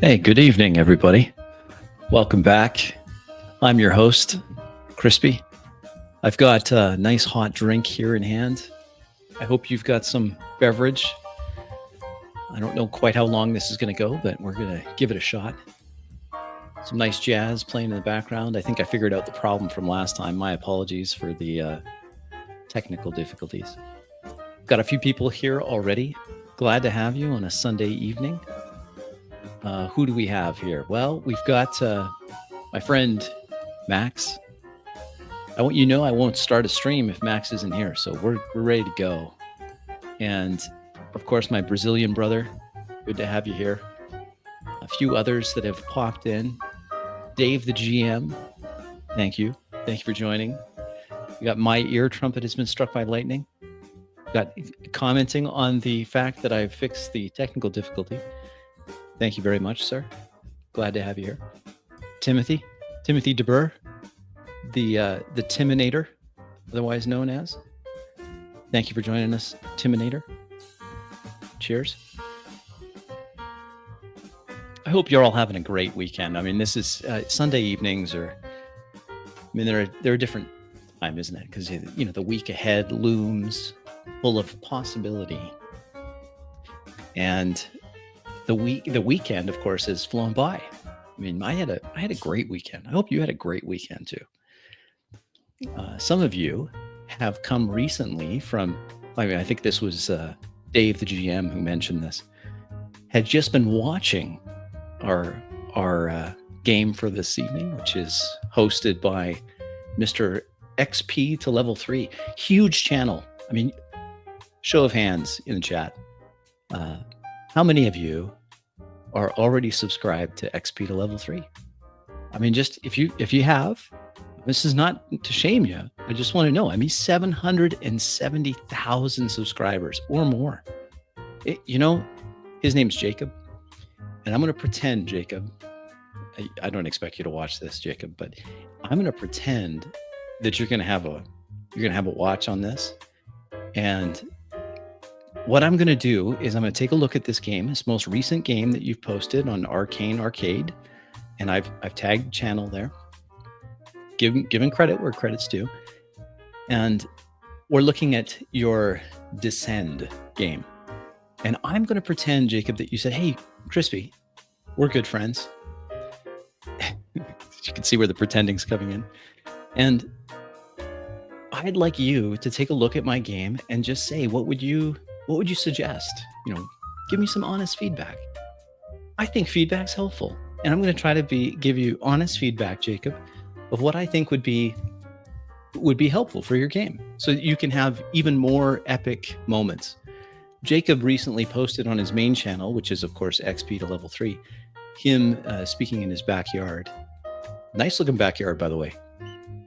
Hey, good evening, everybody. Welcome back. I'm your host, Crispy. I've got a nice hot drink here in hand. I hope you've got some beverage. I don't know quite how long this is going to go, but we're going to give it a shot. Some nice jazz playing in the background. I think I figured out the problem from last time. My apologies for the technical difficulties. Got a few people here already. Glad to have you on a Sunday evening. Who do we have here? Well, we've got my friend Max. I want you to know I won't start a stream if Max isn't here, so we're ready to go. And of course, my Brazilian brother. Good to have you here. A few others that have popped in. Dave, the GM. Thank you. Thank you for joining. We got my ear trumpet has been struck by lightning. Got commenting on the fact that I've fixed the technical difficulty. Thank you very much, sir. Glad to have you here. Timothy DeBurr, the Timinator, otherwise known as. Thank you for joining us, Timinator. Cheers. I hope you're all having a great weekend. I mean, this is Sunday evenings, they're a different time, isn't it? Because the week ahead looms full of possibility, and the weekend, of course, has flown by. I mean, I had a great weekend. I hope you had a great weekend too. Some of you have come recently from, I think this was Dave, the GM, who mentioned this, had just been watching our game for this evening, which is hosted by Mr. XP to Level 3. Huge channel. I mean, show of hands in the chat. How many of you are already subscribed to XP to Level 3? I mean, just if you have, this is not to shame you. I just want to know. I mean, 770,000 subscribers or more. His name's Jacob, and I'm going to pretend, Jacob, I don't expect you to watch this, Jacob, but I'm going to pretend that you're going to have a watch on this. And what I'm going to do is I'm going to take a look at this game, this most recent game that you've posted on Arcane Arcade, and I've tagged the channel there, given credit where credit's due, and we're looking at your Descend game. And I'm going to pretend, Jacob, that you said, "Hey, Crispy, we're good friends." You can see where the pretending's coming in. And I'd like you to take a look at my game and just say, what would you suggest? Give me some honest feedback. I think feedback's helpful. And I'm going to try to give you honest feedback, Jacob, of what I think would be helpful for your game, so that you can have even more epic moments. Jacob recently posted on his main channel, which is, of course, XP to Level 3, him speaking in his backyard. Nice looking backyard, by the way.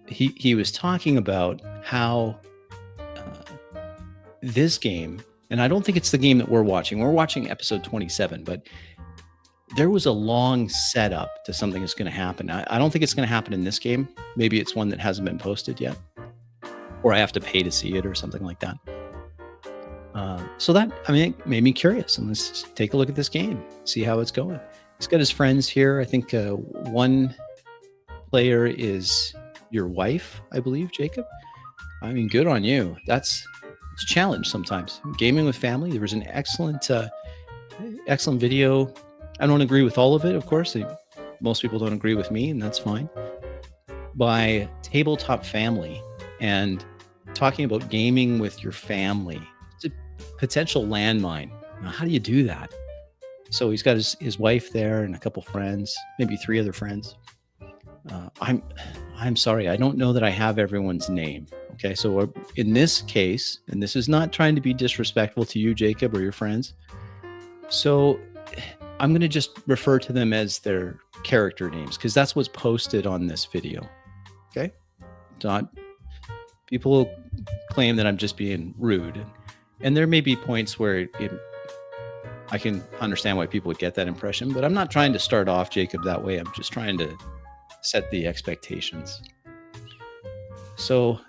He was talking about how this game, and I don't think it's the game that we're watching. We're watching episode 27, but there was a long setup to something that's going to happen. I don't think it's going to happen in this game. Maybe it's one that hasn't been posted yet, or I have to pay to see it or something like that. So that, it made me curious. And let's take a look at this game, see how it's going. He's got his friends here. I think one player is your wife, I believe, Jacob. I mean, good on you. It's a challenge sometimes. Gaming with family. There was an excellent video. I don't agree with all of it, of course. Most people don't agree with me, and that's fine. By Tabletop Family, and talking about gaming with your family. It's a potential landmine. Now, how do you do that? So he's got his wife there and a couple friends, maybe 3 other friends. I'm sorry, I don't know that I have everyone's name. Okay, so in this case, and this is not trying to be disrespectful to you, Jacob, or your friends. So I'm going to just refer to them as their character names, because that's what's posted on this video. Okay, people claim that I'm just being rude, and there may be points where I can understand why people would get that impression, but I'm not trying to start off, Jacob, that way. I'm just trying to set the expectations. So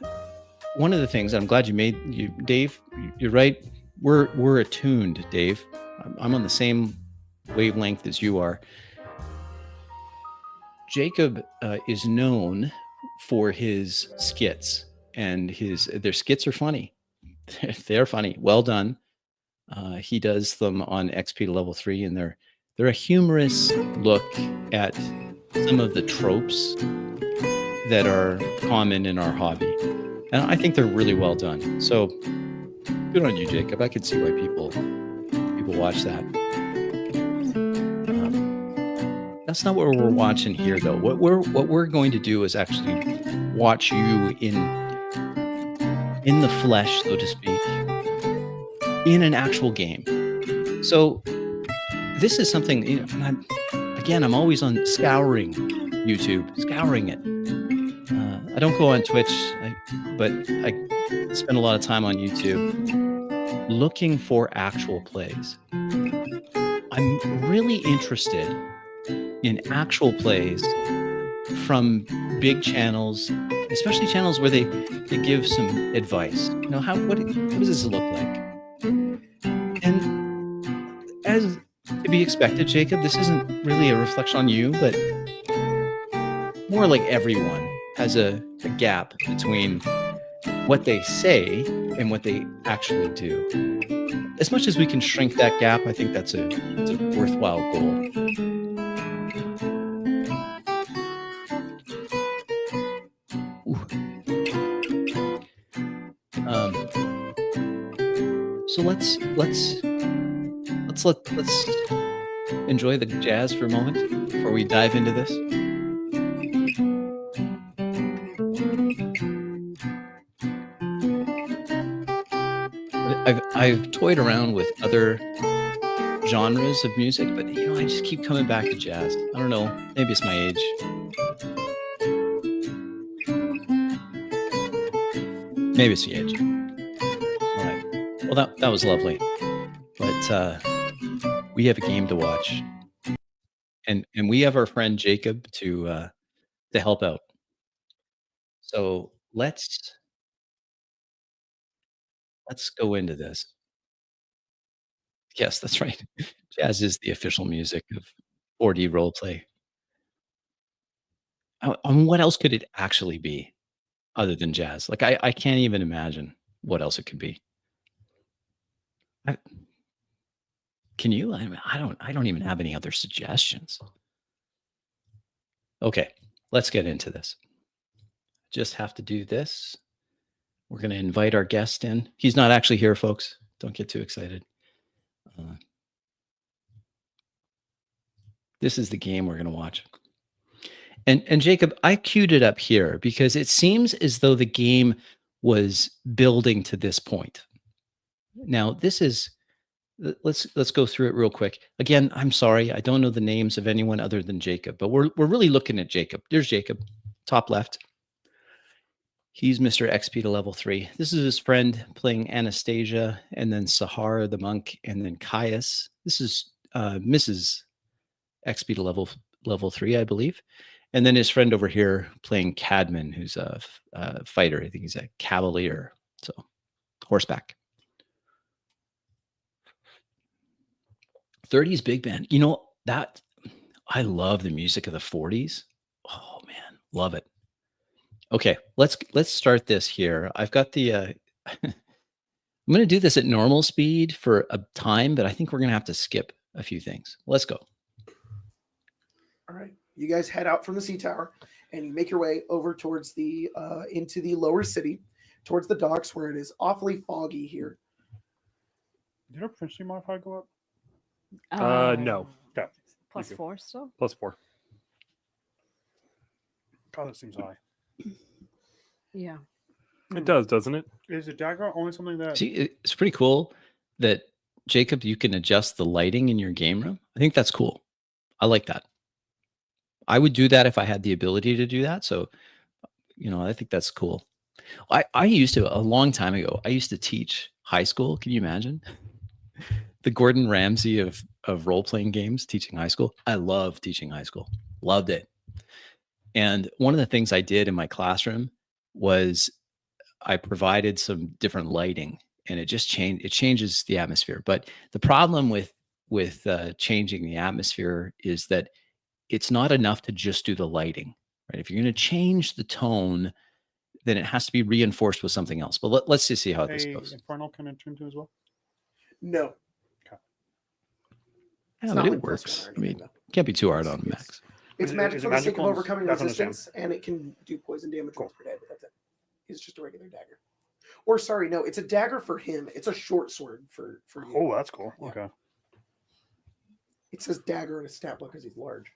one of the things, I'm glad Dave, you're right. We're attuned, Dave. I'm on the same wavelength as you are. Jacob is known for his skits, and their skits are funny. They're funny. Well done. He does them on XP to level 3, and they're a humorous look at some of the tropes that are common in our hobby. And I think they're really well done. So good on you, Jacob. I can see why people watch that. That's not what we're watching here, though. What we're going to do is actually watch you in the flesh, so to speak, in an actual game. So this is something, I'm always on scouring YouTube, scouring it. I don't go on Twitch, but I spend a lot of time on YouTube looking for actual plays. I'm really interested in actual plays from big channels, especially channels where they give some advice. What does this look like? And as to be expected, Jacob, this isn't really a reflection on you, but more like everyone has a gap between what they say and what they actually do. As much as we can shrink that gap, I think that's a worthwhile goal. So let's enjoy the jazz for a moment before we dive into this. I've toyed around with other genres of music, but I just keep coming back to jazz. I don't know, maybe it's my age. Maybe it's the age. All right. Well, that was lovely, but we have a game to watch, and we have our friend Jacob to help out. So let's go into this. Yes, that's right. Jazz is the official music of 4D roleplay. What else could it actually be other than jazz? Like I can't even imagine what else it could be. I, can you? I don't even have any other suggestions. Okay, let's get into this. Just have to do this. We're going to invite our guest in. He's not actually here, folks. Don't get too excited. This is the game we're going to watch. And Jacob, I queued it up here because it seems as though the game was building to this point. Now, let's go through it real quick. Again, I'm sorry, I don't know the names of anyone other than Jacob, but we're really looking at Jacob. There's Jacob, top left. He's Mr. XP to level 3. This is his friend playing Anastasia, and then Sahara the monk, and then Caius. This is Mrs. XP to level 3, I believe. And then his friend over here playing Cadman, who's a fighter. I think he's a cavalier, so horseback. 30s big band. That I love the music of the 40s. Oh man, love it. Okay, let's start this here. I've got the I'm going to do this at normal speed for a time, but I think we're going to have to skip a few things. Let's go. All right. You guys head out from the sea tower and you make your way over towards the into the lower city, towards the docks where it is awfully foggy here. Did our propensity modifier go up? No. Okay. +4 still? +4. God, that seems high. Yeah. It does, doesn't it? Is a dagger only something that... See, it's pretty cool that, Jacob, you can adjust the lighting in your game room. I think that's cool. I like that. I would do that if I had the ability to do that. So, I think that's cool. I used to, a long time ago, I used to teach high school. Can you imagine? The Gordon Ramsay of role-playing games, teaching high school. I love teaching high school. Loved it. And one of the things I did in my classroom was I provided some different lighting, and it just changed. It changes the atmosphere. But the problem with changing the atmosphere is that it's not enough to just do the lighting, right? If you're going to change the tone, then it has to be reinforced with something else. But let's just see how this goes. Infernal can enter into as well. No. Yeah, It's but not it like +1 works. or I mean, anything, though. can't be too hard It's- on Max. It's Is it- magic is for it the sake of magical? overcoming That's understand. resistance, and it can do poison damage once per day, but that's it. It's just a regular dagger. Or sorry, no, it's a dagger for him. It's a short sword for you. Oh, that's cool. Yeah. Okay. It says dagger in a stat book because he's large.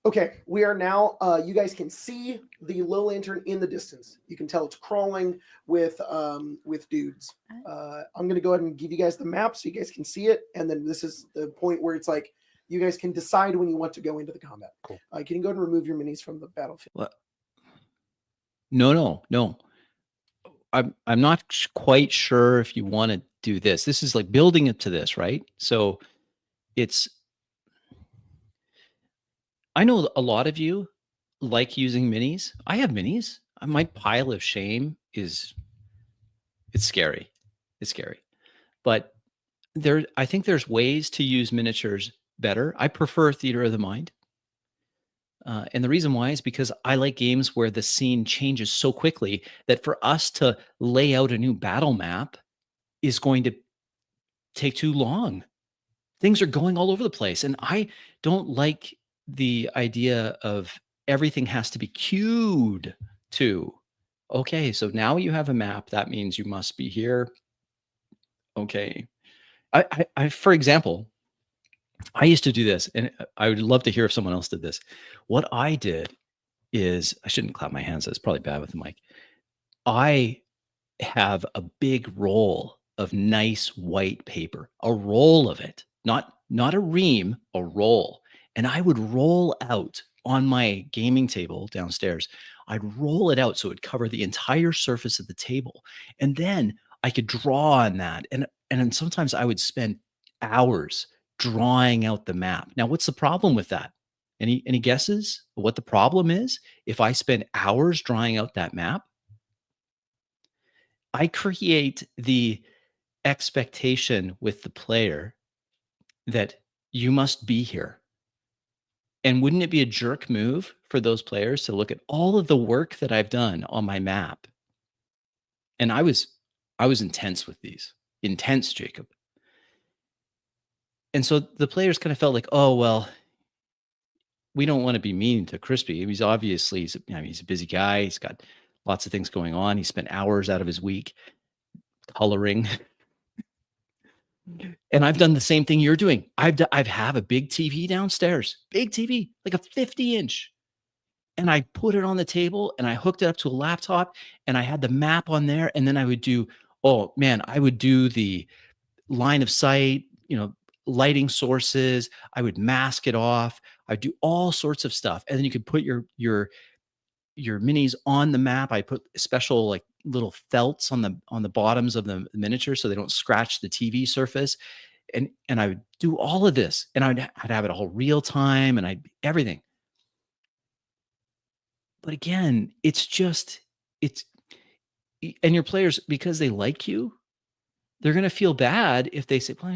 Okay, we are now. You guys can see the low lantern in the distance. You can tell it's crawling with dudes. I'm gonna go ahead and give you guys the map so you guys can see it, and then this is the point where it's like you guys can decide when you want to go into the combat. Cool. You can go ahead and remove your minis from the battlefield. What? No. I'm not quite sure if you want to do this. This is like building it to this, right? So it's. I know a lot of you like using minis. I have minis. My pile of shame it's scary. It's scary. But I think there's ways to use miniatures better. I prefer theater of the mind. And the reason why is because I like games where the scene changes so quickly that for us to lay out a new battle map is going to take too long. Things are going all over the place. And I don't like the idea of everything has to be queued to. Okay, so now you have a map. That means you must be here. Okay. I for example, I used to do this, and I would love to hear if someone else did this. What I did is, I shouldn't clap my hands. That's probably bad with the mic. I have a big roll of nice white paper, a roll of it, not a ream, a roll. And I would roll out on my gaming table downstairs. I'd roll it out so it would cover the entire surface of the table. And then I could draw on that. And then sometimes I would spend hours drawing out the map. Now, what's the problem with that? Any guesses what the problem is? If I spend hours drawing out that map, I create the expectation with the player that you must be here. And wouldn't it be a jerk move for those players to look at all of the work that I've done on my map? And I was intense with these. Intense, Jacob. And so the players kind of felt like, oh, well, we don't want to be mean to Crispy. He's obviously, he's a busy guy. He's got lots of things going on. He spent hours out of his week coloring. And I've done the same thing you're doing. I have a big TV downstairs, big TV, like a 50-inch. And I put it on the table and I hooked it up to a laptop and I had the map on there. And then I would do, I would do the line of sight, lighting sources. I would mask it off. I'd do all sorts of stuff. And then you could put your minis on the map. I put special like little felts on the bottoms of the miniature so they don't scratch the TV surface. And I would do all of this, and I'd have it all real time, and everything. But again, and your players, because they like you, they're going to feel bad if they say, well,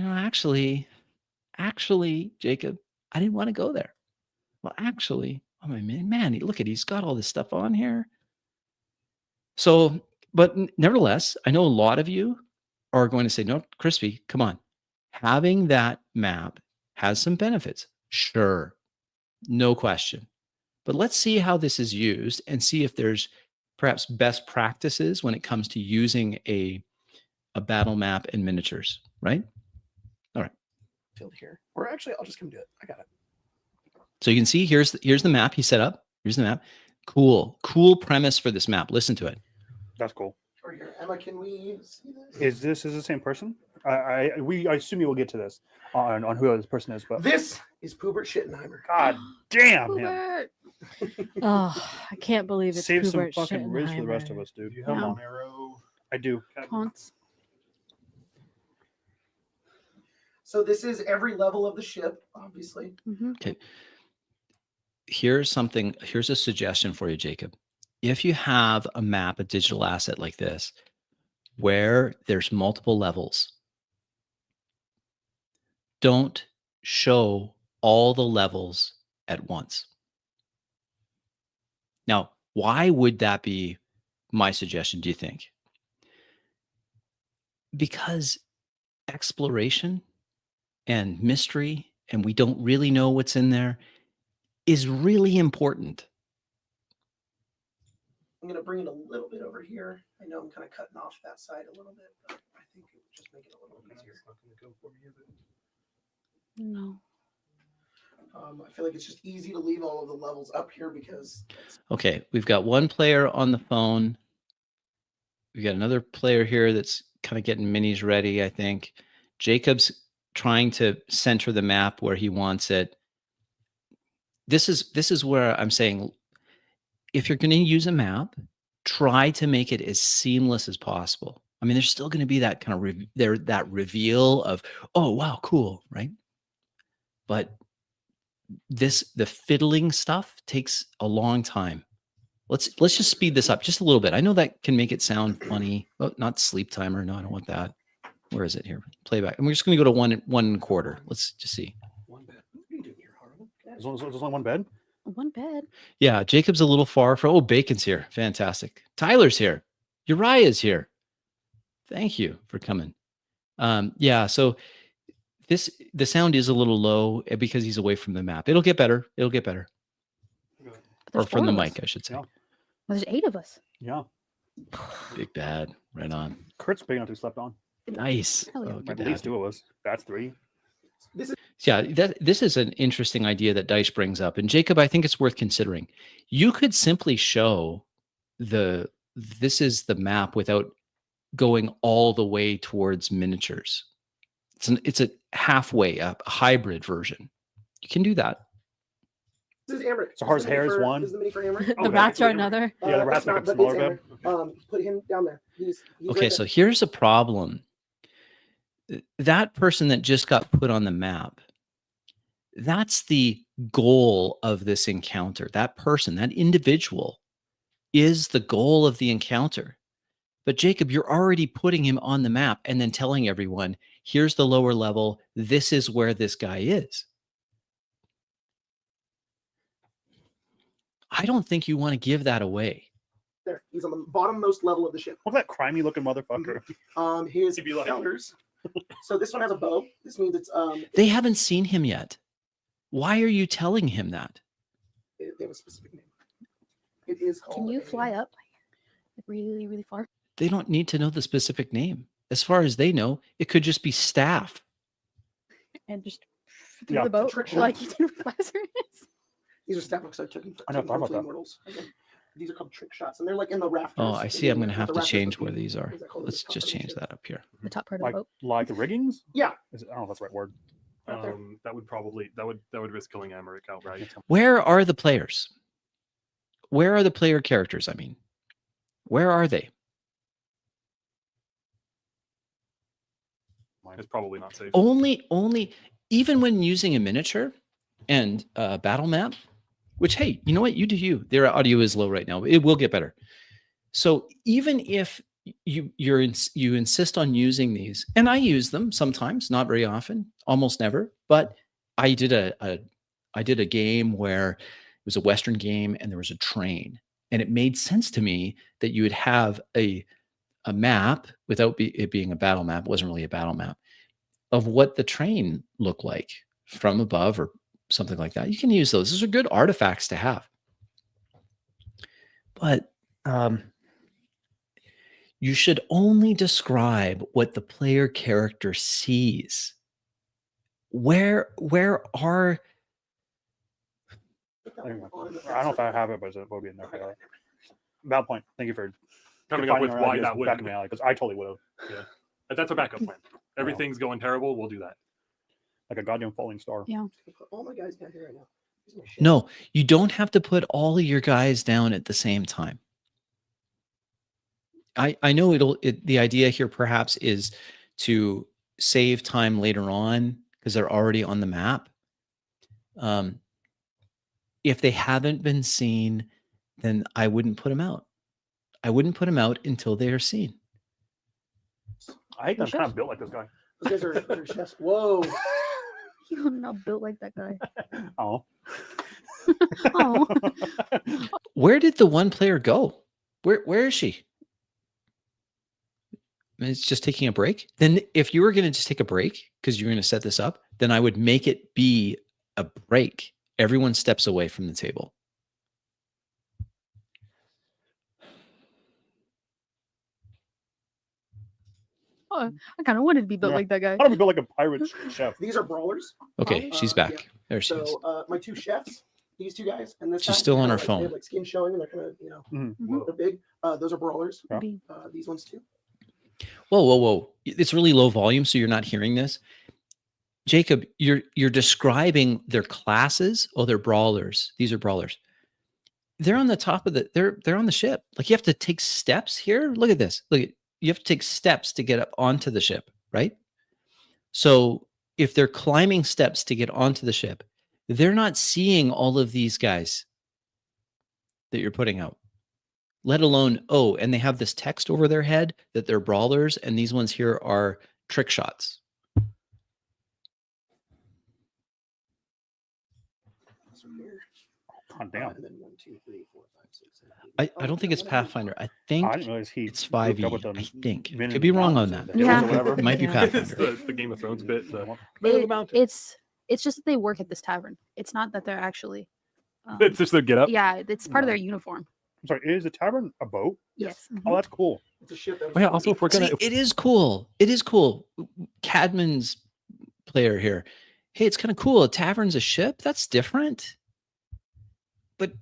actually, Jacob, I didn't want to go there. Well, actually, oh my man, look he's got all this stuff on here. So, but nevertheless, I know a lot of you are going to say, no, Crispy, come on. Having that map has some benefits. Sure, no question. But let's see how this is used and see if there's perhaps best practices when it comes to using a battle map in miniatures, right? All right. Field here. Or actually, I'll just come do it. I got it. So you can see here's the map he set up. Here's the map. Cool premise for this map. Listen to it. That's cool. Over here. Emma, can we see this? Is this the same person? I assume you will get to this on who this person is, but This is Poobert Schittenheimer. God damn him. Poobert. Oh, I can't believe it's Save some Poobert fucking riz for the rest of Schittenheimer. us, dude. Do you Come have on. an arrow? I do. Haunts. So this is every level of the ship, obviously. Mm-hmm. Okay. Here's a suggestion for you, Jacob. If you have a map, a digital asset like this, where there's multiple levels, don't show all the levels at once. Now, why would that be my suggestion, do you think? Because exploration and mystery, and we don't really know what's in there, is really important. I'm going to bring it a little bit over here. I know I'm kind of cutting off that side a little bit, but I think it would just make it a little easier. It's not going to go for me, is it? No. I feel like it's just easy to leave all of the levels up here because. Okay, we've got one player on the phone. We've got another player here that's kind of getting minis ready, I think. Jacob's trying to center the map where he wants it. This is where I'm saying, if you're going to use a map, try to make it as seamless as possible. I mean, there's still going to be that kind of that reveal of, oh wow, cool, right? But the fiddling stuff takes a long time. Let's just speed this up just a little bit. I know that can make it sound funny. Oh, not sleep timer. No, I don't want that. Where is it here? Playback. And we're just going to go to 1.25. Let's just see. One bed. What are you doing here, Harlan? There's only one bed? One bed. Yeah, Jacob's a little far from. Oh, Bacon's here. Fantastic. Tyler's here. Uriah's here. Thank you for coming. Yeah, so the sound is a little low because he's away from the map. It'll get better. It'll get better. Or from the mic, I should say. Yeah. Well, there's 8 of us. Yeah. Big bad. Right on. Kurt's big enough to slept on. Nice. Hell yeah. Oh, good At to least have you. 2 of us. That's 3. Yeah, this is an interesting idea that Dice brings up. And Jacob, I think it's worth considering. You could simply show this is the map without going all the way towards miniatures. It's a halfway, a hybrid version. You can do that. This is Amber. So Har's hair is one. This is the mini for Amber. The rats are another. Yeah, the rats that's make a not- but smaller it's Amber. Put him down there. He's Okay, right so there. here's a problem. That person that just got put on the map, that's the goal of this encounter. That person, that individual is the goal of the encounter. But Jacob, you're already putting him on the map and then telling everyone, here's the lower level. This is where this guy is. I don't think you want to give that away. There. He's on the bottommost level of the ship. Look at that crimey looking motherfucker. His He'd be like- counters. So this one has a bow. This means it's They haven't seen him yet. Why are you telling him that? they have a specific name. It is called. Can you fly up like really, really far? They don't need to know the specific name. As far as they know, it could just be staff. And just through Yeah. the boat Trick like shot. you did with Lazarus? These are stat books I took. I never thought about that. Immortals. Again, these are called trick shots, and they're like in the rafters. Oh, I see. I'm going to have The to rafters change of where the- these are. what is that called? Let's The top just of the change ship. that up here. The top part of the boat. Like the riggings? Yeah. I don't know if that's the right word. Right there. That would risk killing Amaric outright. Where are the players? Where are the player characters? I mean, where are they? It's probably not safe. Only, even when using a miniature and a battle map, which, hey, you know what? You do you. Their audio is low right now. It will get better. So even if you insist on using these, and I use them sometimes, not very often, almost never, but I did a game where it was a Western game and there was a train, and it made sense to me that you would have a map without it being a battle map. It wasn't really a battle map of what the train looked like from above or something like that. You can use those. Those are good artifacts to have. But you should only describe what the player character sees. Where are I don't know if I have it, but it will be in there. Okay. Bad point. Thank you for Coming up with defining our why ideas that would. back in reality, because I totally would have. But that's a backup plan. Everything's going terrible. We'll do that. Like a goddamn falling star. Yeah. Put all my guys down here right now. These are my ships. no, you don't have to put all of your guys down at the same time. I know the idea here perhaps is to save time later on because they're already on the map. If they haven't been seen, then I wouldn't put them out. I wouldn't put them out until they are seen. I think I'm kind of built like this guy. Those guys are chefs. Whoa. You're not built like that guy. Oh, Oh, Where did the one player go? Where is she? It's just taking a break. Then if you were going to just take a break because you're going to set this up, then I would make it be a break. Everyone steps away from the table. I kind of wanted to be built Yeah. like that guy. How do we build like a pirate chef? These are brawlers. Okay, she's Yeah. back. There she is. So my two chefs, these two guys, and this She's guy, still on kinda her like, They phone. have like skin showing, and they're kind of Mhm. they're big. Those are brawlers. Yeah. Be- These ones too. Whoa. It's really low volume, so you're not hearing this. Jacob, you're describing their classes. Oh, they're brawlers. These are brawlers. They're on the top of they're on the ship. Like you have to take steps here. Look at this. You have to take steps to get up onto the ship, right? So if they're climbing steps to get onto the ship, they're not seeing all of these guys that you're putting out. Let alone, and they have this text over their head that they're brawlers, and these ones here are trick shots. So here. God damn. And then 1, 2, 3, 4, 5, 6, 7, 8. I don't think it's Pathfinder. I think I didn't realize he it's hooked up 5e. with the I think. men Could in be wrong on mountains that. and the hills Yeah. or whatever. It might be Yeah. It's Pathfinder. the Game of Thrones bit. The I'm Man of the Mountain. It's just that they work at this tavern. It's not that they're actually. It's just their get up. Yeah, it's part of No. their uniform. sorry, is the tavern a boat? Yes. Oh, that's cool. It's a ship. That Oh, yeah. Also, if we're gonna, See, it is cool. It is cool. Cadman's player here. Hey, it's kind of cool. A tavern's a ship. That's different. But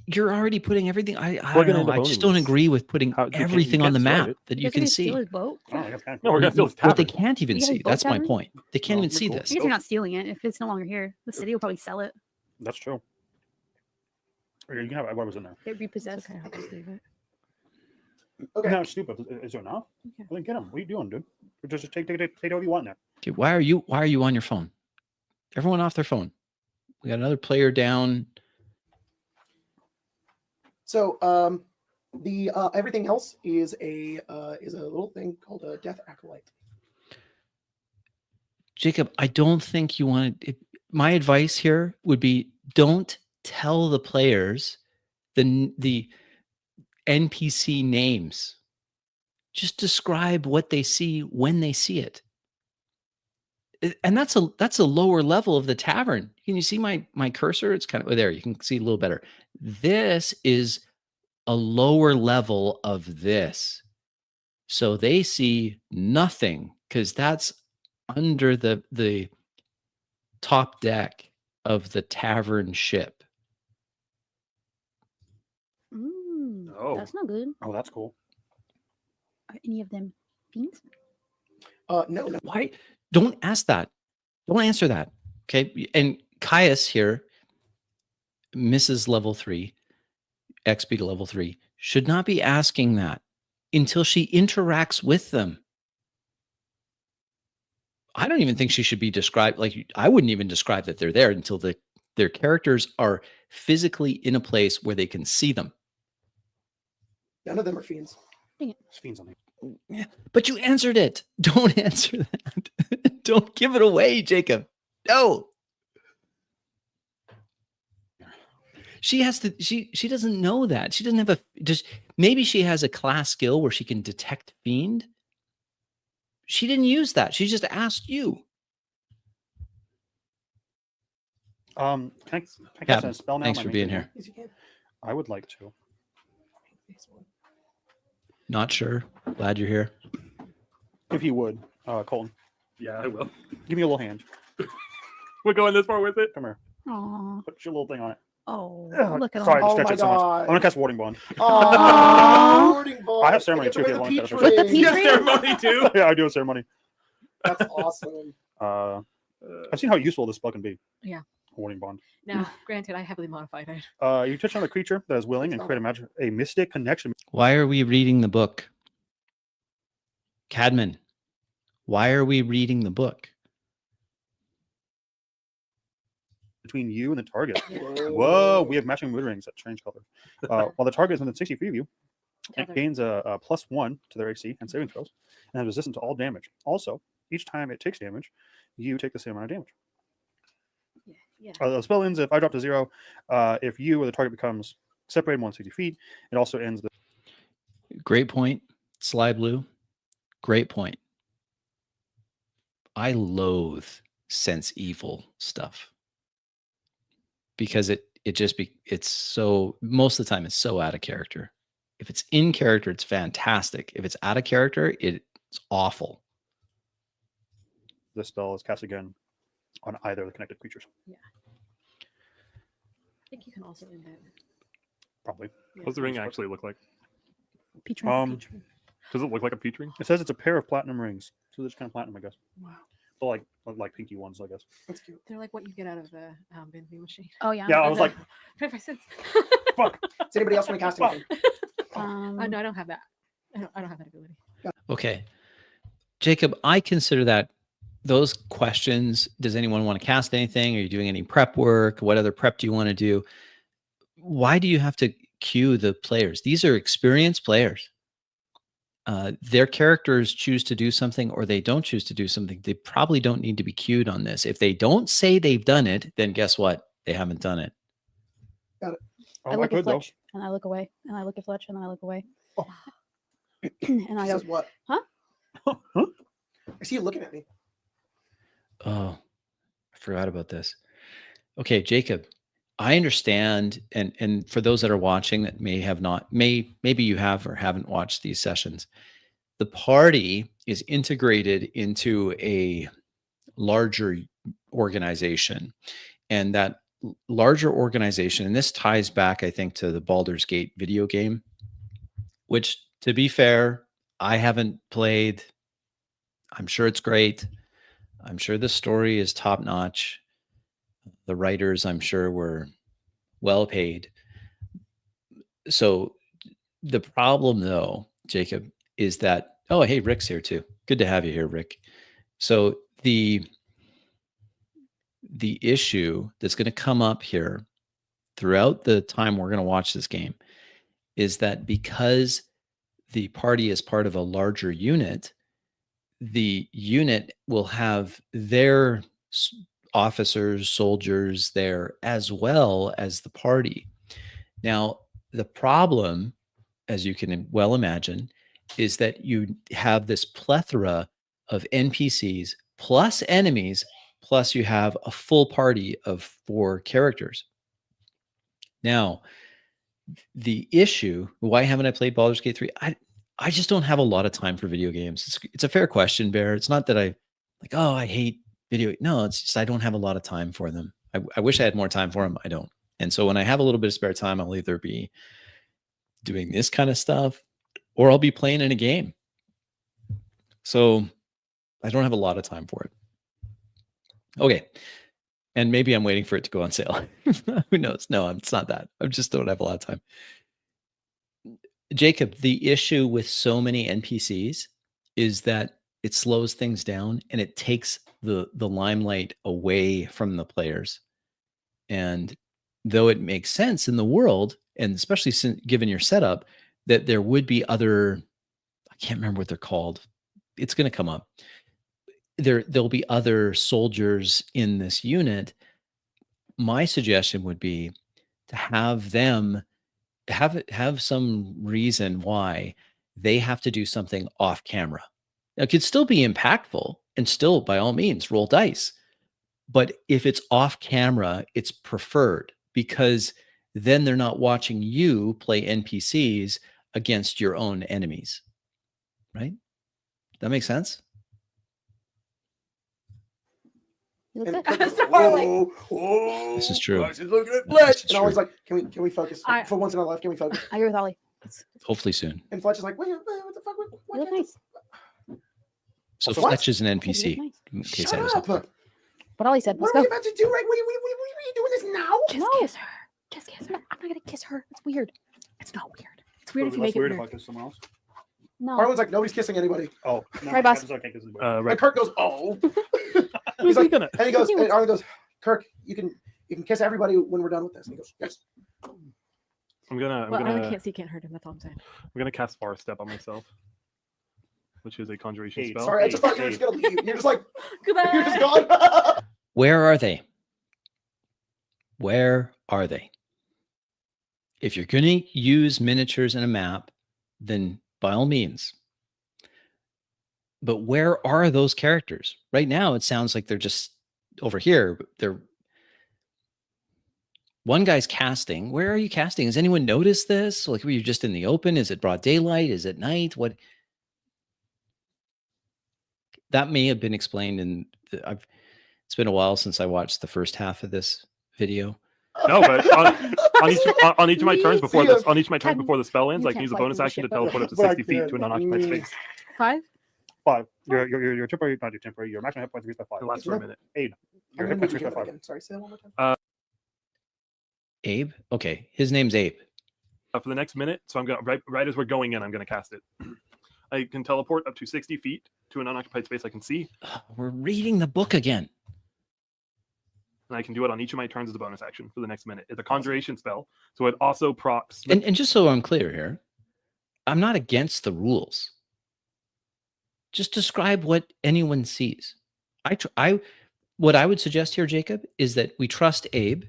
you're already putting everything. I We're don't gonna know. end up I just don't owning this. agree with putting How- you can't- you everything on can't the sell map it. that you Guys are can gonna see. steal his boat. Oh, that's kind of No, cool. we're gonna steal his What they tavern. can't even You guys see. both That's my tavern? point. They can't No, even they're see cool. this. I guess you're not stealing it. If it's no longer here, the city will probably sell it. That's true. Or you can have whatever's in there. Get repossessed. Okay, I'll just leave it. Okay. No, it's stupid. Is there enough? Yeah. Then get them. What are you doing, dude? Just take whatever you want now. Okay, why are you on your phone? Everyone off their phone. We got another player down. So the everything else is a little thing called a death acolyte. Jacob, I don't think you want to. My advice here would be don't tell the players the NPC names. Just describe what they see when they see it. And that's a lower level of the tavern. Can you see my cursor? It's kind of there. You can see a little better. This is a lower level of this. So they see nothing because that's under the top deck of the tavern ship. Oh. That's not good. Oh, that's cool. Are any of them fiends? No. Why? Don't ask that. Don't answer that. Okay. And Caius here, Mrs. Level 3, XP to level 3, should not be asking that until she interacts with them. I don't even think she should be described. Like, I wouldn't even describe that they're there until their characters are physically in a place where they can see them. None of them are fiends. It's fiends on me. Yeah, but you answered it. Don't answer that. Don't give it away, Jacob. No. She has to. She doesn't know that. She doesn't have maybe she has a class skill where she can detect fiend. She didn't use that. She just asked you. Can I Captain, cast a spell now? thanks Am I for being making- here. Yes, you can. I would like to. Not sure. Glad you're here. If you would, Colton, Yeah, I will. give me a little hand. We're going this far with it. Come here. Aw. Put your little thing on it. Oh, Ugh, look at sorry, all. I Oh stretched my it so much. God. I'm gonna cast Warding Bond. Oh, wording ball. I have ceremony You too, if get you to want wear that. the With the peach peach ring. ring? Ceremony too. Yeah, I do a ceremony. That's awesome. I've seen how useful this spell can be. Yeah. Warding Bond. Now, granted, I heavily modified it. You touch on a creature that is willing and create a mystic connection Why are we reading the book? Cadman, why are we reading the book? between you and the target. Whoa. Whoa, we have matching mood rings that change color. While the target is within 60 feet of you, it Other- gains a +1 to their AC and saving throws, and is resistant to all damage. Also, each time it takes damage, you take the same amount of damage. Yeah. The spell ends if I drop to 0. If you or the target becomes separated more than 60 feet, it also ends. Great point, Sly Blue. Great point. I loathe sense evil stuff because it's so, most of the time it's so out of character. If it's in character, it's fantastic. If it's out of character, it's awful. This spell is cast again on either of the connected creatures. I think you can also end that. Probably. Yeah. What's the ring actually look like? Peach ring. Peach ring. Does it look like a peach ring? It says it's a pair of platinum rings. So they're just kind of platinum, I guess. Wow. Well, like pinky ones, I guess. That's cute. They're like what you get out of the vending machine. Oh yeah. Yeah, I was like, 25 cents. fuck. Does anybody else want to cast anything? No, I don't have that. I don't have that ability. Okay. Jacob, I consider that those questions, does anyone want to cast anything? Are you doing any prep work? What other prep do you want to do? Why do you have to cue the players? These are experienced players. Their characters choose to do something or they don't choose to do something. They probably don't need to be cued on this. If they don't say they've done it, then guess what? They haven't done it. Oh, I look at Fletch and I look away, and I look at Fletch and then I look away. Oh. And I He go, says what? huh? I see you looking at me. Oh, I forgot about this. Okay, Jacob, I understand, and for those that are watching that may have not, maybe you have or haven't watched these sessions, the party is integrated into a larger organization, and that larger organization, and this ties back, I think, to the Baldur's Gate video game, which, to be fair, I haven't played. I'm sure it's great. I'm sure the story is top notch. The writers, I'm sure, were well paid. So the problem, though, Jacob, is that, oh, hey, Rick's here too. Good to have you here, Rick. So the issue that's going to come up here throughout the time we're going to watch this game is that because the party is part of a larger unit, the unit will have their officers, soldiers there as well as the party. Now, the problem, as you can well imagine, is that you have this plethora of NPCs plus enemies, plus you have a full party of 4 characters. Now, the issue, why haven't I played Baldur's Gate 3? I just don't have a lot of time for video games. It's a fair question, Bear. It's not that I like, oh, I hate video. No, it's just I don't have a lot of time for them. I wish I had more time for them. I don't. And so when I have a little bit of spare time, I'll either be doing this kind of stuff or I'll be playing in a game. So I don't have a lot of time for it. Okay. And maybe I'm waiting for it to go on sale. Who knows? No, it's not that. I just don't have a lot of time. Jacob, the issue with so many NPCs is that it slows things down and it takes the limelight away from the players. And though it makes sense in the world, and especially given your setup, that there would be other, I can't remember what they're called. It's going to come up. There'll be other soldiers in this unit. My suggestion would be to have them have some reason why they have to do something off camera. Now, it could still be impactful and still, by all means, roll dice. But if it's off camera, it's preferred because then they're not watching you play NPCs against your own enemies. Right? That makes sense? You look And good. Kirk goes, whoa, This is true. She's looking at This Fletch. is And always true. like, can we focus? I- For once in our life, can we focus? I agree with Ollie. Hopefully soon. And Fletch is like, what the fuck? You look nice. So What? Fletch is an You look NPC. nice. In case Shut I was up. not- What Ollie said. What Let's are we go. about to do, right? What are you doing this now? Just kiss her. Just kiss her. I'm not gonna kiss her. It's weird. It's not weird. It's weird if you That's make it weird weird. if I kiss someone else. No. Harlan's like, nobody's kissing anybody. Oh, no, Right, boss. it's okay, 'cause it's- And Right. Kirk goes, oh. Who's like- gonna? And he goes, and Arlen goes, Kirk, you can kiss everybody when we're done with this. And he goes, yes. I'm gonna. Well, I can't see, can't hurt him. That's all I'm saying. I'm gonna cast Far Step on myself, which is a conjuration Hey, spell. Sorry, I just thought you were just gonna leave. You're just like, Goodbye. you're just gone. Where are they? Where are they? If you're going to use miniatures and a map, then by all means. But where are those characters? Right now, it sounds like they're just over here. But they're one guy's casting. Where are you casting? Has anyone noticed this? Like, were you just in the open? Is it broad daylight? Is it night? What? That may have been explained in. It's been a while since I watched the first half of this video. No, but on each of my turns before See ya. this, on each of my turns Ten. before the spell ends, You I can can't use a fly bonus through the action to ship. teleport up to But 60 feet to an unoccupied space. 5. 5. Your temporary, your maximum hit points increased by 5. It lasts for a minute. Aid. Your I'm hit gonna points need you increased to by do that 5. again. Sorry, say that one more time. Abe? Okay. His name's Abe. For the next minute, so I'm gonna right as we're going in, I'm gonna cast it. I can teleport up to 60 feet to an unoccupied space I can see, We're reading the book again. and I can do it on each of my turns as a bonus action for the next minute. It's a conjuration spell, so it also procs. And just so I'm clear here, I'm not against the rules. Just describe what anyone sees. What I would suggest here, Jacob, is that we trust Abe,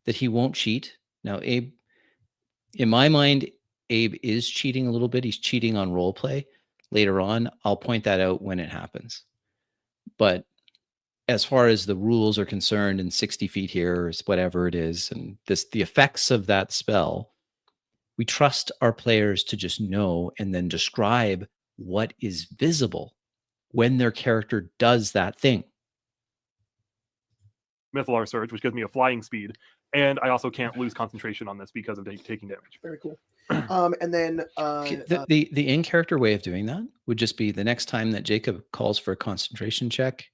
that he won't cheat. Now, Abe, in my mind, Abe is cheating a little bit. He's cheating on role play. Later on, I'll point that out when it happens. But as far as the rules are concerned, and 60 feet here is whatever it is, and the effects of that spell, we trust our players to just know and then describe what is visible when their character does that thing. Mythalar Surge, which gives me a flying speed, and I also can't lose concentration on this because of taking damage. Very cool. And then The in-character way of doing that would just be the next time that Jacob calls for a concentration check,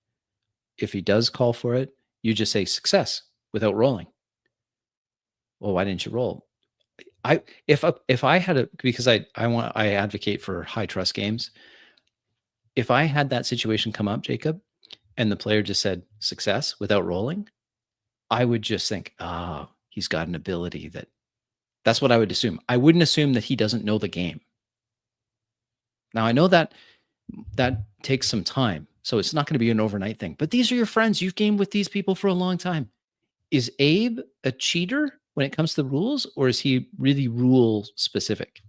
if he does call for it, you just say success without rolling. Well, why didn't you roll? If I had a, because I advocate for high trust games. If I had that situation come up, Jacob, and the player just said success without rolling, I would just think, he's got an ability that's what I would assume. I wouldn't assume that he doesn't know the game. Now, I know that takes some time, so it's not going to be an overnight thing, but these are your friends. You've gamed with these people for a long time. Is Abe a cheater when it comes to the rules, or is he really rule specific?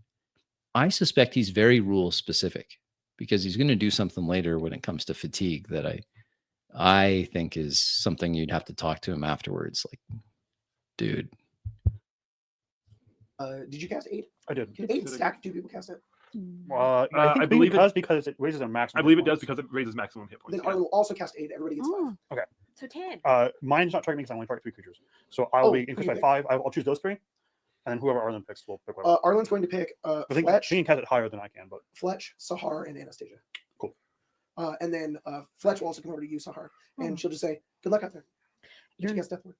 I suspect he's very rule specific, because he's going to do something later when it comes to fatigue that I think is something you'd have to talk to him afterwards. Like, dude. did you cast 8? I did. Can 8 stack? 2 people cast it? I believe it does because it raises their maximum. I believe hit it does points. because it raises maximum hit points. Then yeah. Arlen will also cast 8. Everybody gets 5. Oh. So 10. Mine's not targeting because I only target 3 creatures. So I'll be who increased you by pick? 5. I'll choose those 3, and then whoever Arlen picks will pick whatever. Arlen's going to pick I think Fletch, she can cast it higher than I can, but Fletch, Sahar, and Anastasia. Cool. And then Fletch will also come over to you, Sahar, and she'll just say, "Good luck out there." Did you cast Death Ward?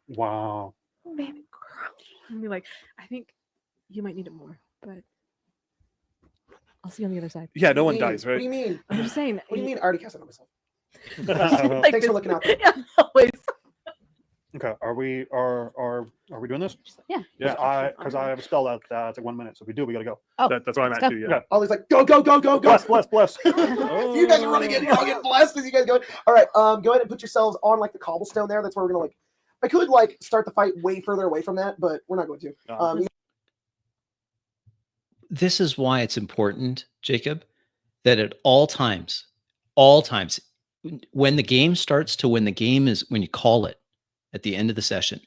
wow. Oh, baby girl. I'll be like, I think you might need it more, but I'll see you on the other side. Yeah, no What one do you mean? dies, What do right? you mean? I'm just saying. What do you mean? I already cast it on myself. Like Thanks for this. looking out there. Yeah, always. Okay, are we doing this? Yeah. Yeah. Because I have a spell that's like 1 minute, so if we do, we gotta go. Oh, That's what I'm let's at go. too. Yeah. Ollie's like, "Go, go, go, go, go!" Bless. You guys are running in. You're all getting blessed as you guys go. All right, go ahead and put yourselves on like the cobblestone there. That's where we're gonna like. I could like start the fight way further away from that, but we're not going to. This is why it's important, Jacob, that at all times, when the game starts to when you call it at the end of the session,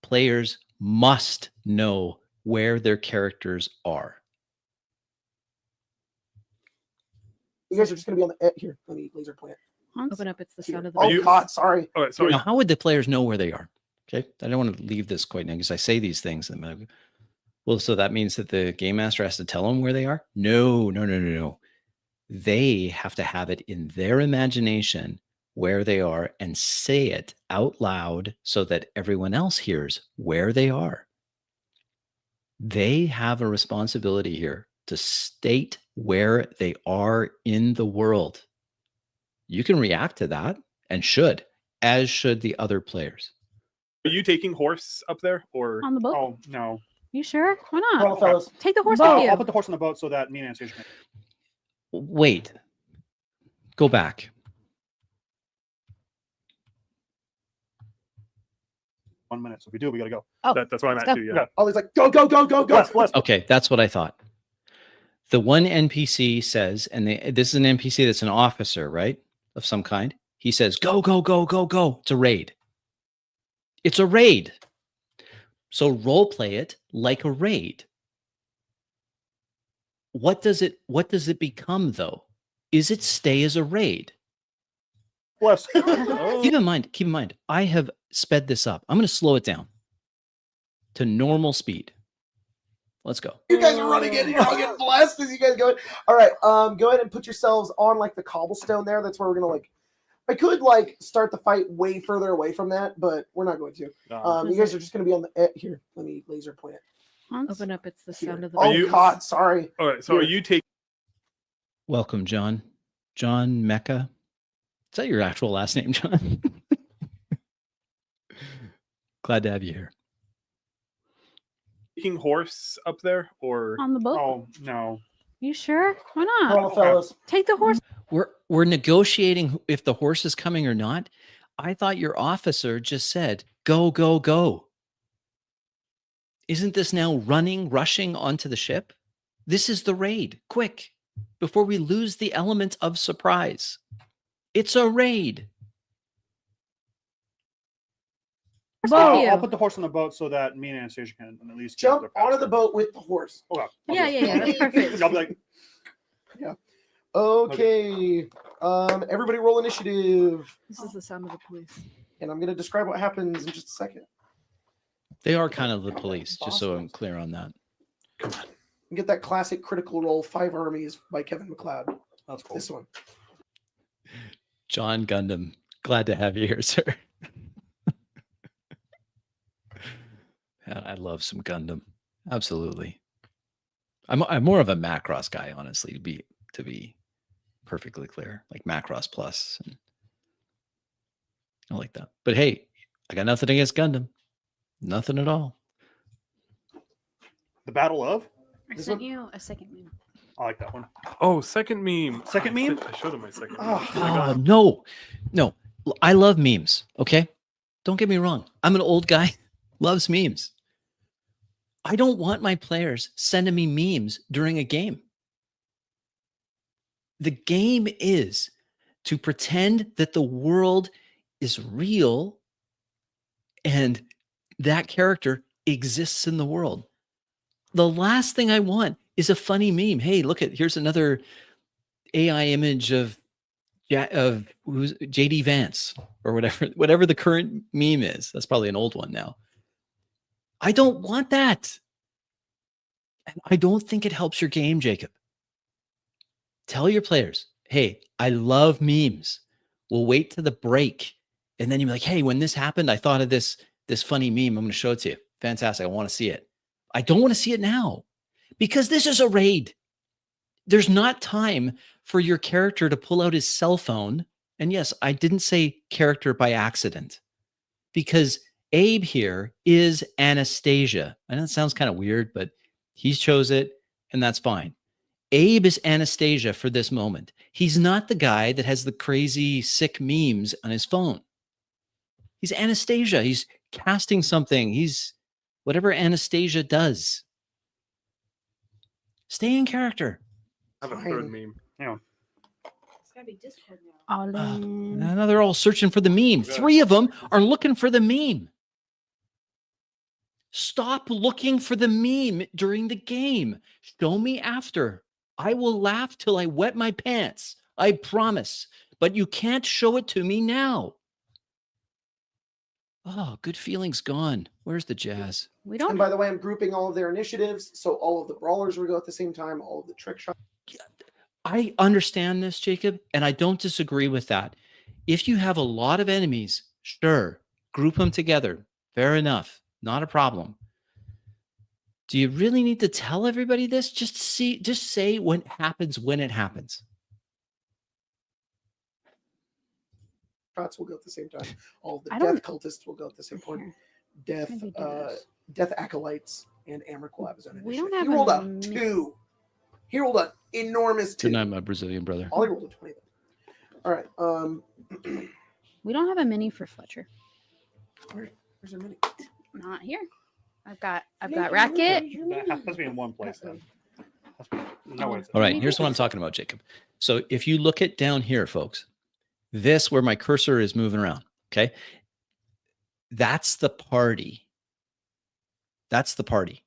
players must know where their characters are. You guys are just gonna be on the here. Let me laser plant. Open up. It's the sound of the. Oh you- God, sorry. All right. So Now, how would the players know where they are? Okay, I don't want to leave this quite now because I say these things. And well, so that means that the game master has to tell them where they are? No. They have to have it in their imagination where they are and say it out loud so that everyone else hears where they are. They have a responsibility here to state where they are in the world. You can react to that and should, as should the other players. are you taking horse up there or? On the boat? Oh no. You sure? Why not? Well, fellas, Take the horse Boat. with you. I'll put the horse on the boat so that me and Anastasia can. Wait, go back. 1 minute. So if we do, we got to go. Oh, That's where I'm let's at go. too. Yeah. Okay. Ollie's like, go, go, go, go, go. Bless. Okay, that's what I thought. The one NPC says, and this is an NPC that's an officer, right? Of some kind. He says, go, go, go, go, go. It's a raid. It's a raid. So role play it like a raid. What does it become though? Is it stay as a raid? Bless. Oh. Keep in mind, I have sped this up. I'm going to slow it down to normal speed. Let's go. You guys are running in and you're all getting blessed as you guys go in. All right, go ahead and put yourselves on like the cobblestone there. That's where we're gonna like. I could like start the fight way further away from that, but we're not going to. You guys are just gonna be on the here. Let me laser point it. Open up. It's the Here. sound of the. Oh you- God, sorry. All right. So are Here. you taking? Welcome, John. John Mecca. Is that your actual last name, John? Glad to have you here. Taking horse up there or On the boat? Oh no. You sure? Why not? Come on, fellas. Take the horse. We're negotiating if the horse is coming or not. I thought your officer just said, go, go, go. Isn't this now rushing onto the ship? This is the raid. Quick, before we lose the element of surprise. It's a raid. Both of I'll you. put the horse on the boat so that me and Anastasia can at least get Jump there onto faster. the boat with the horse. Okay. Yeah, yeah, that's perfect. I'll be like, Okay. Everybody roll initiative, This is the sound of the police. and I'm gonna describe what happens in just a second. They are kind of the police, just so I'm Awesome. clear on that. You get that classic critical roll, 5 Armies by Kevin McLeod. that's cool. This one. John Gundam, glad to have you here, sir. Yeah, I love some Gundam. Absolutely. I'm more of a Macross guy, honestly, to be perfectly clear. Like Macross Plus. And I like that. But hey, I got nothing against Gundam. Nothing at all. The Battle of? I This sent one? you a second meme. I like that one. Oh, second meme. Second meme? I showed him my second meme. Oh, Oh my Oh, God. no. I love memes. Okay. Don't get me wrong. I'm an old guy, loves memes. I don't want my players sending me memes during a game. The game is to pretend that the world is real and that character exists in the world. The last thing I want is a funny meme. Hey, look here's another AI image of who's JD Vance or whatever the current meme is. That's probably an old one now. I don't want that. And I don't think it helps your game, Jacob. Tell your players, hey, I love memes. We'll wait to the break. And then you'll be like, hey, when this happened, I thought of this funny meme. I'm going to show it to you. Fantastic. I want to see it. I don't want to see it now because this is a raid. There's not time for your character to pull out his cell phone. And yes, I didn't say character by accident because Abe here is Anastasia. I know it sounds kind of weird, but he's chose it and that's fine. Abe is Anastasia for this moment. He's not the guy that has the crazy sick memes on his phone. He's Anastasia. He's casting something. He's whatever Anastasia does. Stay in character. I have a Fine. third meme. It's gotta be Discord now. All in. Now they're all searching for the meme. Yeah. 3 of them are looking for the meme. Stop looking for the meme during the game. Show me after. I will laugh till I wet my pants. I promise. But you can't show it to me now. Oh, good feelings gone. Where's the jazz? We And don't. by the way, I'm grouping all of their initiatives, so all of the brawlers will go at the same time, all of the trick shots. I understand this, Jacob, and I don't disagree with that. If you have a lot of enemies, sure, group them together. Fair enough. Not a problem. Do you really need to tell everybody this? Just say what happens when it happens. Shots will go at the same time. All of the I death don't- cultists will go at the same point. Here, Death, maybe do this. death acolytes, and Amric will have his own We initiative. don't have He rolled a a mi- 2. He rolled an enormous 2. Tonight, my Brazilian brother. Ollie rolled a 20. All right. We don't have a mini for Fletcher. Where's your mini? Not here. I've got Maybe racket. That has to be in one place then. No, it's All right, here's what I'm talking about, Jacob. So if you look at down here, folks, this where my cursor is moving around, okay? That's the party. That's the party.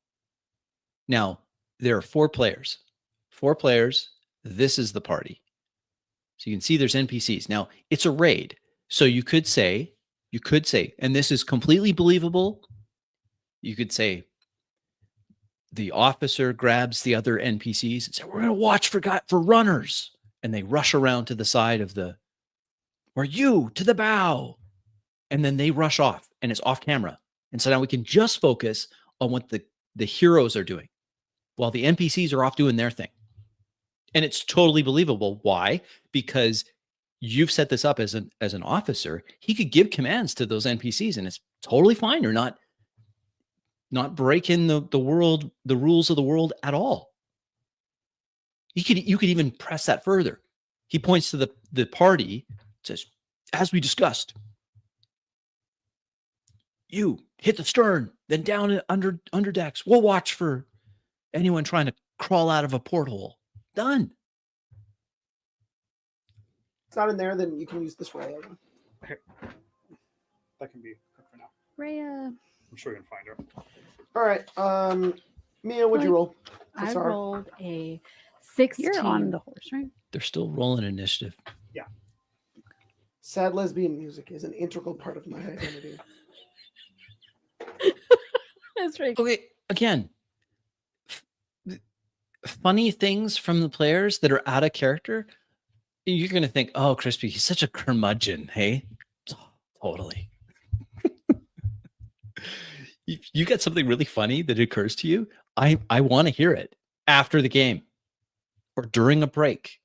Now, there are 4 players. 4 players. This is the party. So you can see there's NPCs. Now, it's a raid. So you could say, and this is completely believable, you could say the officer grabs the other NPCs and says, we're going to watch for runners. And they rush around to the side of or you to the bow. And then they rush off and it's off camera. And so now we can just focus on what the heroes are doing while the NPCs are off doing their thing. And it's totally believable. Why? Because you've set this up as an officer. He could give commands to those NPCs and it's totally fine. You're not breaking the rules of the world at all. You could even press that further. He points to the party, says, as we discussed, you hit the stern, then down under decks. We'll watch for anyone trying to crawl out of a porthole. Done. It's not in there, then you can use this Raya one. that can be good for now. Rhea. I'm sure you can find her. All right. Mia, what'd you roll? I Sorry. rolled a 16. You're on the horse, right? They're still rolling initiative. Sad lesbian music is an integral part of my identity. That's right. Okay, again, funny things from the players that are out of character. You're going to think, oh, Crispy, he's such a curmudgeon. Hey, totally. If you got something really funny that occurs to you, I want to hear it after the game or during a break.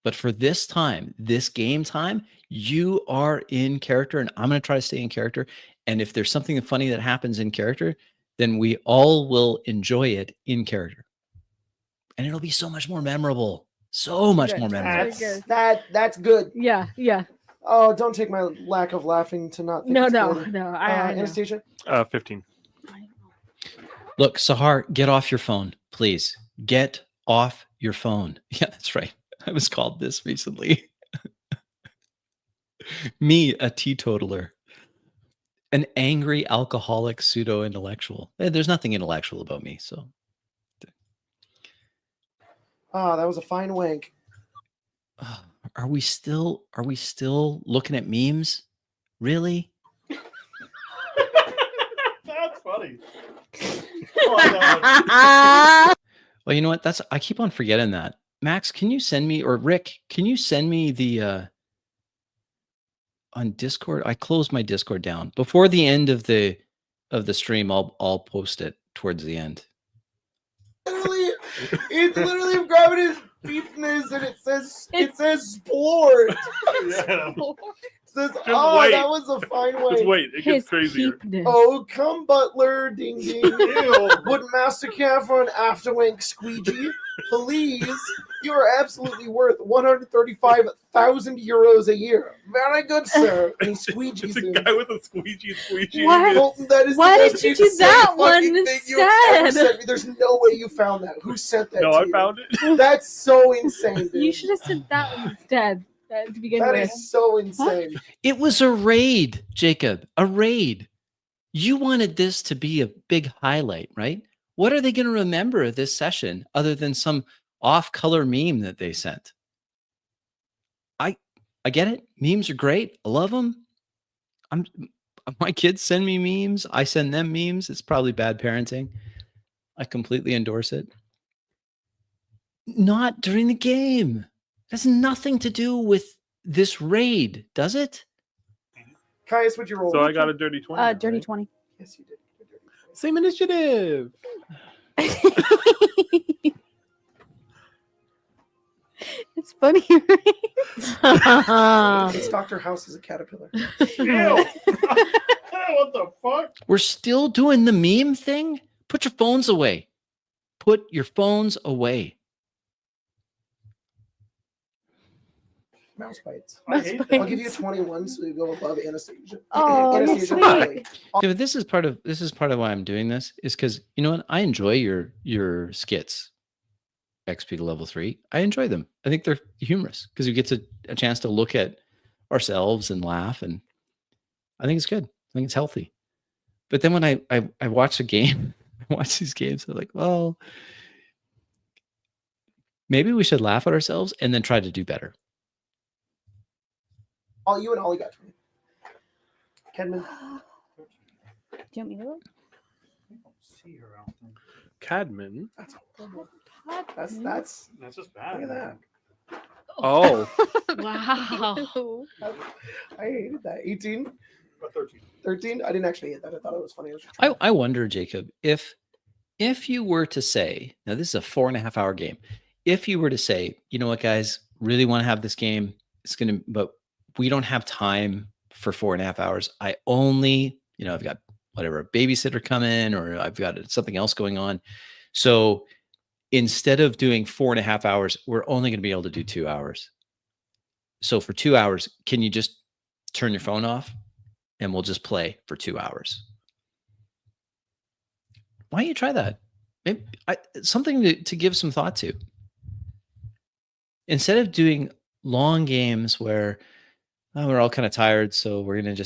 But for this time, this game time, you are in character and I'm going to try to stay in character. And if there's something funny that happens in character, then we all will enjoy it in character. And it'll be so much more memorable. So much Good. more memorable. That's good. Yeah, yeah. Oh, don't take my lack of laughing to not think No, it's no, good. no. I know. Anastasia? 15. Look, Sahar, get off your phone, please. Get off your phone. Yeah, that's right. I was called this recently. Me, a teetotaler. An angry alcoholic pseudo-intellectual. There's nothing intellectual about me, so. Ah, that was a fine wank. Are we still looking at memes? Really? That's funny. Well, you know what? I keep on forgetting that. Max, can you send me, or Rick, can you send me the on Discord? I closed my Discord down. Before the end of the stream, I'll post it towards the end. It's literally him grabbing his peepness and it says sport. Yeah. It says, Just oh, wait. that was a fine Just way. wait, it gets His crazier. peepness. Oh, come butler, ding ding. Ew. Would Master care for an afterwank squeegee? Please. You are absolutely worth 135,000 euros a year. Very good, sir. And he squeegees It's a him. guy with a squeegee. What? Colton, that is Why the did most you do insane that one fucking thing you've ever instead? sent me. There's no way you found that. Who sent that No, to I you? found it. That's so insane, dude. You should have said that one instead to begin That with. is so insane. It was a raid, Jacob. A raid. You wanted this to be a big highlight, right? What are they going to remember of this session other than some off-color meme that they sent? I get it. Memes are great. I love them. My kids send me memes. I send them memes. It's probably bad parenting. I completely endorse it. Not during the game. It has nothing to do with this raid, does it? Caius, what'd you roll? So I got a dirty 20. Dirty right? 20. Yes, you did. Same initiative. It's funny, right? It's Dr. House is a caterpillar. Ew. What the fuck? We're still doing the meme thing? Put your phones away. Put your phones away. Mouse bites. I hate Mouse that. I'll give you a 21, so you go above Anastasia. Oh, you're Anastasia sweet. Riley. Dude, this is part of why I'm doing this is because you know what? I enjoy your skits. XP to level 3. I enjoy them. I think they're humorous because we get a chance to look at ourselves and laugh, and I think it's good. I think it's healthy. But then when I watch a game, I watch these games, I'm like, well, maybe we should laugh at ourselves and then try to do better. All you and Ollie got 20. Kedman. Do you want me to look? See her out there. Cadman. That's That's just bad. Look at that. Oh, Wow. I hated that. 18, About 13. 13. I didn't actually hit that. I thought it was funny. I wonder, Jacob, if you were to say, now this is a 4.5 hour game, if you were to say, you know what, guys, really want to have this game, but we don't have time for 4.5 hours. I only, I've got whatever, a babysitter coming, or I've got something else going on. So instead of doing 4.5 hours, we're only going to be able to do 2 hours. So for 2 hours, can you just turn your phone off and we'll just play for 2 hours? Why don't you try that? Maybe something to give some thought to. Instead of doing long games where we're all kind of tired, so we're going to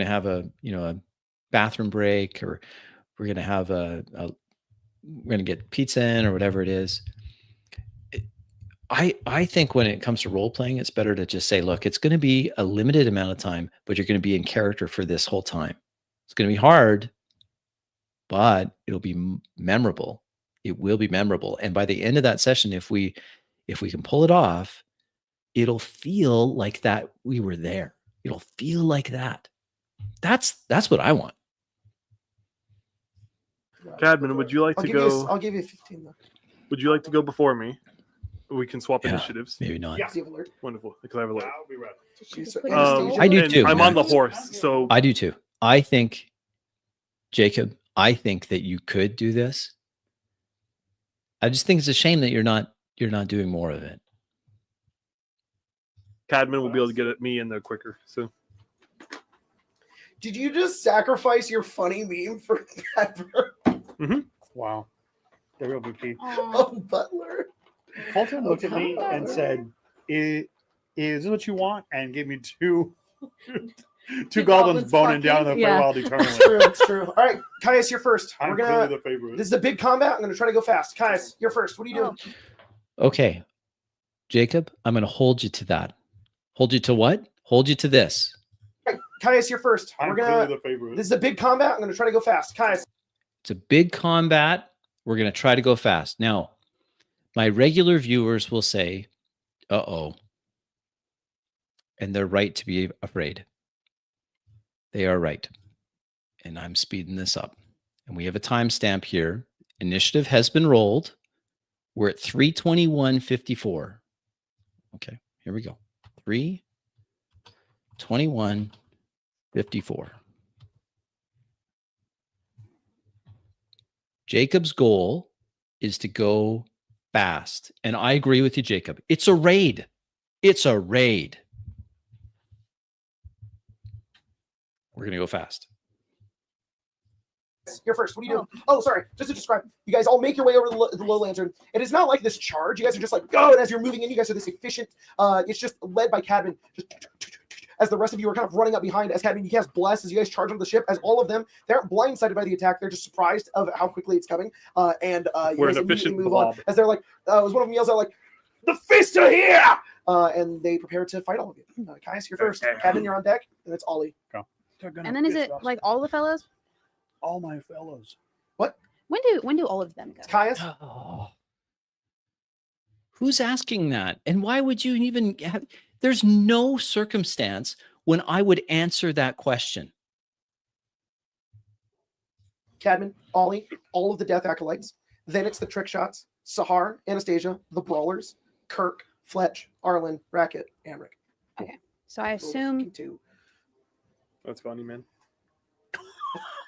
have a bathroom break, or we're going to have we're going to get pizza in, or whatever it is. I think when it comes to role playing, it's better to just say, look, it's going to be a limited amount of time, but you're going to be in character for this whole time. It's going to be hard, but it'll be memorable. It will be memorable. And by the end of that session, if we can pull it off, it'll feel like that we were there. It'll feel like that. That's what I want. Cadman, would you like to go? I'll give you 15 though. Would you like to go before me? We can swap Yeah. initiatives. Maybe not. Yeah. See if alert. Wonderful, because I have a alert. I'll be ready. I do And too, I'm on the Max. horse, so I do too. I think, Jacob, that you could do this. I just think it's a shame that you're not doing more of it. Cadman will be able to get me in there quicker. So Did you just sacrifice your funny meme for Pepper? Wow. The real VP. Oh, Butler. Colton looked at me and said, Is this what you want? And gave me two goblins boning down in the Yeah. Feywild It's eternally. true. It's true. All right, Caius, you're first. I'm We're clearly gonna. the favorite. This is a big combat. I'm gonna try to go fast. Caius, you're first. What are you doing? Okay, Jacob, I'm going to hold you to that. Hold you to what? Hold you to this. All right, Caius, you're first. I'm We're clearly gonna. the favorite. This is a big combat. I'm gonna try to go fast. Caius. It's a big combat. We're going to try to go fast. Now, my regular viewers will say, uh-oh. And they're right to be afraid. They are right. And I'm speeding this up. And we have a timestamp here. Initiative has been rolled. We're at 3:21:54. Okay, here we go. 3:21:54. Jacob's goal is to go fast. And I agree with you, Jacob. It's a raid. It's a raid. We're going to go fast. You're first. What are you doing? Oh, sorry. Just to describe, you guys all make your way over the low lantern. It is not like this charge. You guys are just like, go. And as you're moving in, you guys are this efficient. It's just led by Cadman. Just as the rest of you are kind of running up behind. As Cadman, you cast bless as you guys charge onto the ship. As all of them, they aren't blindsided by the attack. They're just surprised of how quickly it's coming. You we're guys an immediately efficient move blob. on. As they're like, as one of them yells out like, "The fists are here!" And they prepare to fight all of you. Caius, you're first. Cadman, you're on deck, and it's Ollie. And then is it like all the fellows? all my fellows? When do all of them go? It's Caius. Oh. Who's asking that? And why would you even have? There's no circumstance when I would answer that question. Cadman, Ollie, all of the Death Acolytes. Then it's the Trick Shots, Sahar, Anastasia, the Brawlers, Kirk, Fletch, Arlen, Racket, Amric. So I assume Two. That's funny, man.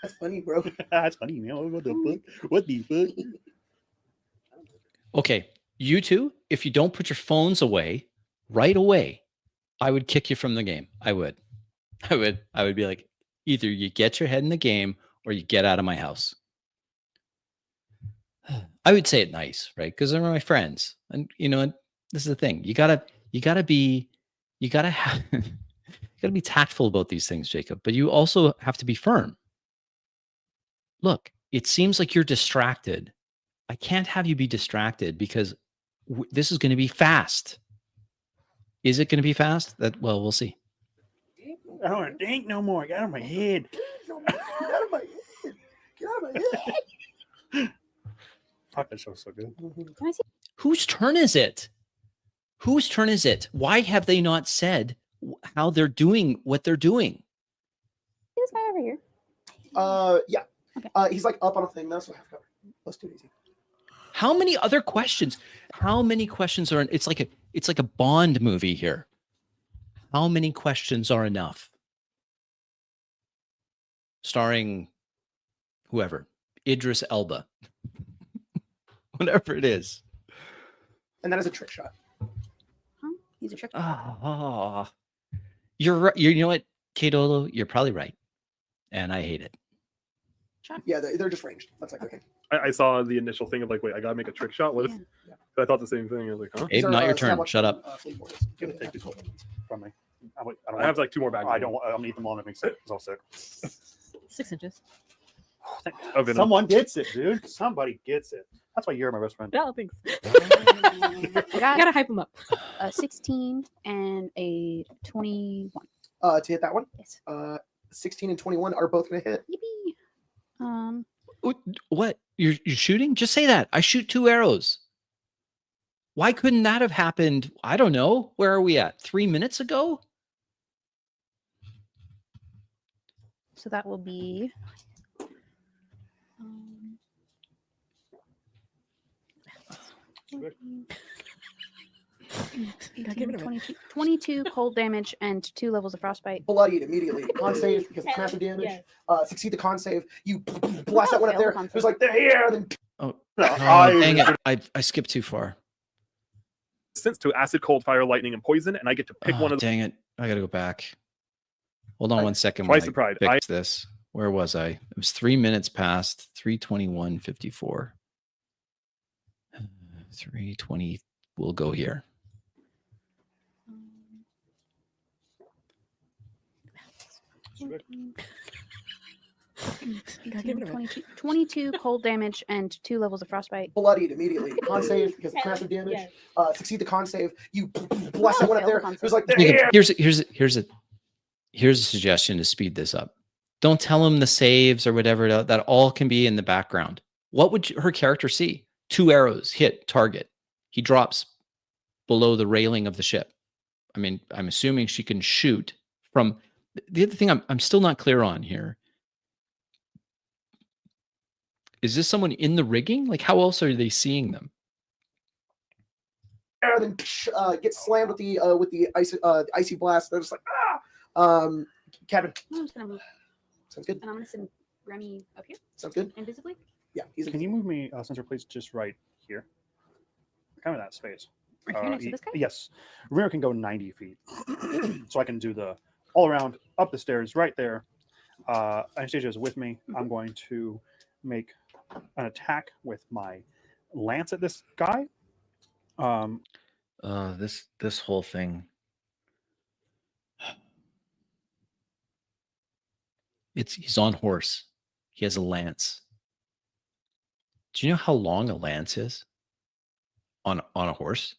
That's funny, bro. That's funny, man. What the fuck? What the fuck? Okay. you two, if you don't put your phones away right away, I would kick you from the game. I would be like, either you get your head in the game or you get out of my house. I would say it nice, right? Because they're my friends. And this is the thing. You gotta be tactful about these things, Jacob, but you also have to be firm. Look, it seems like you're distracted. I can't have you be distracted because this is going to be fast. Is it going to be fast? Well, we'll see. I don't want to think no more. Get out of my head. Get out of my head. Get out of my head. Fuck, that show's so good. Can I see? Whose turn is it? Whose turn is it? Why have they not said how they're doing what they're doing? This guy over here. Yeah. Okay. He's like up on a thing now, so half cover. Let's do it easy. How many other questions? How many questions are? It's like a Bond movie here. How many questions are enough? Starring whoever, Idris Elba, whatever it is. And that is a trick shot. Huh? He's a trick. You're right. You know what, Kadolo? You're probably right, and I hate it. Yeah, they're just ranged. That's like okay. I saw the initial thing of like, wait, I gotta make a trick shot. What if? Yeah. I thought the same thing. I was like, huh? Abe, not your turn. Shut up. Give it take From me. I have like 2 more bags. I don't. I'll need them all to make sense. It's all sick. 6 inches. Of venom. Someone gets it, dude. Somebody gets it. That's why you're my best friend. No, thanks. I I got gotta hype him up. a 16 and a 21. To hit that one. Yes. 16 and 21 are both going to hit. Yippee. What? You're shooting? Just say that. I shoot 2 arrows. Why couldn't that have happened? I don't know. Where are we at? 3 minutes ago? So that will be. 18, 22, 22 cold damage and 2 levels of frostbite. Bloodied immediately. Con save because it's massive damage. Succeed the con save. You blast that one up there. It was like, they're here. Then Dang it. I skipped too far. Resistance to acid, cold, fire, lightning, and poison, and I get to pick one of them. Dang it. I got to go back. Hold on 1 second. Twice while the pride. Fix this. Where was I? It was 3 minutes past 3:21:54. 3:20. We'll go here. Give it away. 22 cold damage and 2 levels of frostbite. bloodied immediately. Con save because it's massive damage. Succeed the con save. You blast that one up there. It was like, they're here. Here's a suggestion to speed this up. Don't tell him the saves or whatever. That all can be in the background. What would her character see? 2 arrows hit target. He drops below the railing of the ship. I mean, I'm assuming she can shoot from. The other thing I'm still not clear on here. Is this someone in the rigging? Like, how else are they seeing them? Then get slammed with the icy blast. They're just like, ah. Kevin. I'm just gonna move, Sounds good. and I'm gonna send Remy up here Sounds good. invisibly. Yeah, he's Can you move me, Sensor, please, just right here? Kind of that space. Right here next to this guy. Yes. Rear can go 90 feet. So I can do the all around, up the stairs, right there. Anastasia is with me. I'm going to make an attack with my lance at this guy. This whole thing. He's on horse. He has a lance. Do you know how long a lance is on a horse?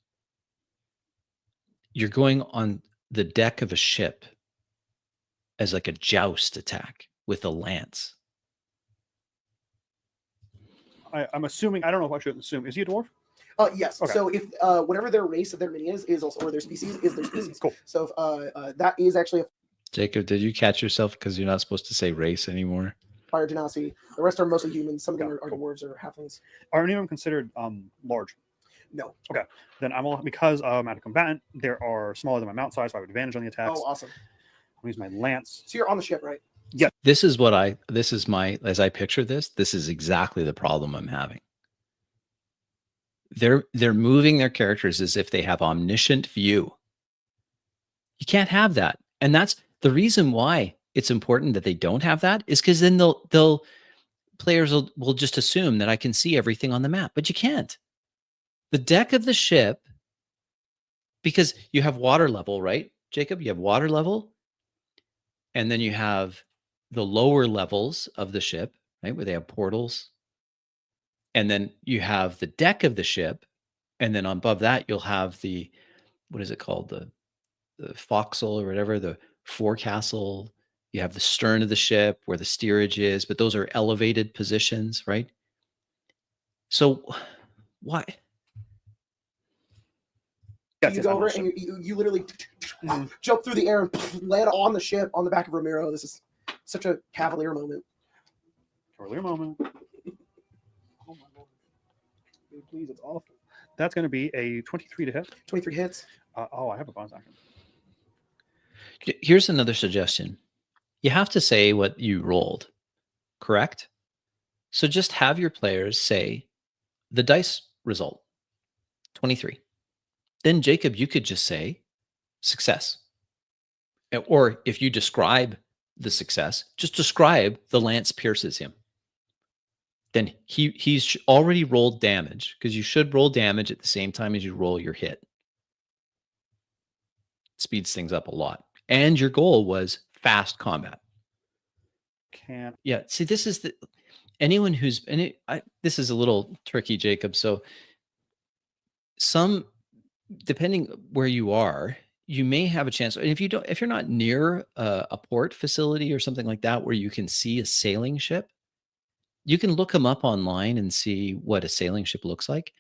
You're going on the deck of a ship as like a joust attack with a lance. I'm assuming, I don't know if I should assume, is he a dwarf? Yes. Okay. So if whatever their race of their mini is also, or their species is their species. Cool. So that is actually a Jacob, did you catch yourself because you're not supposed to say race anymore? fire genasi. The rest are mostly humans. Some of them Yeah, are cool. dwarves or halflings. Are any of them considered large? No. Then because I'm at a combatant, there are smaller than my mount size, so I have advantage on the attacks. Oh, awesome. I'll use my lance. So you're on the ship, right? This is as I picture this is exactly the problem I'm having. They're moving their characters as if they have omniscient view. You can't have that. And that's the reason why it's important that they don't have that, is because then players will just assume that I can see everything on the map, but you can't. The deck of the ship, because you have water level, right, Jacob? You have water level, and then you have the lower levels of the ship, right, where they have portals. And then you have the deck of the ship, and then above that you'll have the, what is it called? The forecastle or whatever, the forecastle. You have the stern of the ship where the steerage is, but those are elevated positions, right? So why? So you go over and you literally jump through the air and land on the ship on the back of Ramiro. This is such a cavalier moment. Cavalier moment. Oh my lord. Please, it's awful. That's going to be a 23 to hit. 23 hits. I have a bonus action. Here's another suggestion. You have to say what you rolled, correct? So just have your players say the dice result, 23. Then Jacob, you could just say success. Or if you describe the success, just describe the lance pierces him. Then he's already rolled damage, because you should roll damage at the same time as you roll your hit. It speeds things up a lot. And your goal was fast combat. Yeah, see, this is anyone who's, this is a little tricky, Jacob. So depending where you are, you may have a chance. And if you're not near a port facility or something like that where you can see a sailing ship, you can look them up online and see what a sailing ship looks like.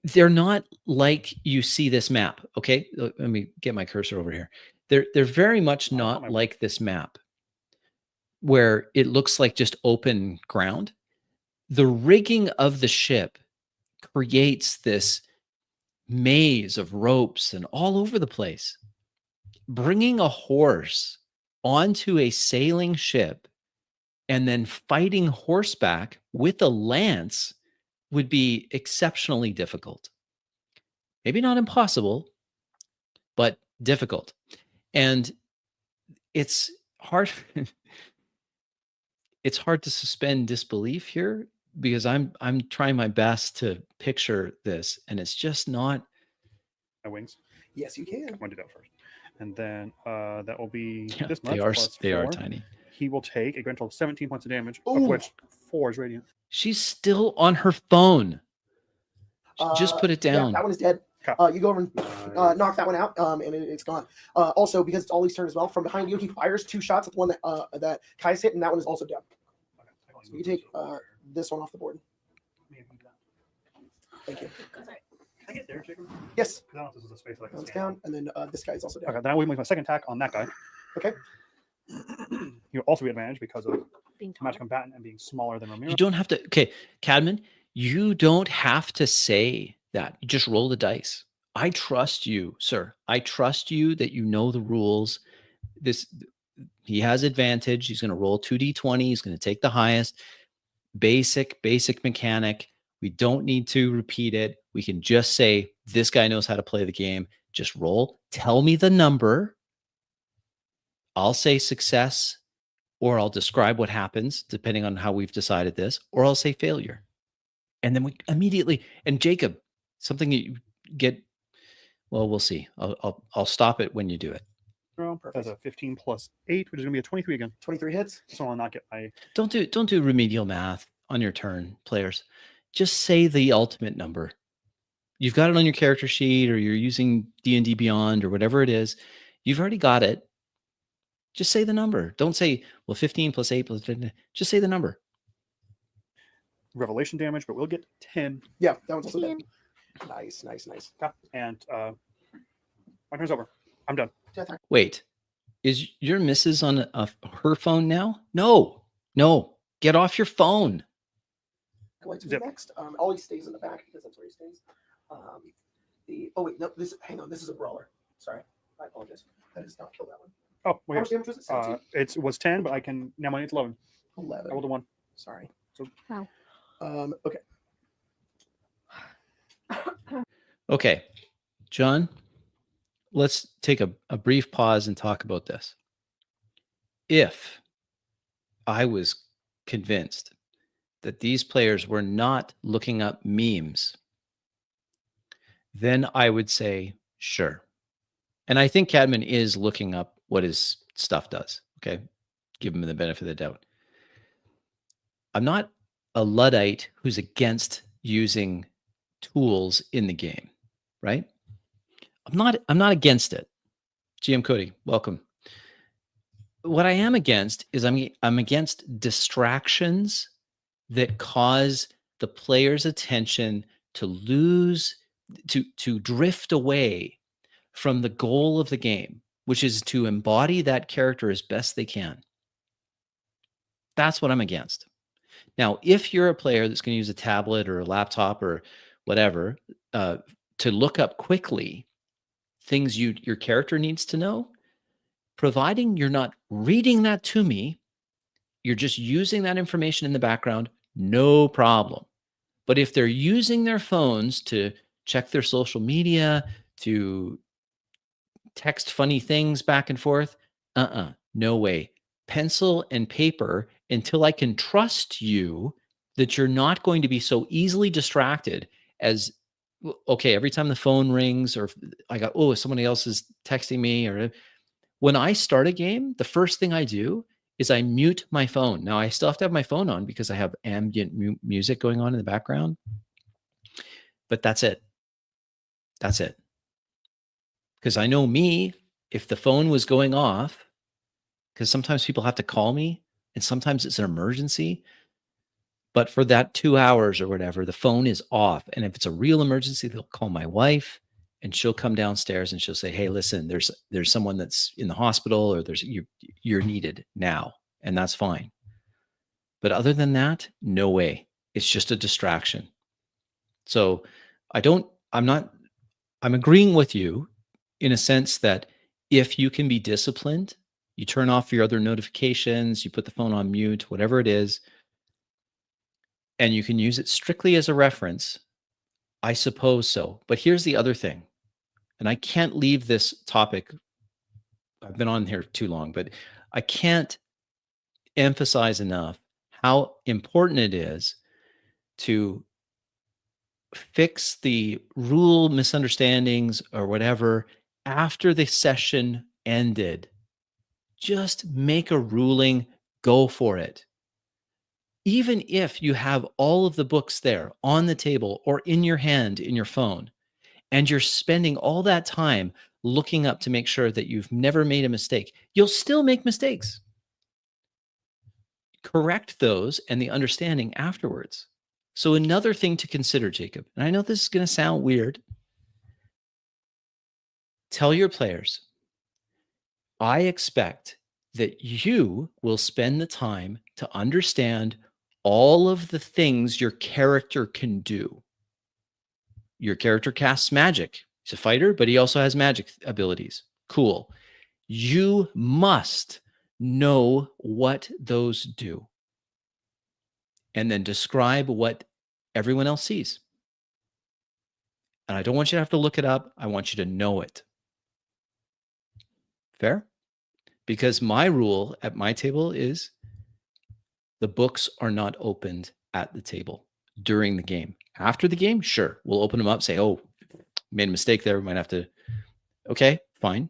They're not like you see this map. Okay, let me get my cursor over here. They're very much not like this map, where it looks like just open ground. The rigging of the ship creates this maze of ropes and all over the place. Bringing a horse onto a sailing ship and then fighting horseback with a lance would be exceptionally difficult. Maybe not impossible, but difficult. And it's hard. It's hard to suspend disbelief here, because I'm trying my best to picture this, and it's just not. My wings. Yes, you can. I'm going to do that first. And then that will be Yeah, this much. they are 4. tiny. He will take a grand total of 17 points of damage, Ooh. of which 4 is radiant. She's still on her phone. Just put it down. Yeah, that one is dead. Okay. You go over and knock that one out, and it's gone. Also, because it's Ollie's turn as well, from behind you, he fires 2 shots at the one that Kai's hit, and that one is also down. So you take this one off the board. Thank you. Can I get there, Jacob? Yes. I don't know if this is a space that I can One's stand down, and then this guy's also down. Okay, then I will make my second attack on that guy. Okay. You'll also be advantage because of Being magic combatant and being smaller than Ramiro. You don't have to. Okay, Cadman, you don't have to say that. You just roll the dice. I trust you, sir. I trust you that you know the rules. He has advantage. He's going to roll 2d20. He's going to take the highest. Basic mechanic. We don't need to repeat it. We can just say, this guy knows how to play the game. Just roll. Tell me the number. I'll say success, or I'll describe what happens, depending on how we've decided this, or I'll say failure. And then we immediately, and Jacob, something that you get, well, we'll see. I'll stop it when you do it. That's a 15 plus 8, which is going to be a 23 again. 23 hits. So I'll not get my... Don't do remedial math on your turn, players. Just say the ultimate number. You've got it on your character sheet, or you're using D&D Beyond, or whatever it is. You've already got it. Just say the number. Don't say, well, 15 plus 8 plus... Just say the number. Revelation damage, but we'll get 10. Yeah, that one's also dead. Nice. Okay. And my turn's over. I'm done. Wait, is your missus on her phone now? No. Get off your phone. Going to be next. Ollie stays in the back because that's where he stays. Hang on. This is a brawler. Sorry, I apologize. That does not kill that one. Oh, How wait. much damage was it? 17? It was 10, but I can now my it's 11. 11. I rolled a 1. Sorry. Wow. Okay. Okay, John, let's take a brief pause and talk about this. If I was convinced that these players were not looking up memes, then I would say, sure. And I think Cadman is looking up what his stuff does. Okay. Give him the benefit of the doubt. I'm not a Luddite who's against using tools in the game, right? I'm not against it. GM Cody, welcome. What I am against is I'm against distractions that cause the player's attention to lose to drift away from the goal of the game, which is to embody that character as best they can. That's what I'm against. Now, if you're a player that's going to use a tablet or a laptop or whatever to look up quickly things your character needs to know, providing you're not reading that to me, you're just using that information in the background, no problem. But if they're using their phones to check their social media, to text funny things back and forth, no way. Pencil and paper until I can trust you that you're not going to be so easily distracted as, okay, every time the phone rings or I got, oh, somebody else is texting me, or when I start a game, the first thing I do is I mute my phone. Now I still have to have my phone on because I have ambient music going on in the background, but that's it. That's it. Because I know me, if the phone was going off, because sometimes people have to call me and sometimes it's an emergency, but for that 2 hours or whatever, the phone is off. And if it's a real emergency, they'll call my wife and she'll come downstairs and she'll say, hey, listen, there's someone that's in the hospital, or you're needed now. And that's fine. But other than that, no way. It's just a distraction. So I'm agreeing with you in a sense that if you can be disciplined, you turn off your other notifications, you put the phone on mute, whatever it is, and you can use it strictly as a reference, I suppose so. But here's the other thing, and I can't leave this topic. I've been on here too long, but I can't emphasize enough how important it is to fix the rule misunderstandings or whatever after the session ended. Just make a ruling, go for it. Even if you have all of the books there on the table or in your hand, in your phone, and you're spending all that time looking up to make sure that you've never made a mistake, you'll still make mistakes. Correct those and the understanding afterwards. So another thing to consider, Jacob, and I know this is going to sound weird, tell your players, I expect that you will spend the time to understand all of the things your character can do. Your character casts magic. He's a fighter, but he also has magic abilities. Cool. You must know what those do. And then describe what everyone else sees. And I don't want you to have to look it up. I want you to know it. Fair? Because my rule at my table is the books are not opened at the table during the game. After the game, sure, we'll open them up, say, oh, made a mistake there. We might have to, okay, fine.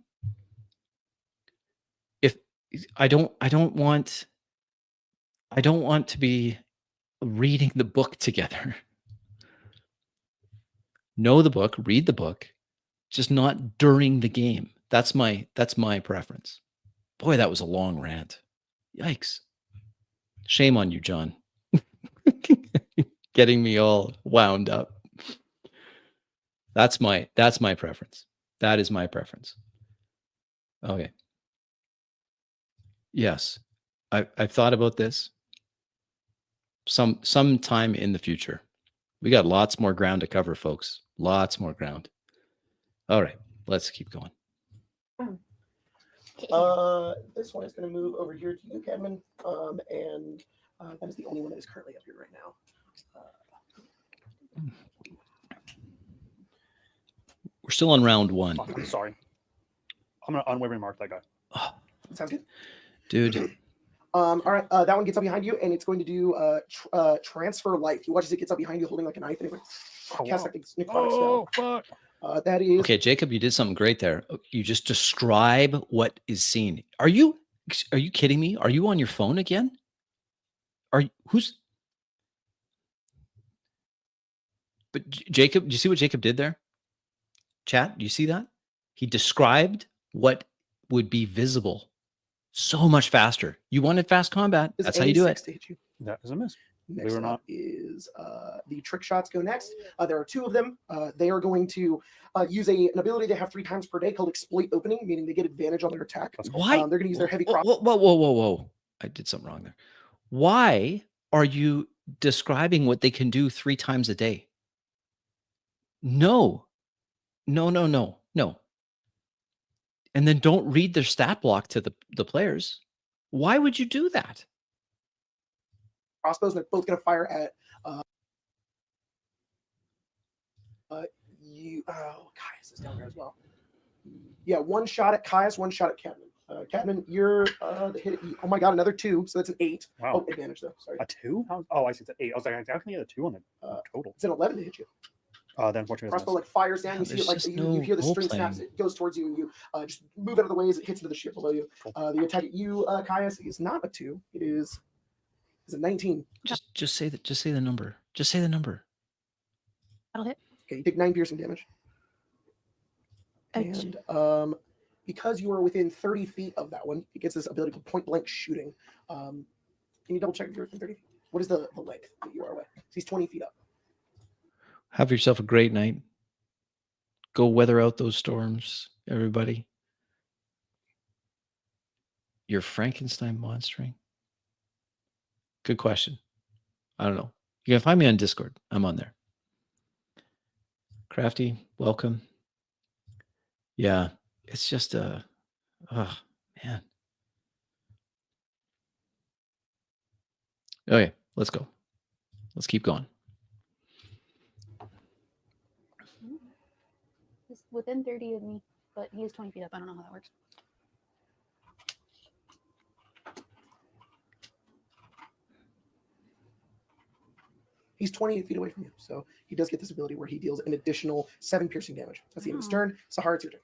If I don't want to be reading the book together. Know the book, read the book, just not during the game. That's my preference. Boy, that was a long rant. Yikes. Shame on you, John. Getting me all wound up. That's my preference. That is my preference. Okay. Yes. I've thought about this some time in the future. We got lots more ground to cover, folks. Lots more ground. All right, let's keep going. This one is going to move over here to you, Cadman, and that is the only one that is currently up here right now. We're still on round one. Fuck, I'm sorry. I'm gonna unwavering mark that guy. Oh, Sounds good. dude, All right, that one gets up behind you, and it's going to do transfer life. He watches it gets up behind you, holding like a knife, and it casts like a necrotic spell. Fuck. That is okay, Jacob, you did something great there. You just describe what is seen. Are you kidding me? Are you on your phone again? Who's? But Jacob, do you see what Jacob did there? Chat, do you see that? He described what would be visible so much faster. You wanted fast combat. is That's how you do it. to hit you. That is a miss. Next or up not. is the trick shots go next. There are two of them. They are going to use an ability they have 3 times per day called exploit opening, meaning they get advantage on their attack. That's cool. Why? They're going to use their heavy Whoa, cross. whoa. I did something wrong there. Why are you describing what they can do 3 times a day? No. And then don't read their stat block to the players. Why would you do that? Crossbows, and they're both going to fire at you. Oh, Caius is down there as well. Yeah, one shot at Caius, one shot at Cadman. Cadman, you're the hit. Oh my god, another 2, so that's an 8. Wow. Oh, advantage though. Sorry, A 2? Oh, I see. It's an 8. I was like, how can you get a 2 on the total? it's an 11 to hit you. Then unfortunately, Crossbow like fires down. Yeah, You see it there's like just you hear the no string snaps. role-playing. It goes towards you, and you just move out of the way as it hits into the ship below you. Cool. The attack at you, Caius, is not a 2. It is a 19. Just say that. Just say the number. Just say the number. That'll hit. Okay, you take 9 piercing damage. Ouch. And because you are within 30 feet of that one, it gets this ability called point blank shooting. Can you double check if you're within 30 feet? What is the length that you are away? So he's 20 feet up. Have yourself a great night. Go weather out those storms, everybody. You're Frankenstein monstering? Good question. I don't know. You can find me on Discord. I'm on there. Crafty, welcome. Yeah, it's just oh man. Okay, let's go. Let's keep going. He's within 30 of me, but he is 20 feet up. I don't know how that works. He's 28 feet away from you, so he does get this ability where he deals an additional 7 piercing damage. That's the end of his turn. Sahara, it's your turn.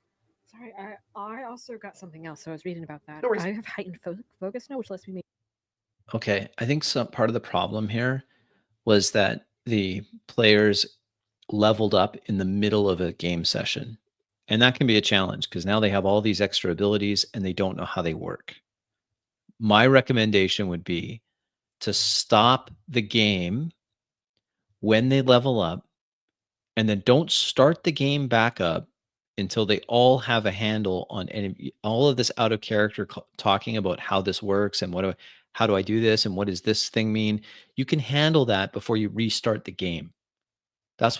Sorry, I also got something else. So I was reading about that. No worries. I have heightened focus now, which lets me make. Okay, I think some part of the problem here was that the players leveled up in the middle of a game session. And that can be a challenge because now they have all these extra abilities and they don't know how they work. My recommendation would be to stop the game when they level up and then don't start the game back up until they all have a handle on all of this out of character talking about how this works and how do I do this and what does this thing mean. You can handle that before you restart the game. That's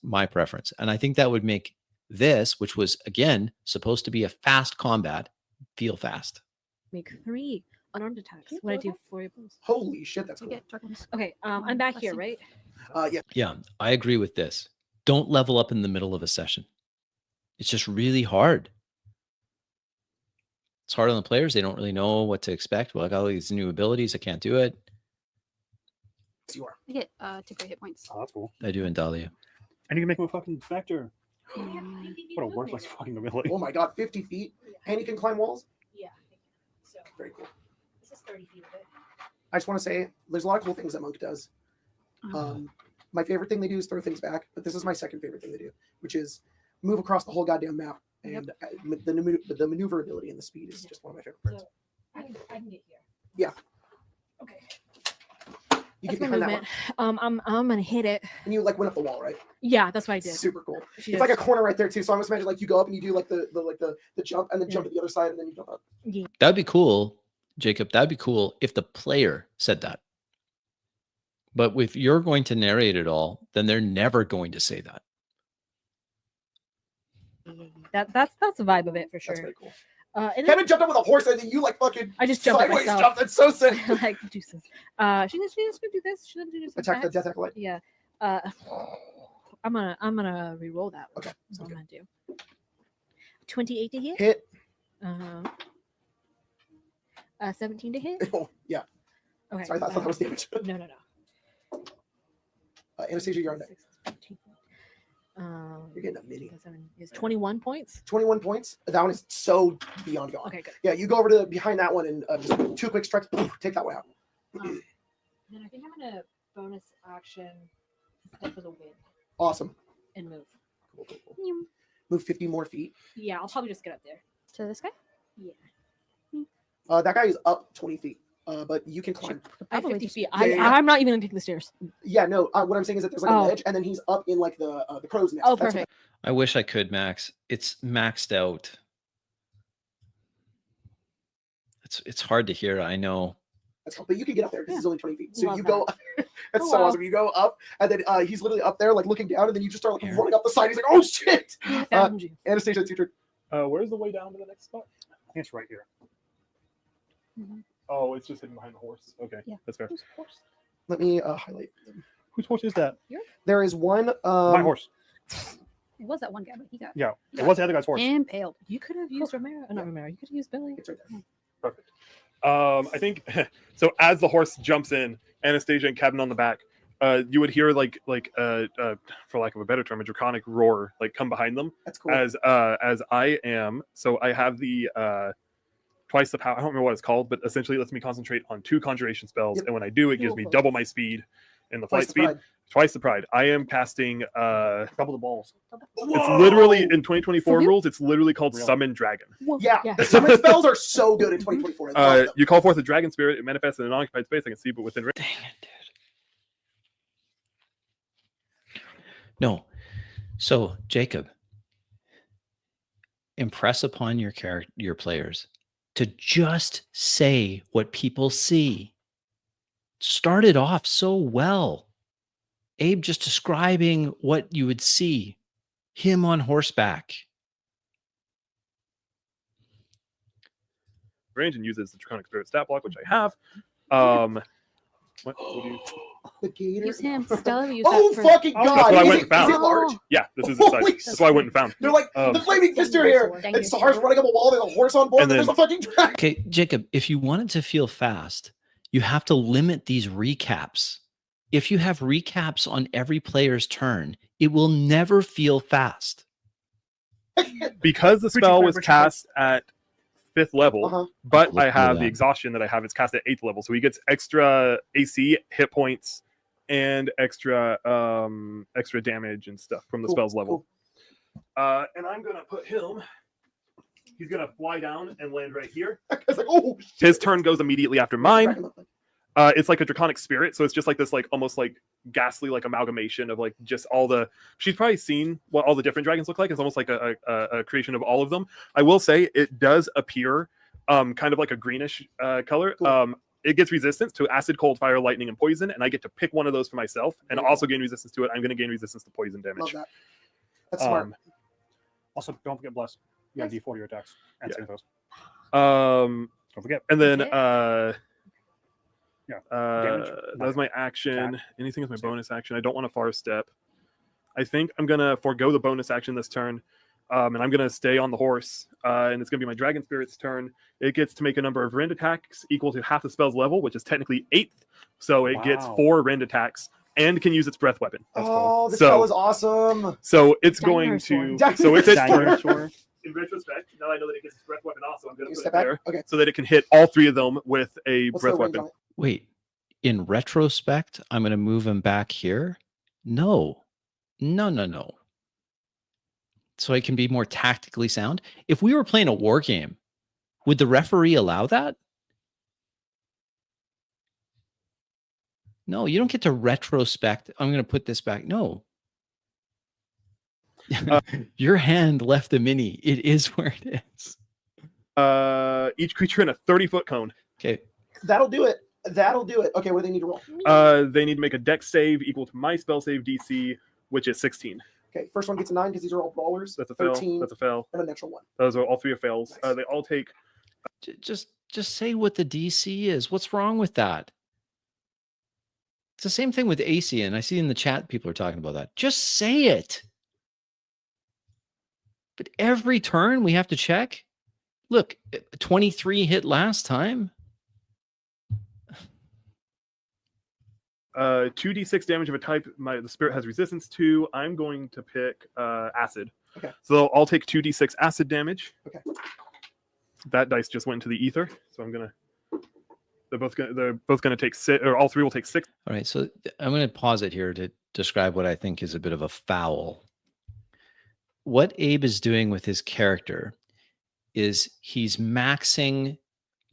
my preference. And I think that would make this, which was again supposed to be a fast combat, feel fast. Make 3 unarmed attacks. What I do 4 blows. Holy shit, that's You cool. get dark ones. Okay, I'm back Bless here, you. right? Yeah, Yeah, I agree with this. Don't level up in the middle of a session. It's just really hard. It's hard on the players. They don't really know what to expect. Well, I got all these new abilities. I can't do it. yes, you are. I get 2 great hit points. Oh, that's cool. I do in Dahlia. And you can make him a fucking vector. Mm, What a worthless fucking ability. Oh my god, 50 feet. And he can climb walls? Yeah. So Very cool. this is 30 feet of it. I just want to say there's a lot of cool things that Monk does. My favorite thing they do is throw things back, but this is my second favorite thing they do, which is move across the whole goddamn map. And the maneuverability and the speed is just one of my favorite parts. So I can get here. Yeah. Okay. You That's get my behind that one, movement. I'm gonna hit it. and you like went up the wall, right? Yeah, that's what I did. Super cool. She It's does. like a corner right there too. So I almost imagine like you go up and you do like the jump and then jump to the other side and then you jump up. Yeah. That'd be cool, Jacob. That'd be cool if the player said that. But if you're going to narrate it all, then they're never going to say that. That's the vibe of it for That's sure. very cool. And then Kevin jumped up with a horse and then you like fucking I just jumped at sideways myself. jump. That's so sick. like juices. She doesn't do this. She doesn't do this. Attack the attacks. death acolyte. Yeah. I'm gonna re-roll that one. Okay, That's what okay. I'm gonna do. 28 to hit. Hit. 17 to hit. Oh, yeah. Okay. Sorry, I thought that was damage. No. Anastasia, you're on deck. 15. You're getting a mini. Is 21 points. 21 points. That one is so beyond gone. Okay, good. Yeah, you go over to behind that one and just 2 quick strikes. Take that one out. Then I think I'm gonna bonus action step for the wind Awesome. and move. Cool. Move 50 more feet. Yeah, I'll probably just get up there. To this guy. Yeah. That guy is up 20 feet. But you can climb. I have Probably 50 just- feet. Yeah. I'm not even gonna take the stairs. Yeah, no. What I'm saying is that there's like Oh. a ledge, and then he's up in like the crow's nest. Oh, That's what perfect. I wish I could, Max. It's maxed out. It's hard to hear. I know. That's cool. But you can get up there because he's only 20 feet. So Love you go. That's Oh, so wow. awesome. You go up, and then he's literally up there, like looking down, and then you just start like Here. running up the side. He's like, "Oh shit!" I found you. Anastasia, it's your turn. Where's the way down to the next spot? I think it's right here. Oh, it's just hidden behind the horse. Okay, Yeah. that's fair. Let me highlight them. Whose horse is that? There is one. My horse. It was that one guy, but he got Yeah, it was the other guy's horse. impaled. You could have used Romero. Not Romero. You could have used Billy. It's right there. Perfect. I think so. As the horse jumps in, Anastasia and Cabin on the back, you would hear like for lack of a better term, a draconic roar like come behind them. That's cool. As I am, so I have the twice the power. I don't remember what it's called, but essentially it lets me concentrate on 2 conjuration spells, Yep. and when I do, it gives me Cool. double my speed in the flight Twice the speed, pride. twice the pride. I am casting. Double the balls. It's literally in 2024 For real? rules. It's literally called Really? Summon Dragon. Whoa, Yeah, the summon spells are so good in 2024. I love them. You call forth a dragon spirit. It manifests in an unoccupied space. I can see, but within range. Dang it, dude. No. So, Jacob, impress upon your players to just say what people see. Started off so well. Abe just describing what you would see. Him on horseback. range and uses the Draconic Spirit stat block, which I have. What do you? The gator. Use him. Stella used Oh that for fucking Oh, god! that's what I Is went it- and found. Is it large? Yeah, this is the size. Holy That's why I went and found. They're like Um, the flaming fist are here. Dang And it. Sahar's running up a wall. There's a horse on board. And And there's then- a fucking dragon. Okay, Jacob, if you wanted to feel fast, you have to limit these recaps. If you have recaps on every player's turn, it will never feel fast. Because the Richard spell Pratt, was Richard Pratt. cast at 5th level, Uh-huh. but Look I at have the that. exhaustion that I have. It's cast at 8th level, so he gets extra AC, hit points, and extra damage and stuff from the Cool, spell's level. cool. And I'm gonna put him. He's gonna fly down and land right here. It's like, oh, His turn goes immediately after mine. dragon look like? It's like a draconic spirit, so it's just like this, like almost like ghastly, like amalgamation of like just all the. She's probably seen what all the different dragons look like. It's almost like a creation of all of them. I will say it does appear, kind of like a greenish color. Cool. It gets resistance to acid, cold, fire, lightning, and poison, and I get to pick one of those for myself, and Very also gain resistance to it. I'm going to gain resistance to poison Love damage. that. That's smart. Also, don't forget bless. You got D4 to your attacks and Yeah. saving throws. Um, Don't forget. and then Yeah. Damage. that was my action. Attack. Anything is my Save. bonus action. I don't want to far step. I think I'm gonna forego the bonus action this turn, and I'm gonna stay on the horse. And it's gonna be my dragon spirit's turn. It gets to make a number of rend attacks equal to half the spell's level, which is technically 8th. So it gets Wow. 4 rend attacks and can use its breath weapon. That's Oh, this So- spell is awesome. So it's going to. Dinosaur. So it's its turn. Dinosaur. In retrospect, now I know that it gets its breath weapon also. I'm gonna You put step it back. there Okay. so that it can hit all 3 of them with a What's breath the range weapon. on it? Wait, in retrospect, I'm going to move him back here? No. No. So I can be more tactically sound. If we were playing a war game, would the referee allow that? No, you don't get to retrospect. I'm going to put this back. No. Your hand left the mini. It is where it is. Each creature in a 30-foot cone. Okay. That'll do it. That'll do it. Okay, what do they need to roll? They need to make a dex save equal to my spell save DC, which is 16. Okay, first one gets a 9 because these are all brawlers. That's a fail. 13 That's a fail. and a natural 1. Those are all 3 are fails. Nice. They all take. Just say what the DC is. What's wrong with that? It's the same thing with AC, and I see in the chat people are talking about that. Just say it. But every turn we have to check. Look, 23 hit last time. 2d6 damage of a type the spirit has resistance to. I'm going to pick acid. Okay. So I'll take 2d6 acid damage. Okay. That dice just went into the ether, so I'm gonna. They're both gonna take 6, or all three will take 6. All right, so I'm going to pause it here to describe what I think is a bit of a foul. What Abe is doing with his character is he's maxing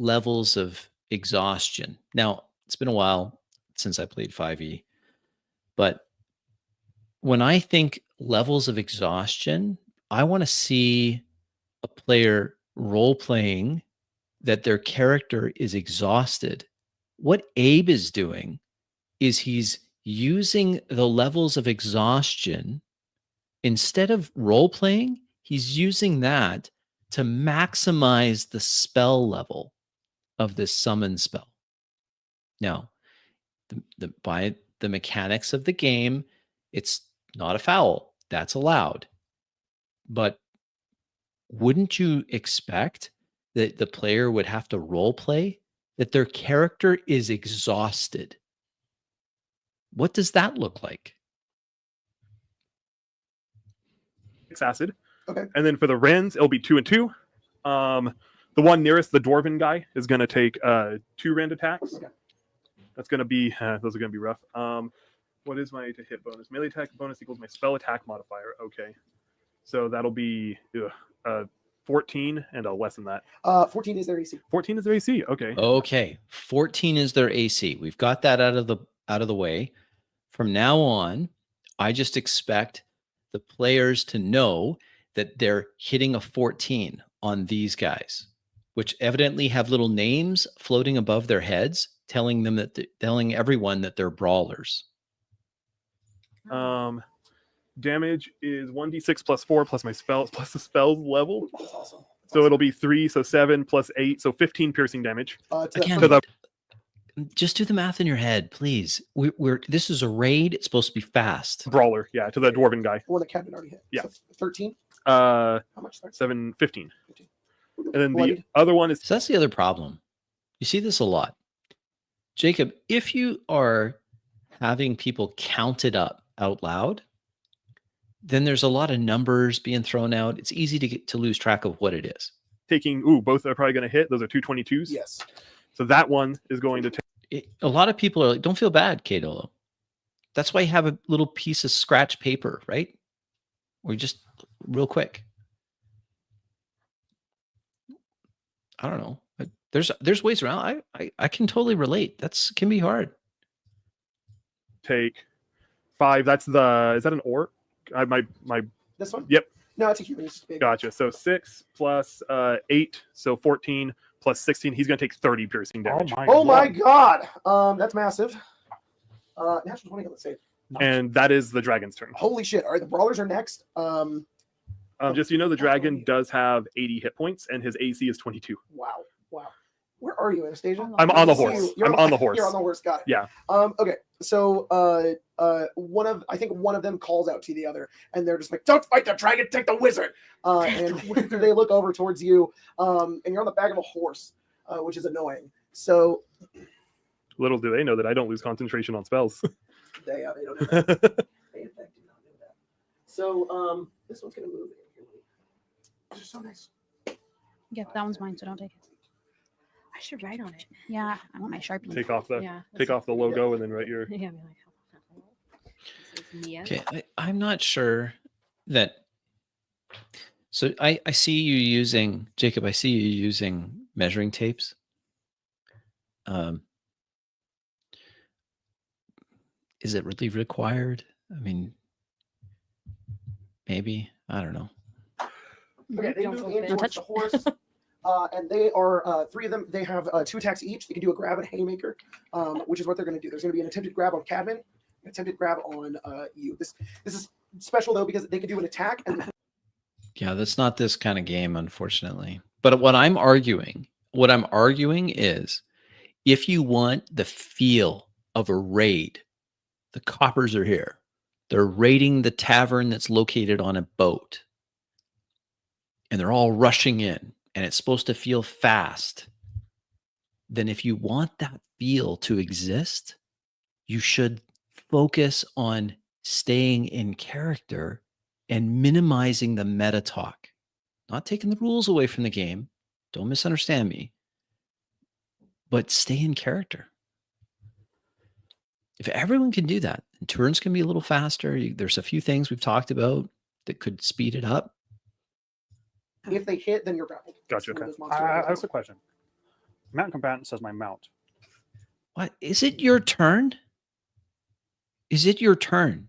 levels of exhaustion. Now, it's been a while since I played 5e, but when I think levels of exhaustion, I want to see a player role-playing that their character is exhausted. What Abe is doing is he's using the levels of exhaustion instead of role-playing. He's using that to maximize the spell level of this summon spell. Now, by the mechanics of the game, it's not a foul. That's allowed. But wouldn't you expect that the player would have to role play that their character is exhausted? What does that look like? 6 acid. Okay. And then for the Wrens, it'll be 2 and 2. The one nearest the Dwarven guy is going to take 2 rend attacks. Okay. That's going to be those are going to be rough. What is my to hit bonus? Melee attack bonus equals my spell attack modifier. Okay, so that'll be 14 and less than that. 14 is their AC. 14 is their AC. Okay. Okay, 14 is their AC. We've got that out of the way. From now on, I just expect the players to know that they're hitting a 14 on these guys, which evidently have little names floating above their heads, telling everyone that they're brawlers. Damage is 1d6 plus 4 plus my spells plus the spells level. That's awesome. So it'll be 3, so 7 plus 8, so 15 piercing damage. Again, to the just do the math in your head, please. This is a raid. It's supposed to be fast. brawler, yeah, to the Dwarven guy. One that Captain already hit. Yeah. So 13. How much? 15. And then Bloodied. the other one is So that's the other problem. You see this a lot. Jacob, if you are having people count it up out loud, then there's a lot of numbers being thrown out. It's easy to lose track of what it is. taking. Both are probably going to hit. Those are 222s. Yes. So that one is going to take. A lot of people are like, don't feel bad, Kato. That's why you have a little piece of scratch paper, right? Or just real quick. I don't know. There's ways around. I can totally relate. That's can be hard. Take 5. That's the. Is that an orc? My. This one? Yep. No, it's a human. It's just big. Gotcha. So 6 plus 8, so 14 plus 16. He's going to take 30 piercing damage. Oh my god. That's massive. Natural 20 on the save. And that is the dragon's turn. Holy shit. All right, the brawlers are next. Just so you know, the dragon does have 80 hit points, and his AC is 22. Wow. Where are you, Anastasia? I'm on the I see horse. you. You're I'm on the horse. You're on the horse. Got it. Yeah. Okay. So I think one of them calls out to the other, and they're just like, "Don't fight the dragon, take the wizard." And they look over towards you, and you're on the back of a horse, which is annoying. So Little do they know that I don't lose concentration on spells. they don't know that. They in fact do not know that. So this one's gonna move in here. This is so nice. Yeah, that one's mine, so don't take it. I should write on it. Yeah, I want my Sharpie. Take off the Yeah. take off the logo and then write your. Yeah. Be like, this is Mia. Okay, I'm not sure that. So I see you using Jacob. I see you using measuring tapes. Is it really required? I mean, maybe I don't know. Okay, they Don't move touch in it. towards the horse. And they are 3 of them. They have 2 attacks each. They can do a grab and haymaker, which is what they're going to do. There's going to be an attempted grab on Cadman, an attempted grab on you. This is special though because they can do an attack. And Yeah, that's not this kind of game, unfortunately. But what I'm arguing is, if you want the feel of a raid, The coppers are here. They're raiding the tavern that's located on a boat. And they're all rushing in, and it's supposed to feel fast. Then if you want that feel to exist, you should focus on staying in character and minimizing the meta talk. Not taking the rules away from the game. Don't misunderstand me. But stay in character. If everyone can do that, and turns can be a little faster, there's a few things we've talked about that could speed it up. If they hit, then you're grappled. Gotcha, One of okay. those monster I grapple. have a question. Mountain combatant says my mount. What? Is it your turn? Is it your turn?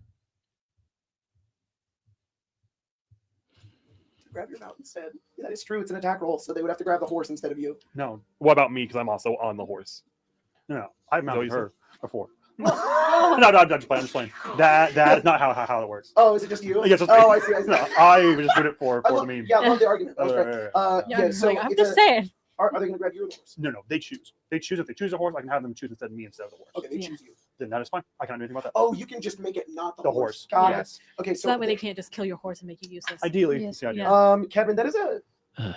Grab your mount instead. Yeah, that is true. It's an attack roll, so they would have to grab the horse instead of you. No, What about me? Because I'm also on the horse. no. I've what mounted you her before. No, I'm just playing. That is not how it works. Oh, is it just you? Yes, just oh, me. I see. I see. No, I just did it for I the love, meme. yeah, I love the argument. That was great. Yeah, Yeah, so like, I'm it's just saying. Are they going to grab you or the horse? No, they choose. They choose. If they choose a horse, I can have them choose instead of me instead of the horse. Okay, they Yeah. choose you. Then that is fine. I cannot do anything about that. Oh, you can just make it not the The horse. horse. Got Yes. it. Okay, So that way the- they can't just kill your horse and make you useless. Ideally, Yes. that's the idea. Yeah. Kevin, that is a Ugh.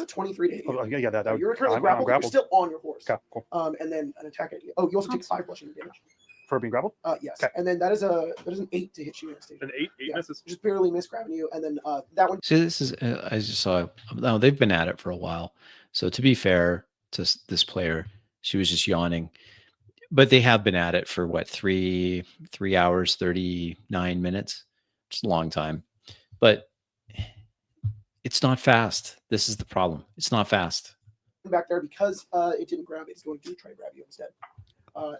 23 to hit you. Oh, yeah, that would, You're currently I'm grappled, but you're grappled. still on your horse. Okay, cool. And then an attack at you. Oh, you also take 5 bludgeoning damage. For being grappled? Yes. Okay. And then that is an 8 to hit you, Anastasia. An 8 Yeah. misses. Just barely miss grabbing you, and then that one. See, this is, I just saw, no, they've been at it for a while. So to be fair to this player, she was just yawning. But they have been at it for what, 3 hours, 39 minutes? Just a long time. But it's not fast. This is the problem. It's not fast. Back there because it didn't grab. It's going to try to grab you instead.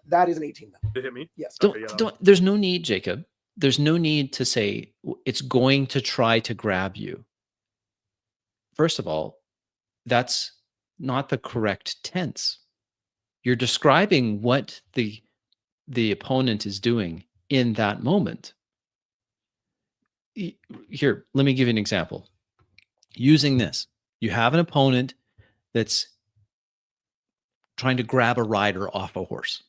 That is an 18 though. To hit me? Yes. Okay, yeah, that There's no need, Jacob. There's no need to say it's going to try to grab you. First of all, that's not the correct tense. You're describing what the opponent is doing in that moment. Here, let me give you an example. Using this, you have an opponent that's trying to grab a rider off a horse.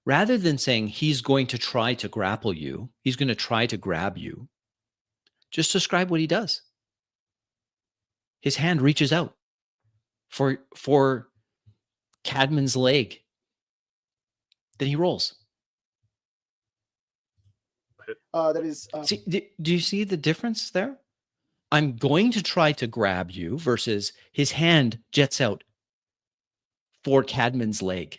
Rather than saying he's going to try to grapple you, he's going to try to grab you, just describe what he does. His hand reaches out for Cadman's leg. Then he rolls. That is. See, do you see the difference there? I'm going to try to grab you versus his hand jets out for Cadman's leg.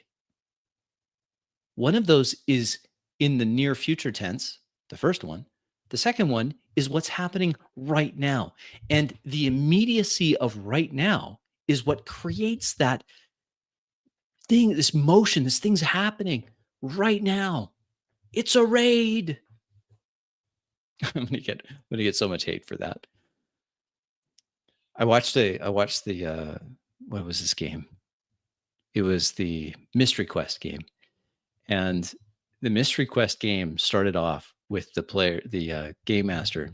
One of those is in the near future tense, the first one. The second one is what's happening right now. And the immediacy of right now is what creates that thing, this motion, this thing's happening right now. It's a raid. I'm gonna get so much hate for that. I watched the what was this game? It was the Mystery Quest game. And the Mystery Quest game started off with the game master,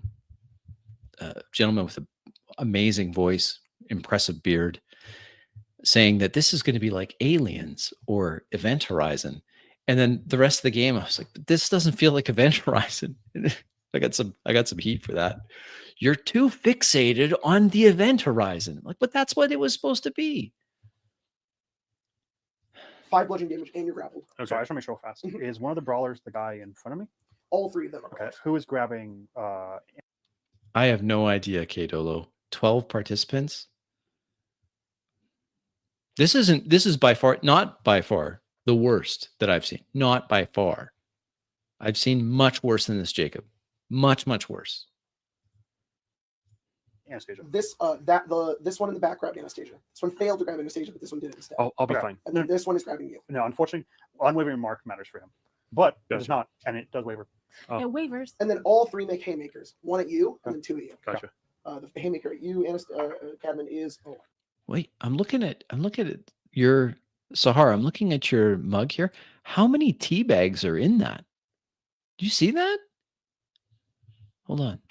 gentleman with an amazing voice, impressive beard, saying that this is going to be like Aliens or Event Horizon. And then the rest of the game, I was like, this doesn't feel like Event Horizon. I got some heat for that. You're too fixated on the Event Horizon. Like, but that's what it was supposed to be. 5 bludgeoning damage and you're grappled. Okay. So I just want to make sure real fast. Mhm. Is one of the brawlers the guy in front of me? All 3 of them are. Okay. Okay. Who is grabbing? I have no idea, K-Dolo. 12 participants. This is not by far the worst that I've seen. Not by far. I've seen much worse than this, Jacob. Much, much worse. Anastasia. This this one in the back grabbed Anastasia. This one failed to grab Anastasia, but this one did it instead. I'll be Okay. fine. And then this one is grabbing you. No, unfortunately, unwavering mark matters for him, but it does Gotcha. not, and it does waver. Oh. It wavers. And then all 3 make haymakers. 1 at you, and then 2 at you. Gotcha. The haymaker at you, Cadman is. Oh, Wait, I'm looking at your Sahara. I'm looking at your mug here. How many tea bags are in that? Do you see that? Hold on.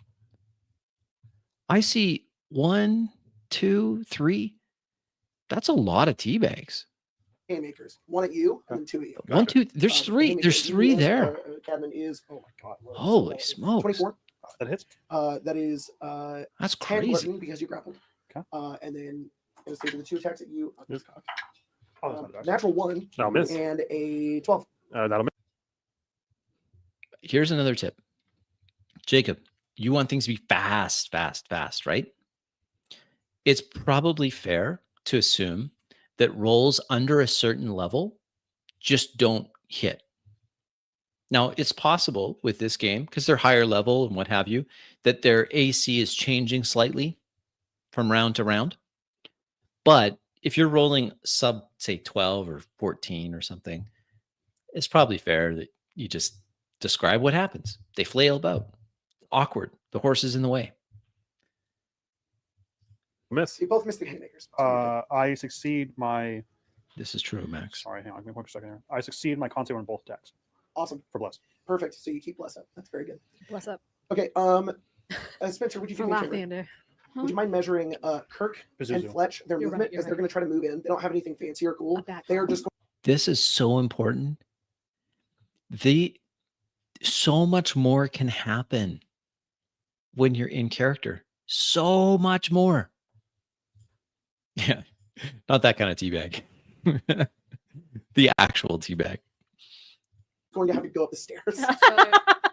I see 1, 2, 3. That's a lot of tea bags. haymakers. One at you, and then 2 at you. One, two. There's The three. haymaker There's that you three use, there. Cadman is, oh my god. what is- Holy smokes. 24. That hits. That is That's 10 crazy. bludgeoning because you grappled. Okay. And then going to say the 2 attacks at you. Yes. Oh, that's not bad. Natural 1 That'll miss. and a 12. That'll miss. Here's another tip. Jacob, you want things to be fast, right? It's probably fair to assume that rolls under a certain level just don't hit. Now, it's possible with this game, because they're higher level and what have you, that their AC is changing slightly from round to round. But if you're rolling sub, say, 12 or 14 or something, it's probably fair that you just describe what happens. They flail about. Awkward. The horse is in the way. Miss. You both missed the haymakers. I succeed my. This is true, Max. Sorry, hang on. Give me 1 second here. I succeed my con save on both attacks Awesome. for bless. Perfect. So you keep bless up. That's very good. Bless up. Okay. Spencer, would you do For me a favor? Lathander. Would you mind measuring Kirk and Pazuzu. Fletch, their You're movement, right, because you're they're going to try to move in. They don't have anything fancy or cool. A back. They are just going This is so important. So much more can happen when you're in character. So much more. Yeah. Not that kind of teabag. The actual teabag. to have you go up the stairs. So,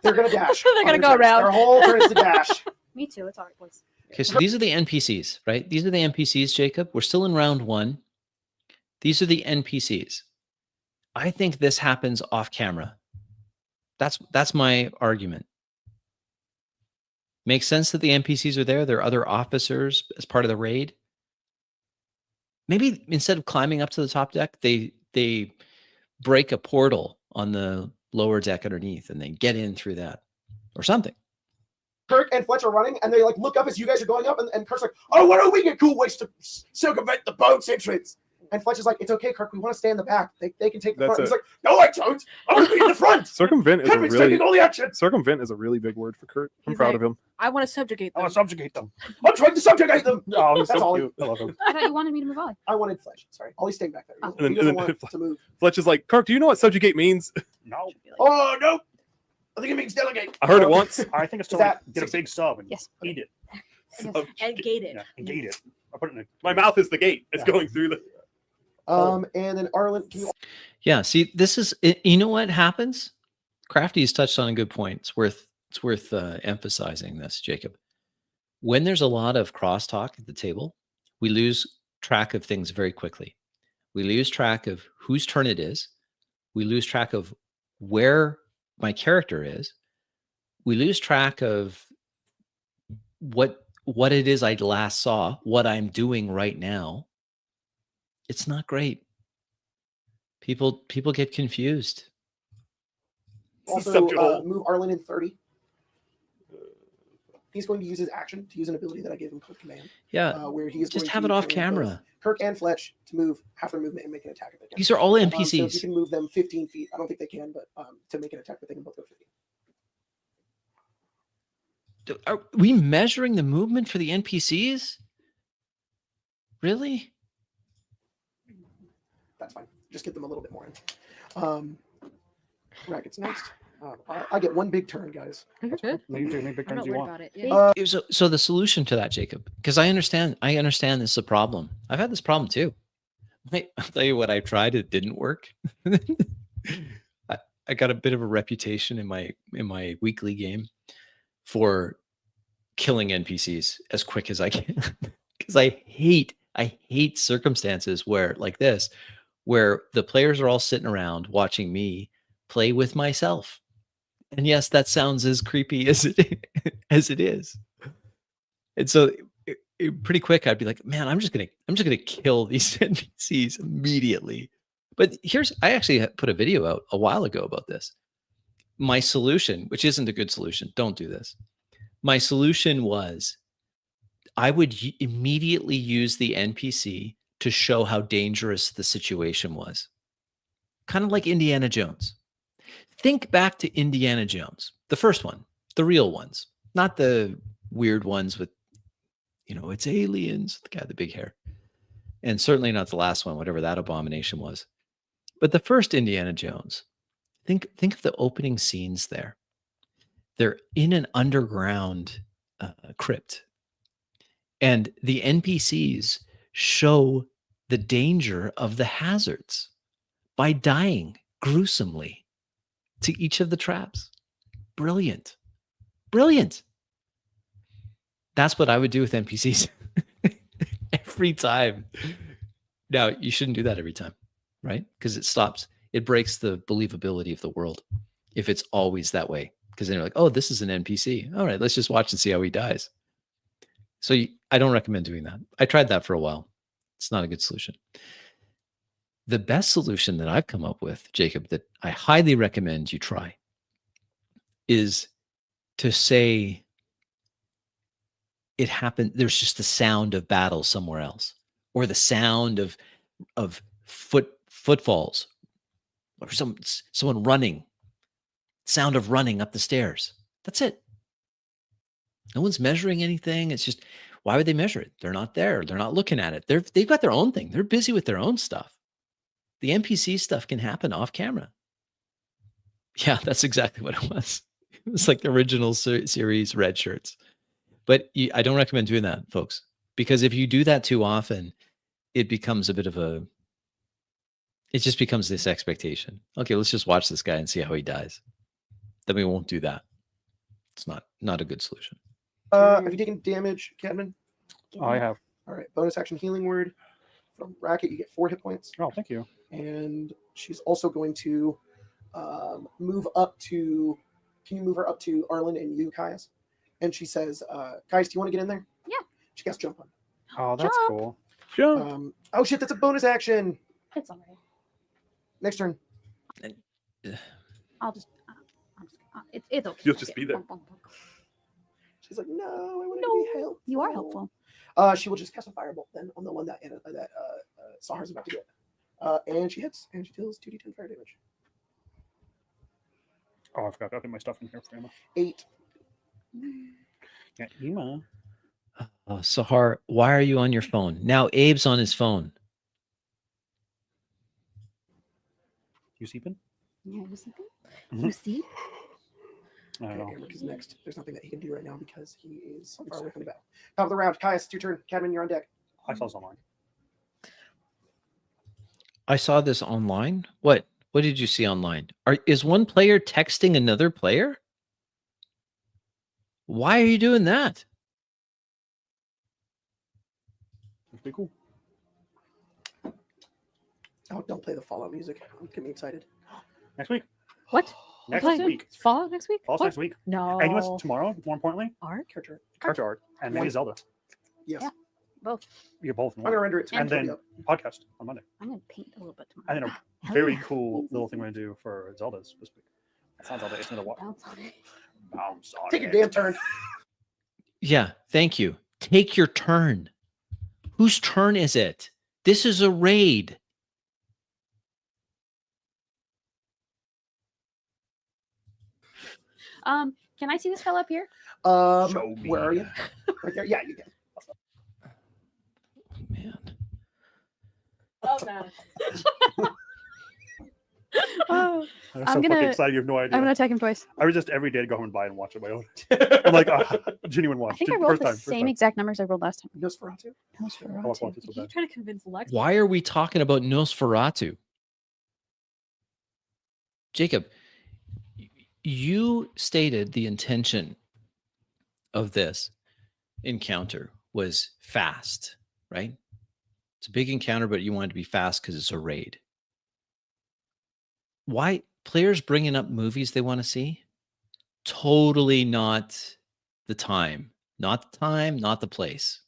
They're going to dash. They're gonna on go their turns. around. Their whole turn is to dash. me too. It's all right, boys. Okay, so these are the NPCs, right? These are the NPCs, Jacob. We're still in round 1. These are the NPCs. I think this happens off camera. That's my argument. Makes sense that the NPCs are there. There are other officers as part of the raid. Maybe instead of climbing up to the top deck, they break a portal on the lower deck underneath and they get in through that or something. Kirk and Fletch are running, and they like look up as you guys are going up, and Kirk's like, "Oh, what are we get cool ways to circumvent the boat's entrance?" And Fletch is like, "It's okay, Kirk. We want to stay in the back. They can take the That's front." He's it. like, "No, I don't. I want to be in the front. Circumvent is a Cadman's really taking all the action. circumvent is a really big word for Kurt. I'm He's proud like- of him. I want to subjugate I them. want to subjugate them. I'm trying to subjugate them." Oh, he's That's so all. cute. I love him. I thought you wanted me to move on. I wanted Fletch. Sorry, Ollie's staying back there. Oh. He doesn't And then want to move. Fletch is like, Kirk, do you know what subjugate means? No, Oh no! I think it means delegate. I heard it once. I think it's to Is that like, get a big sub and Yes. eat it. And gated. Yeah, and gate it. I put it in a, My mouth is the gate. It's Yeah. going through the. And then Arlen, can you? Yeah, see, this is you know what happens? Crafty's touched on a good point. It's worth emphasizing this, Jacob. When there's a lot of crosstalk at the table, we lose track of things very quickly. We lose track of whose turn it is. We lose track of where my character is. We lose track of what it is I last saw, what I'm doing right now. It's not great. People get confused. Also, Subjugal. move Arlen in 30. He's going to use his action to use an ability that I gave him called Command, Yeah, where he is just going have to it off command both camera. Kirk and Fletch to move half their movement and make an attack if they can. These are all So if you NPCs. can move them 15 feet, I don't think they can, but to make an attack, but they can both go 50. Are we measuring the movement for the NPCs? Really? That's fine. Just get them a little bit more in. Rackets next. I get one big turn, guys. that's cool. You do any big I'm turns not you worried want. about it. Yeah. So the solution to that, Jacob, because I understand this is a problem. I've had this problem too. I'll tell you what I tried, it didn't work. I got a bit of a reputation in my weekly game for killing NPCs as quick as I can. Because I hate circumstances where like this, where the players are all sitting around watching me play with myself. And yes, that sounds as creepy as it is. And so pretty quick, I'd be like, man, I'm just gonna kill these NPCs immediately. But I actually put a video out a while ago about this. My solution, which isn't a good solution, don't do this. My solution was I would immediately use the NPC to show how dangerous the situation was. Kind of like Indiana Jones. Think back to Indiana Jones, the first one, the real ones, not the weird ones with, it's aliens, the guy with the big hair. And certainly not the last one, whatever that abomination was. But the first Indiana Jones, think of the opening scenes there. They're in an underground crypt, and the NPCs show the danger of the hazards by dying gruesomely to each of the traps. Brilliant. Brilliant. That's what I would do with NPCs every time. Now, you shouldn't do that every time, right? Because it breaks the believability of the world if it's always that way. Because then you're like, oh, this is an NPC. All right, let's just watch and see how he dies. So I don't recommend doing that. I tried that for a while. It's not a good solution. The best solution that I've come up with, Jacob, that I highly recommend you try is to say it happened. There's just the sound of battle somewhere else, or the sound of footfalls, or someone running, sound of running up the stairs. That's it. No one's measuring anything. It's just, why would they measure it? They're not there. They're not looking at it. They've got their own thing. They're busy with their own stuff. The NPC stuff can happen off camera. Yeah, that's exactly what it was. It was like the original series Red Shirts. But I don't recommend doing that, folks, because if you do that too often, it becomes a bit of it just becomes this expectation. Okay, let's just watch this guy and see how he dies. Then we won't do that. It's not a good solution. Have you taken damage, Cadman? I have. All right. Bonus action healing word from Racket. You get 4 hit points. Oh, thank you. And she's also going to move up to. Can you move her up to Arlen and you, Caius? And she says, Caius, do you want to get in there? Yeah. She casts jump on. Oh, that's Jump. cool. Sure. Oh shit, that's a bonus action. It's all right. Next turn. I'll just. It's okay. You'll just be there. She's like, no, I want No, to be helpful. You are helpful. She will just cast a firebolt then on the one that Sahar's about to get. And she hits, and she deals 2d10 fire damage. Oh, I forgot to put my stuff in here for Emma. 8. Yeah, Emma. Sahar, why are you on your phone? Now Abe's on his phone. You sleeping? Yeah, you see? Mhm. You see? I don't know. Amric is next. There's nothing that he can do right now because he is far away from the battle. Top of the round. Caius, it's your turn. Cadman, you're on deck. I saw this online. I saw this online. What did you see online? Is one player texting another player? Why are you doing that? That's pretty cool. Oh, don't play the Fallout music. I'm getting me excited. Next week. What? Next Playing week. It's Fallout next week? Falls What? next week. No. And you know what's tomorrow, more importantly? Art? Character. Character art. And maybe One. Zelda. Yes. Yeah. Both. You're both in I'm one. gonna render it to And you. then podcast on Monday. I'm gonna paint a little bit tomorrow. And then a Hell very yeah. cool little thing we're gonna do for Zelda's this week. It's not Zelda, it's another what? Bounce on it. Bounce on Take your it. damn turn. Yeah, thank you. Take your turn. Whose turn is it? This is a raid. Can I see this fella up here? Show me. Where are you? Right there. Yeah, you can. Man. Oh no. Oh, I'm I'm so gonna- fucking excited, you have no idea. I'm gonna attack him twice. I was just every day to go home and buy it and watch it on my own. I'm like, genuine watch. I think I First rolled the time, first same time. exact numbers I rolled last time. Nosferatu. I watched it so Did you bad. try to convince Lex? Why are we talking about Nosferatu? Jacob, you stated the intention of this encounter was fast, right? It's a big encounter, but you want it to be fast because it's a raid. Why players bringing up movies they want to see? Totally not the time. Not the time, not the place.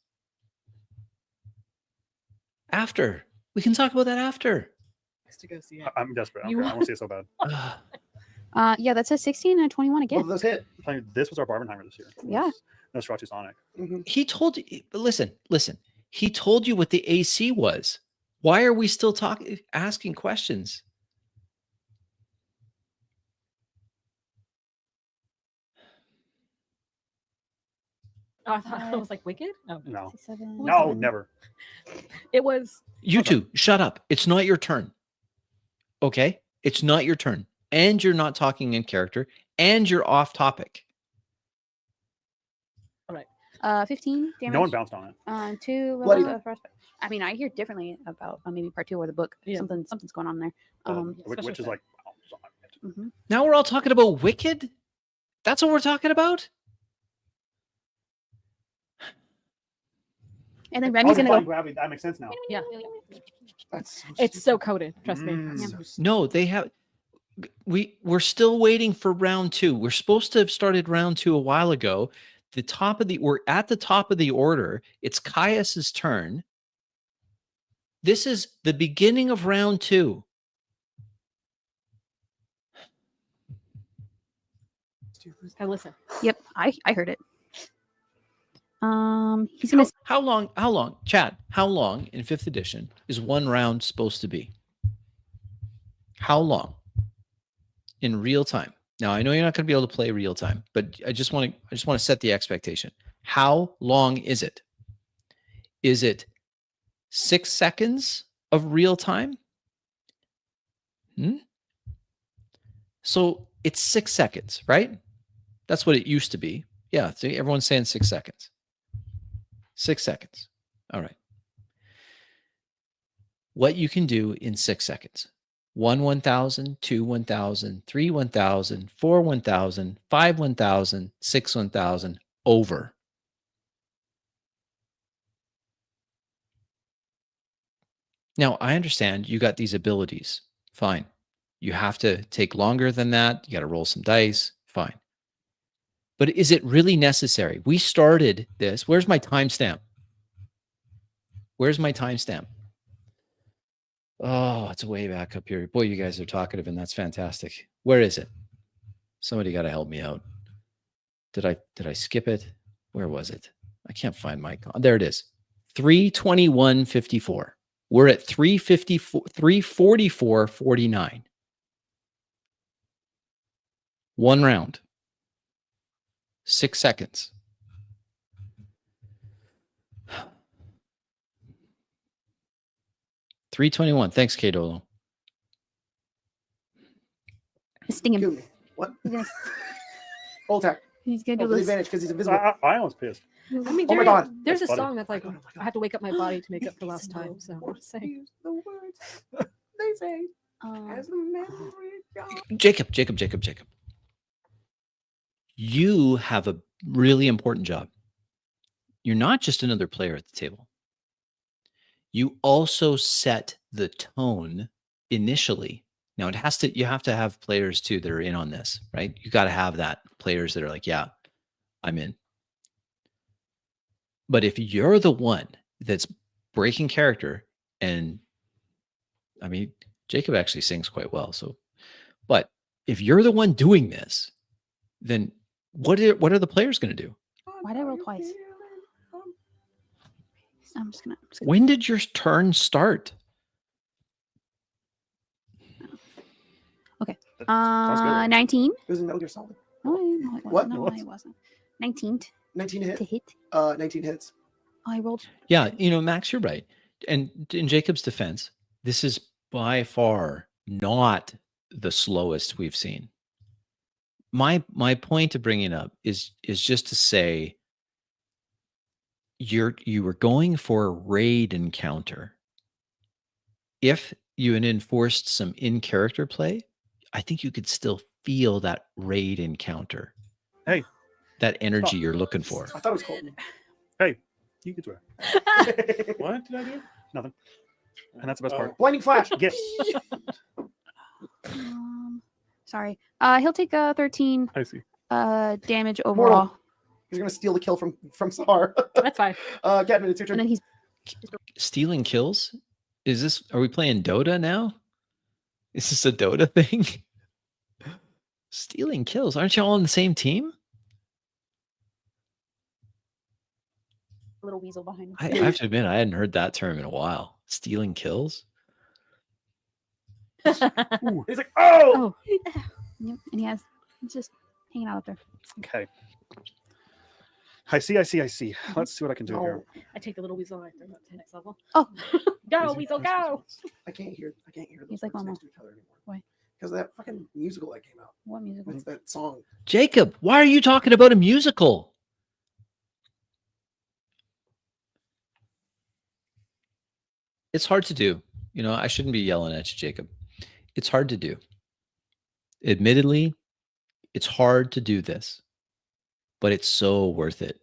After. We can talk about that after. To go see it. I'm desperate. I You don't care. I want to see it so bad. Yeah, that says 16 and a 21 Both again. of those hit. I'm telling you, this was our Barbenheimer this year. Yeah. Nosferatu Sonic. Mhm. He told you, but listen. He told you what the AC was. Why are we still asking questions? Oh, I thought it was like Wicked. Oh, No. 67. No, never. It was You two, shut up. It's not your turn. Okay? It's not your turn. And you're not talking in character. And you're off topic. 15 damage. No one bounced on it. 2 Bloody- levels of frostbite. I mean, I hear differently about maybe part 2 or the book. Yeah. Something's going on there. Which is like, bounced on it. Mhm. Now we're all talking about Wicked? That's what we're talking about? And then Remy's gonna go. Gravity. That makes sense now. Yeah. That's It's so coded. Trust me. Mm. so stupid. No, they have. We're still waiting for round 2. We're supposed to have started round 2 a while ago. We're at the top of the order. It's Caius's turn. This is the beginning of round 2. Hey, listen. Yep, I heard it. He's gonna. How long, Chad, how long in 5th edition is one round supposed to be? How long in real time? Now, I know you're not going to be able to play real time, but I just want to set the expectation. How long is it? Is it 6 seconds of real time? So it's 6 seconds, right? That's what it used to be. Yeah, see, everyone's saying 6 seconds. 6 seconds. All right. What you can do in 6 seconds. 1 1,000, 2 1,000, 3 1,000, 4 1,000, 5 1,000, 6 1,000, over. Now, I understand you got these abilities. Fine. You have to take longer than that. You got to roll some dice. Fine. But is it really necessary? We started this. Where's my timestamp? Where's my timestamp? Oh, it's way back up here. Boy, you guys are talkative, and that's fantastic. Where is it? Somebody got to help me out. Did I skip it? Where was it? I can't find my. There it is. 321.54. We're at 354, 344.49. One round. 6 seconds. $321. Thanks, K-Dolo. Sting him. Kill me. What? He's gonna, Roll attack. he's gonna Oh, do with this. advantage because he's invisible. I almost pissed. I mean, Oh my God. There's That's a funny. song that's like, Oh my God. I have to wake up my body to make up for last time. So I'm just saying. Use the words they say as the memory goes. Jacob. You have a really important job. You're not just another player at the table. You also set the tone initially. Now you have to have players too that are in on this, right? You got to have that players that are like, yeah, I'm in. But if you're the one that's breaking character, and I mean, Jacob actually sings quite well. So, but if you're the one doing this, then what are the players going to do? Why did I roll twice? I'm just gonna. When did your turn start? Sounds good. 19. It was a Metal Gear Solid. No, it wasn't. What? No, What? it wasn't. 19 19 to to hit. hit. 19 hits. Oh, I rolled. Yeah, Max, you're right. And in Jacob's defense, this is by far not the slowest we've seen. My point of bringing it up is just to say you were going for a raid encounter. If you had enforced some in-character play, I think you could still feel that raid encounter. Hey. That energy you're looking for. I thought it was cold. Hey, you can swear. What did I do? Nothing. And that's the best part. Blinding flash. Get. Sorry. He'll take 13 I see. damage overall. He's gonna steal the kill from Sahar. That's fine. Catman, it's your And turn. then he's Stealing kills? Are we playing Dota now? Is this a Dota thing? Stealing kills. Aren't you all on the same team? a little weasel behind him. I have to admit, I hadn't heard that term in a while. Stealing kills? Ooh. He's like, oh! Yep, and he's just hanging out up there. Okay. I see. Let's see what I can do here. I take the little weasel and I throw it to the next level. Oh. Go, weasel, go! I can't hear. He's like, words Mama. next to each other anymore. Because of that fucking musical that came out. What musical? It's that song. Jacob, why are you talking about a musical? It's hard to do. You know, I shouldn't be yelling at you, Jacob. It's hard to do. Admittedly, it's hard to do this, but it's so worth it.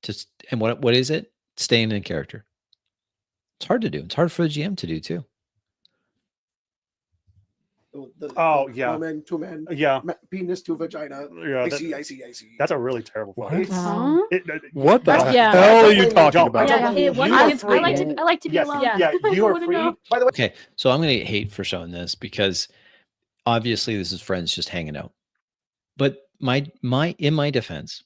Just and what is it? Staying in character. It's hard to do. It's hard for the GM to do too. Oh, yeah. Woman to man, Yeah, penis to vagina. yeah. I see. That's a really terrible What? photo. Huh? What the That's- yeah. hell are you Don't- talking don't- about? don't- Yeah, You it was- are I like free. to. I like to be Yes, alone. yeah, you I are wanna free. know. By the way, Okay, so I'm going to hate for showing this because obviously this is friends just hanging out. But in my defense,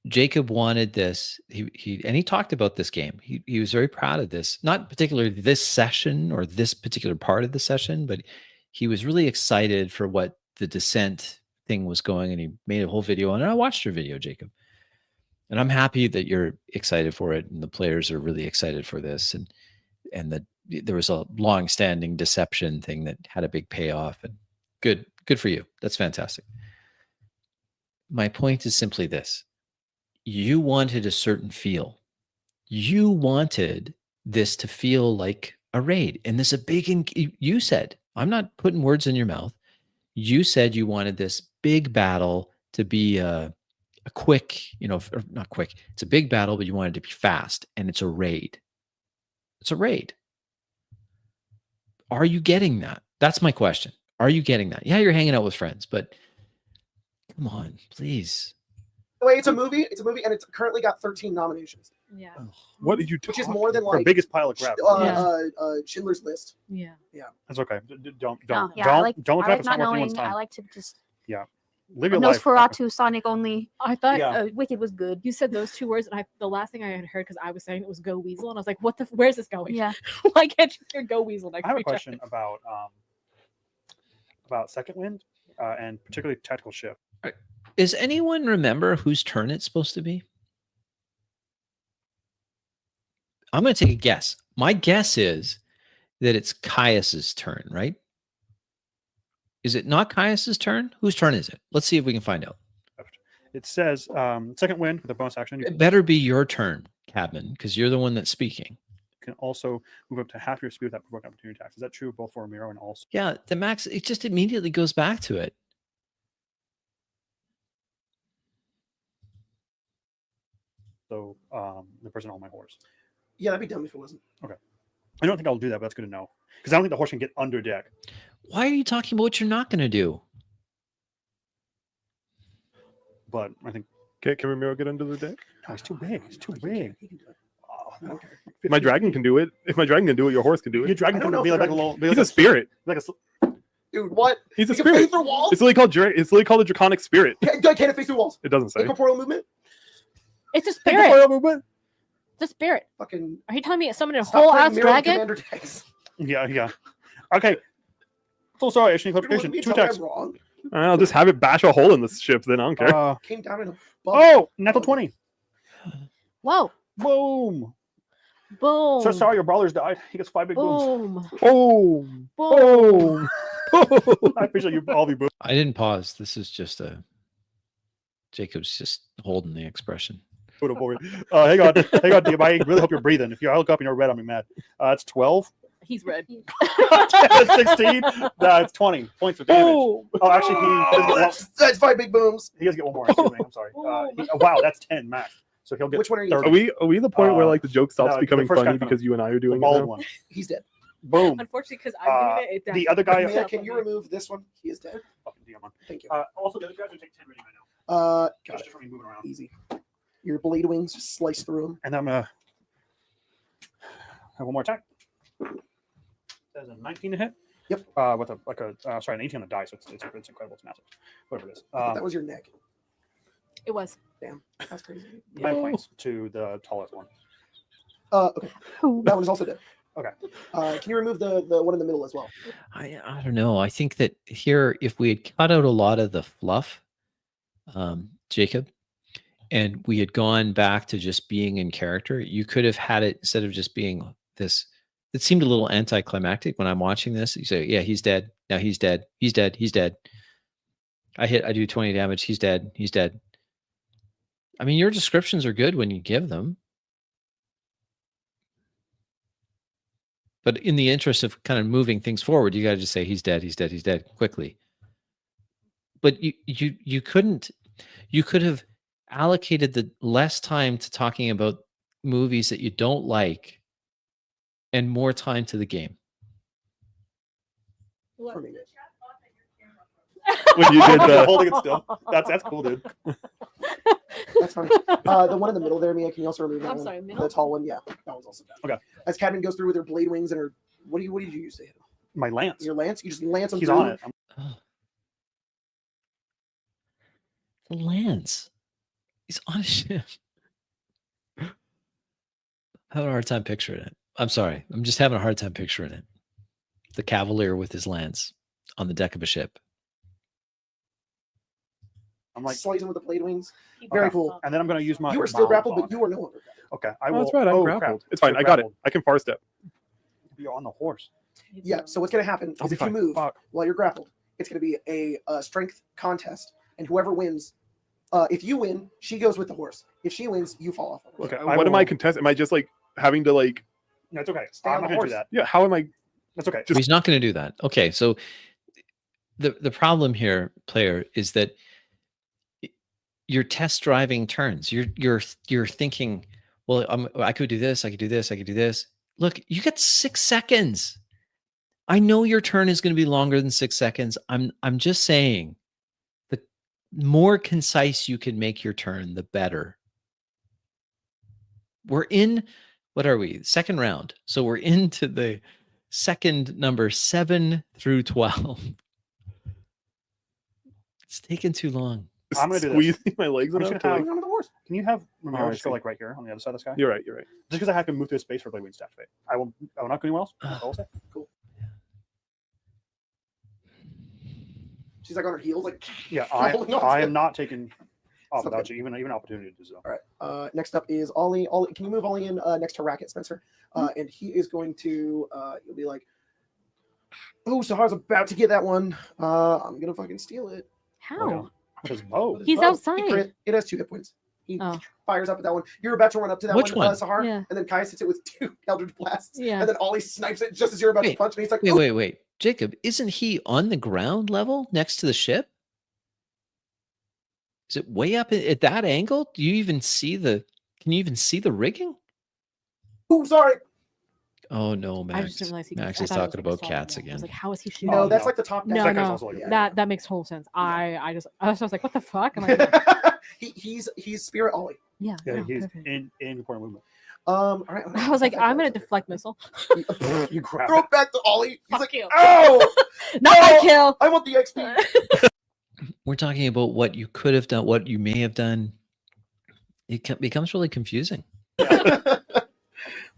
Jacob wanted this. He talked about this game. He was very proud of this, not particularly this session or this particular part of the session, but he was really excited for what the Descent thing was going, and he made a whole video on it. I watched your video, Jacob, and I'm happy that you're excited for it, and the players are really excited for this, and that there was a long-standing deception thing that had a big payoff, and good for you. That's fantastic. My point is simply this. You wanted a certain feel. You wanted this to feel like a raid. And this is a big, you said, I'm not putting words in your mouth. You said you wanted this big battle to be a quick, or not quick. It's a big battle, but you wanted it to be fast. And it's a raid. It's a raid. Are you getting that? That's my question. Are you getting that? Yeah, you're hanging out with friends, but come on, please. the way it's a movie. It's a movie, and it's currently got 13 nominations, Yeah. What did you which is talking more than For like biggest pile of crap. Schindler's List. Yeah. That's okay. Don't No, yeah, I like, don't look I it like up. It's not not worth anyone's knowing. I time. like to just Live your life. Nosferatu, Sonic only. I thought Yeah. Wicked was good. you said those two words, and the last thing I had heard because I was saying it was "Go Weasel," and I was like, "What the? Where's this going? Yeah. Why can't you hear "Go Weasel" next I have to a each other?" question about Second Wind and particularly Tactical Shift. Does anyone remember whose turn it's supposed to be? I'm going to take a guess. My guess is that it's Caius's turn, right? Is it not Caius's turn? Whose turn is it? Let's see if we can find out. It says Second Wind with a bonus action. You It better be your turn, Cabin, because you're the one that's speaking. can also move up to half your speed without provoking opportunity attacks. Is that true both for Miro and also? Yeah, the max, it just immediately goes back to it. So the person on my horse. Yeah, that'd be dumb if it wasn't. I don't think I'll do that, but that's good to know. Because I don't think the horse can get under deck. Why are you talking about what you're not going to do? But I think Can Ramiro get under the deck? no, he's too big. He's too He big. can- he can do it. Oh, I don't care. My dragon can do it. If my dragon can do it, your horse can do Your it. dragon I don't can know be if like a dragon- little. Be He's like a spirit. Like Dude, what? He's a He can phase spirit. through walls? It's literally called a draconic spirit. Can it phase through walls? It doesn't say. Incorporeal movement? It's a spirit. It's a spirit. Fucking Are you telling me it's summoning a stop whole playing ass Mirror dragon? Commander decks. yeah. Okay. Full story. Issue You're gonna clarification. be 2 telling me attacks. I'm wrong. I'll just have it bash a hole in the ship. Then I don't care. Came down in a bubble. Oh, natural 20. Whoa. Boom. Boom. So sorry, your brawlers died. He gets 5 big booms. Boom. Oh, Boom. I appreciate you all be booms. I didn't pause. This is just Jacob's just holding the expression. Hang on, DM. I really hope you're breathing. If you look up and you're red, I'll be mad. It's 12. He's red. 16. It's 20 points of damage. Oh, actually, That's 5 big booms. he does get one more. Excuse me. I'm sorry. Wow, that's 10 max. So he'll get Which one are you? 30. are we the point where like the joke stops no, the becoming first guy funny from because you and I are The doing it bald now? one. He's dead. Boom. Unfortunately, because I'm doing it. The other guy. Mia, can you remove this one? He is dead. Fucking DM one. Thank you. Also, the other guys are taking 10 ready right now. Got Just it. for me moving around. Easy. Your blade wings just slice through him. And I'm gonna have one more attack. There's a 19 to hit. Yep. With an 18 on the die, so it's incredible. It's massive. Whatever it is. That was your neck. It was. Damn, that's crazy. 9 points to the tallest one. Okay. That one is also dead. Okay. Can you remove the one in the middle as well? I don't know. I think that here, if we had cut out a lot of the fluff, Jacob, and we had gone back to just being in character, you could have had it instead of just being this it seemed a little anticlimactic when I'm watching this. You say, yeah, he's dead. Now he's dead. He's dead. He's dead. I do 20 damage. He's dead. He's dead. I mean, your descriptions are good when you give them. But in the interest of kind of moving things forward, you got to just say he's dead, he's dead, he's dead quickly. But you couldn't, you could have allocated the less time to talking about movies that you don't like and more time to the game. For me. When you did the holding it still. That's cool, dude. That's funny. The one in the middle there, Mia, can you also remove that I'm one? sorry, middle? The tall one, yeah. That one's also done. Okay. As Cadman goes through with her blade wings and her, what did you use to hit him? My lance. Your lance? You just lance him He's through? on it. Oh. The Lance. He's on a ship. I'm having a hard time picturing it. I'm sorry. I'm just having a hard time picturing it. The Cavalier with his lance on the deck of a ship. I'm like, Slice him with the blade wings. You Very got cool. some. and then I'm going to use my. You were still my grappled, but bond. you were no longer grappled. Okay, I Oh, will. that's right. I'm oh, grappled. crap. It's fine. You're I got it. grappled. I can far step. You're on the horse. Yeah, so what's going to happen I'll is be if you fine. move Fuck. while you're grappled, it's going to be a strength contest, and whoever wins, if you win, she goes with the horse. If she wins, you fall off. The horse. Okay, What am I contesting? Am I just like having to like? No, it's okay. Stay on I'm the not going to horse. do that. Yeah. How am I? That's okay. He's not going to do that. Okay, so the problem here, player, is that you're test driving turns. You're thinking, well, I could do this, I could do this, I could do this. Look, you got 6 seconds. I know your turn is going to be longer than 6 seconds. I'm just saying, the more concise you can make your turn, the better. We're in, what are we? Second round. So we're into the second number 7 through 12. It's taking too long. I'm gonna do this. Squeezing my legs I'm just enough. gonna To, have- like, On the horse. Can you have Oh, Romero I just go see. like right here on the other side of this guy? you're right. You're right. Just because I have to move to a space for blade wings to activate. I will not go anywhere else. That's all I'll say. She's like on her heels, like. Yeah, holding on I to am it. not taking off It's okay. without you, even opportunity to do so. All right. Next up is Ollie. Ollie, can you move Ollie in next to Racket, Spencer? And he is going to. You'll be like, oh, Sahar's about to get that one. I'm gonna fucking steal it. How? With his bow. With his He's bow. outside. He crit. It has 2 hit points. He Oh. fires up at that one. You're about to run up to that Which one? Sahar, Yeah. and then Kaius hits it with 2 Eldritch Blasts, Yeah. and then Ollie snipes it just as you're about to Wait, punch, and he's like, Wait, "Oh, wait. Jacob, isn't he on the ground level next to the ship? Is it way up at that angle? Do you even see the, can you even see the rigging? oh, sorry." Oh no, I Max. just didn't realize he Max I is thought it was talking like a about solid cats wall. I again. was like, how is he shooting? No, Oh, that's no. like the top. No, that's Second's no. also like Yeah. That makes total sense. I was like, what the fuck? I'm like, he's Spirit Ollie. yeah. Yeah, no, he's perfect. in corner movement. All right. I was like, I'm gonna deflect missile. You grab throw it. it back to Ollie. He's Fuck like, you. "Oh, Not my kill. I want the XP." We're talking about what you could have done, what you may have done. It becomes really confusing.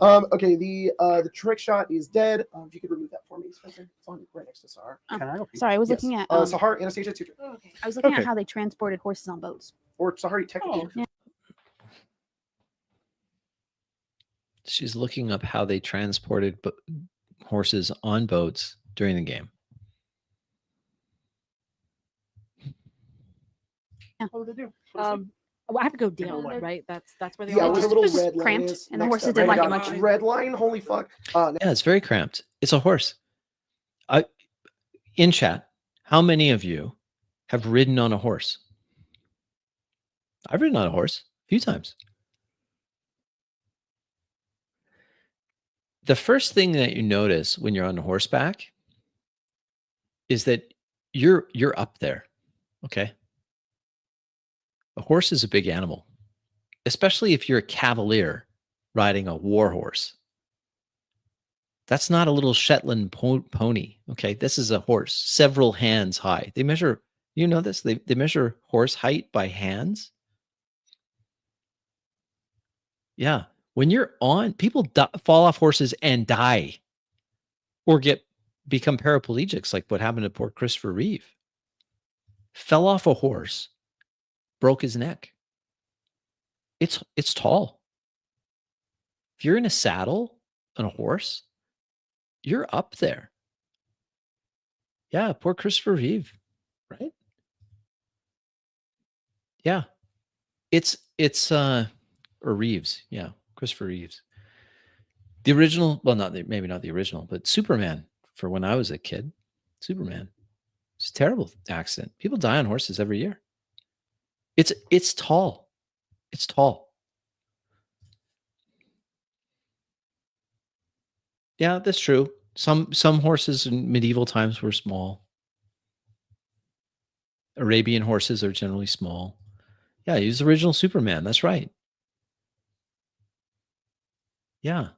Okay, the trick shot is dead. If you could remove that for me, Spencer. It's on right next to Sahar. Can I go? Sorry, I was Yes. looking at. Sahar, Anastasia, it's your turn. Okay. I was looking Okay. at how they transported horses on boats. Or Sahar, technically. Yeah. She's looking up how they transported horses on boats during the game. What would they do? Well, I have to go down, like- right? That's where they Yeah, all where the just, little it was just red line cramped, is. and the next horses to- didn't like right it on much. that Red line, holy fuck. Yeah, it's very cramped. It's a horse. In chat, how many of you have ridden on a horse? I've ridden on a horse a few times. The first thing that you notice when you're on horseback is that you're up there. Okay. A horse is a big animal, especially if you're a cavalier riding a war horse. That's not a little Shetland pony. Okay. This is a horse, several hands high. They measure, you know this, they measure horse height by hands. Yeah. When you're on, people fall off horses and die or become paraplegics, like what happened to poor Christopher Reeve. Fell off a horse, broke his neck. It's tall. If you're in a saddle on a horse, You're up there. Yeah, poor Christopher Reeve, right? Yeah. It's or Reeves. Yeah, Christopher Reeves. The original, well, maybe not the original, but Superman for when I was a kid. Superman. It's a terrible accident. People die on horses every year. It's tall. It's tall. Yeah, that's true. Some horses in medieval times were small. Arabian horses are generally small. Yeah, he was the original Superman. That's right. Yeah.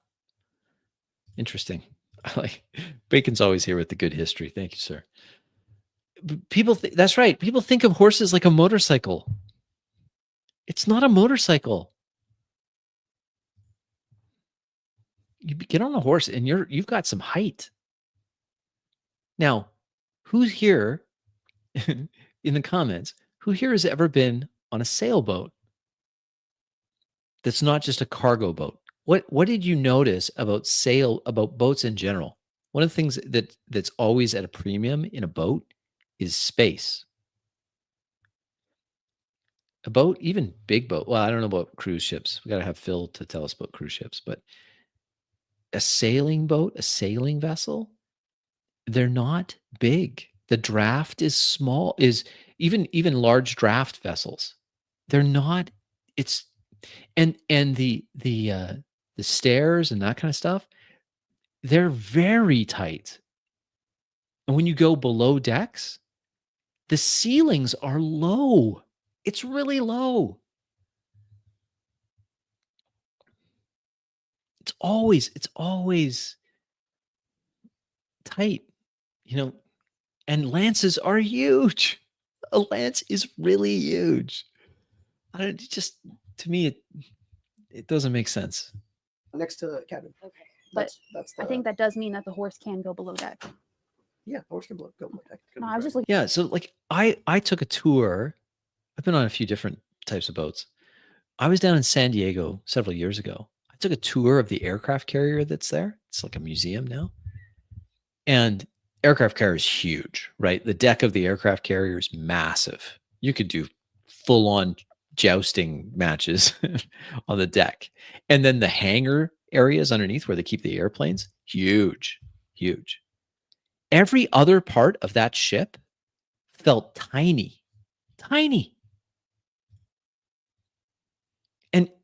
Interesting. Like Bacon's always here with the good history. Thank you, sir. People that's right. People think of horses like a motorcycle. It's not a motorcycle. You get on a horse and you've got some height. Now, who's here in the comments? Who here has ever been on a sailboat that's not just a cargo boat? What did you notice about boats in general? One of the things that's always at a premium in a boat is space. A boat, even big boat. Well, I don't know about cruise ships. We got to have Phil to tell us about cruise ships, but a sailing boat, a sailing vessel, they're not big. The draft is small, is even large draft vessels. They're not, it's and the stairs and that kind of stuff, they're very tight. And when you go below decks, the ceilings are low. It's really low. It's always tight, and lances are huge. A lance is really huge. To me, it doesn't make sense. Next to cabin. Okay. That's I think that does mean that the horse can go below deck. yeah, horse can go below deck. No, I was just looking. Yeah, so like I took a tour. I've been on a few different types of boats. I was down in San Diego several years ago. I took a tour of the aircraft carrier that's there. It's like a museum now. And aircraft carrier is huge, right? The deck of the aircraft carrier is massive. You could do full-on jousting matches on the deck. And then the hangar areas underneath where they keep the airplanes, huge. Every other part of that ship felt tiny.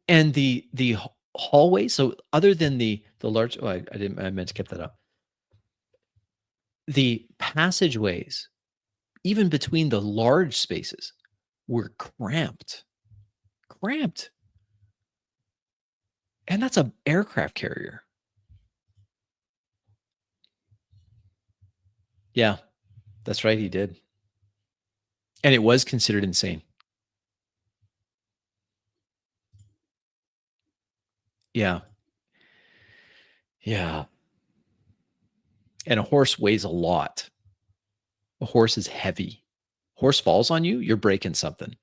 And the hallway, so other than the large, I meant to keep that up. The passageways, even between the large spaces, were cramped. And that's an aircraft carrier. Yeah, that's right, he did. And it was considered insane. Yeah. And a horse weighs a lot. A horse is heavy. Horse falls on you, you're breaking something.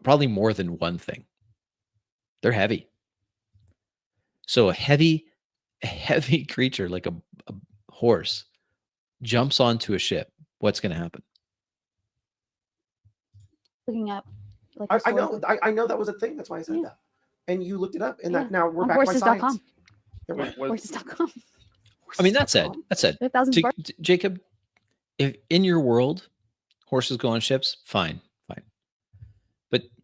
Probably more than one thing. They're heavy. So a heavy creature like a horse jumps onto a ship. What's going to happen? Looking up. Like I know that was a thing. That's why I said that. And you looked it up, and that now we're on back to my science. horses.com. Horses.com. I mean, that said, Thousands of Jacob, if in your world horses go on ships, fine.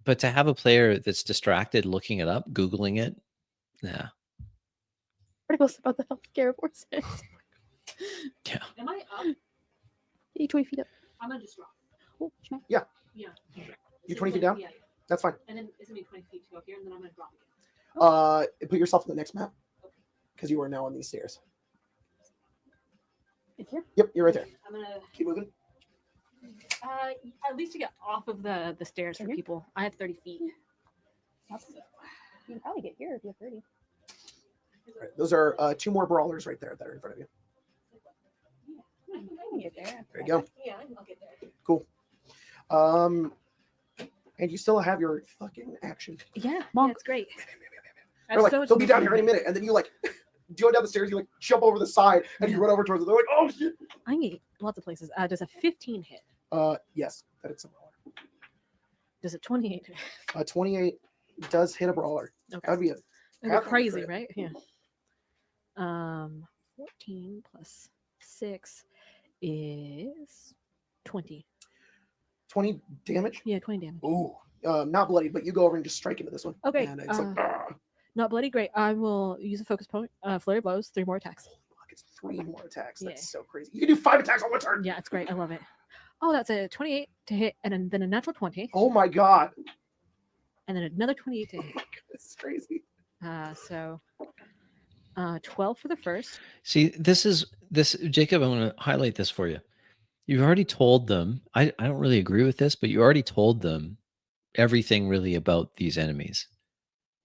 But to have a player that's distracted looking it up, Googling it, nah. articles about the healthcare of horses. Yeah. Am I up? You 20 feet up. I'm gonna just drop. Oh, smack. Yeah. Yeah. You 20 feet down? Yeah. That's fine. And then it's gonna be 20 feet to go here, and then I'm gonna drop again. Put yourself on the next map because you are now on these stairs. It's here. Yep, you're right there. I'm gonna Keep moving. At least to get off of the stairs for Mhm. people. I have 30 feet. You can probably get here if you have 30. Right. Those are two more brawlers right there that are in front of you. You can get there. There you go. Yeah, I'll get there. Cool. And you still have your fucking action. Yeah, Monk. it's great. They're like, they'll be down here any minute, and then you like going down the stairs, you like jump over the side and you run over towards it. They're like, oh shit. I can get lots of places. Does a 15 hit? Yes, that it's a brawler. Does a 28 hit? 28 does hit a brawler. Okay. That'd be a That'd be Pathfinder crazy, crit. right? Yeah. 14 plus 6 is 20. 20 damage. Yeah, 20 damage. Ooh, not bloody, but you go over and just strike into this one. Okay. And it's like, ah. Not bloody. Great. I will use a focus point. Flurry of blows. 3 more attacks. Fuck, it's 3 more attacks. That's Yeah. so crazy. You can do 5 attacks on one turn. Yeah, it's great. I love it. Oh, that's a 28 to hit, and then a natural 20, Oh my god. and then another 28 to hit. This is crazy. So 12 for the first. See, this Jacob, I want to highlight this for you. You've already told them, I don't really agree with this, but you already told them everything really about these enemies.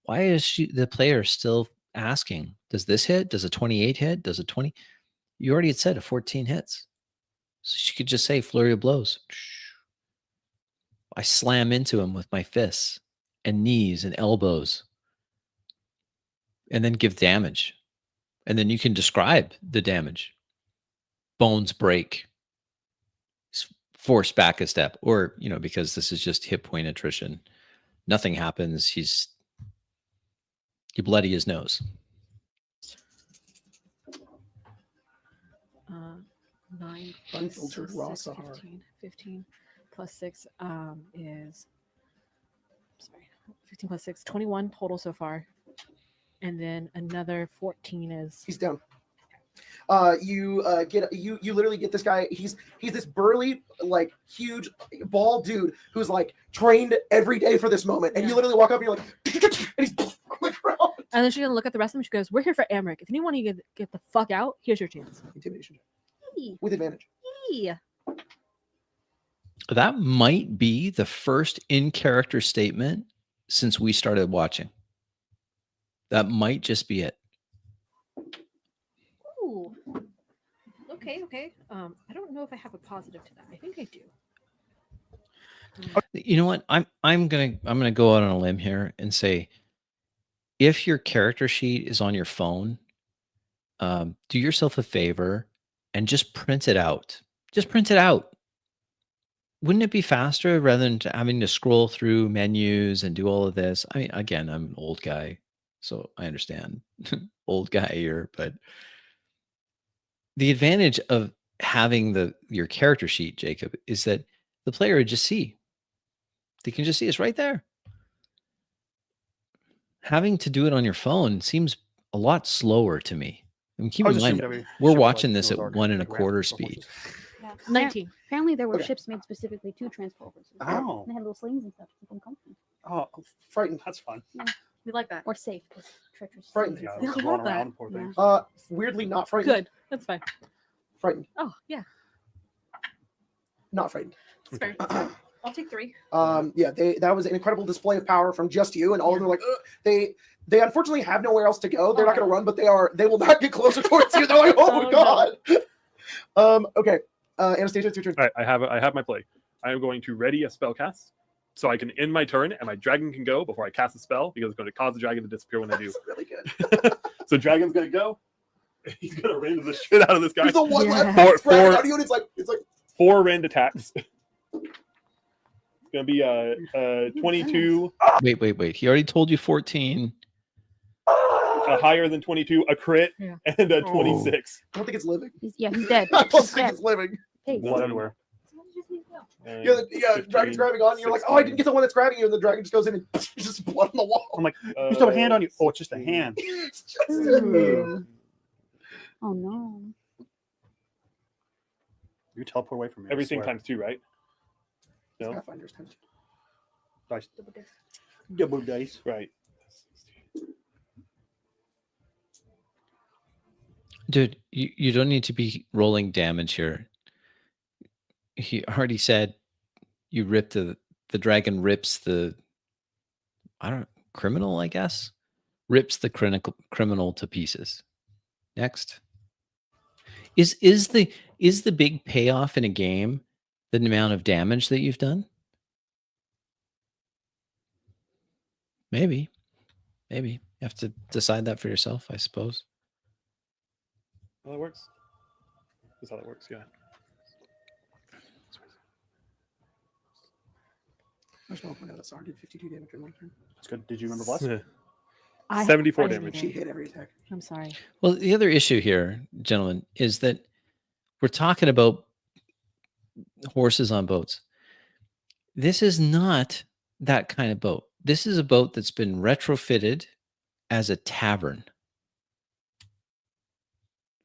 Why is the player still asking, does this hit? Does a 28 hit? Does a 20? You already had said a 14 hits. So she could just say flurry of blows. I slam into him with my fists and knees and elbows and then give damage. And then you can describe the damage. Bones break. Force back a step, or, because this is just hit point attrition. Nothing happens. You bloody his nose. 9 Unfiltered raw plus Sahara. 15 plus 6 is 15 plus 6, 21 total so far, and then another 14 is He's down. You literally get this guy. He's this burly, like huge bald dude who's like trained every day for this moment. And you Yeah. literally walk up and you're like, and he's on the ground. and then she's gonna look at the rest of them. She goes, "We're here for Amric. If anyone you get the fuck out, here's your chance." Intimidation with advantage. Yeah. That might be the first in-character statement since we started watching. That might just be it. Ooh. Okay. I don't know if I have a positive to that. I think I do. You know what? I'm gonna go out on a limb here and say, if your character sheet is on your phone, do yourself a favor and just print it out. Just print it out. Wouldn't it be faster rather than having to scroll through menus and do all of this? I mean, again, I'm an old guy, so I understand. Old guy here, but the advantage of having your character sheet, Jacob, is that the player would just see. They can just see it's right there. Having to do it on your phone seems a lot slower to me. I mean, keep I in was mind, assuming we're ships were watching like this at Noah's Ark 1 and ran 1/4 for speed. horses. Yeah. 19. Apparently, there were Okay. ships made specifically to transport horses. Oh. They had little slings and stuff to keep them comfy Oh, Frightened. that's fun. We like that. or safe. 'Cause treacherous. Frightened. seas Yeah, and I stuff. love rolling that. around, poor Yeah. things. Weirdly not frightened. Good. That's fine. Frightened. Oh yeah. Not frightened. That's fair. I'll take 3. Yeah, that was an incredible display of power from just you, and all of them are like, ugh. They unfortunately have nowhere else to go. They're not going to run, but they will not get closer towards you. They're like, oh my god. Okay, Anastasia, it's your turn. All right, I have my play. I am going to ready a spell cast so I can end my turn and my dragon can go before I cast a spell because it's going to cause the dragon to disappear when I do. That's really good. So dragon's going to go. He's going to rend the shit out of this guy. He's the one Yeah. left. Four- Grabbing four- out of you, and it's like 4 rend attacks. It's going to be a 22, Wait. He already told you 14. a higher than 22, a crit, Yeah. and a 26. I don't think it's living. He's dead. I don't He's think dead. it's living. Hey, Blood everywhere. And Yeah, dragon's 15, grabbing on you. You're like, oh, I didn't get the one that's grabbing you, and the dragon just goes in and just blood on the wall. I'm like, you still have a hand on you. Oh, it's just a hand. It's just- Ooh. Oh no. You teleport away from me. I Everything swear. times 2, right? No? Pathfinder's times two. Dice. Double dice. Right. Dude, you don't need to be rolling damage here. He already said you ripped the dragon rips the criminal, I guess. Rips the criminal to pieces. Next. Is the big payoff in a game the amount of damage that you've done? Maybe. You have to decide that for yourself, I suppose. How that works? That's how that works. Yeah. I just want to point out that Sar did 52 damage in one turn. That's good. Did you remember Bless? I- 74 I didn't damage. need She it. hit every attack. I'm sorry. Well, the other issue here, gentlemen, is that we're talking about horses on boats. This is not that kind of boat. This is a boat that's been retrofitted as a tavern.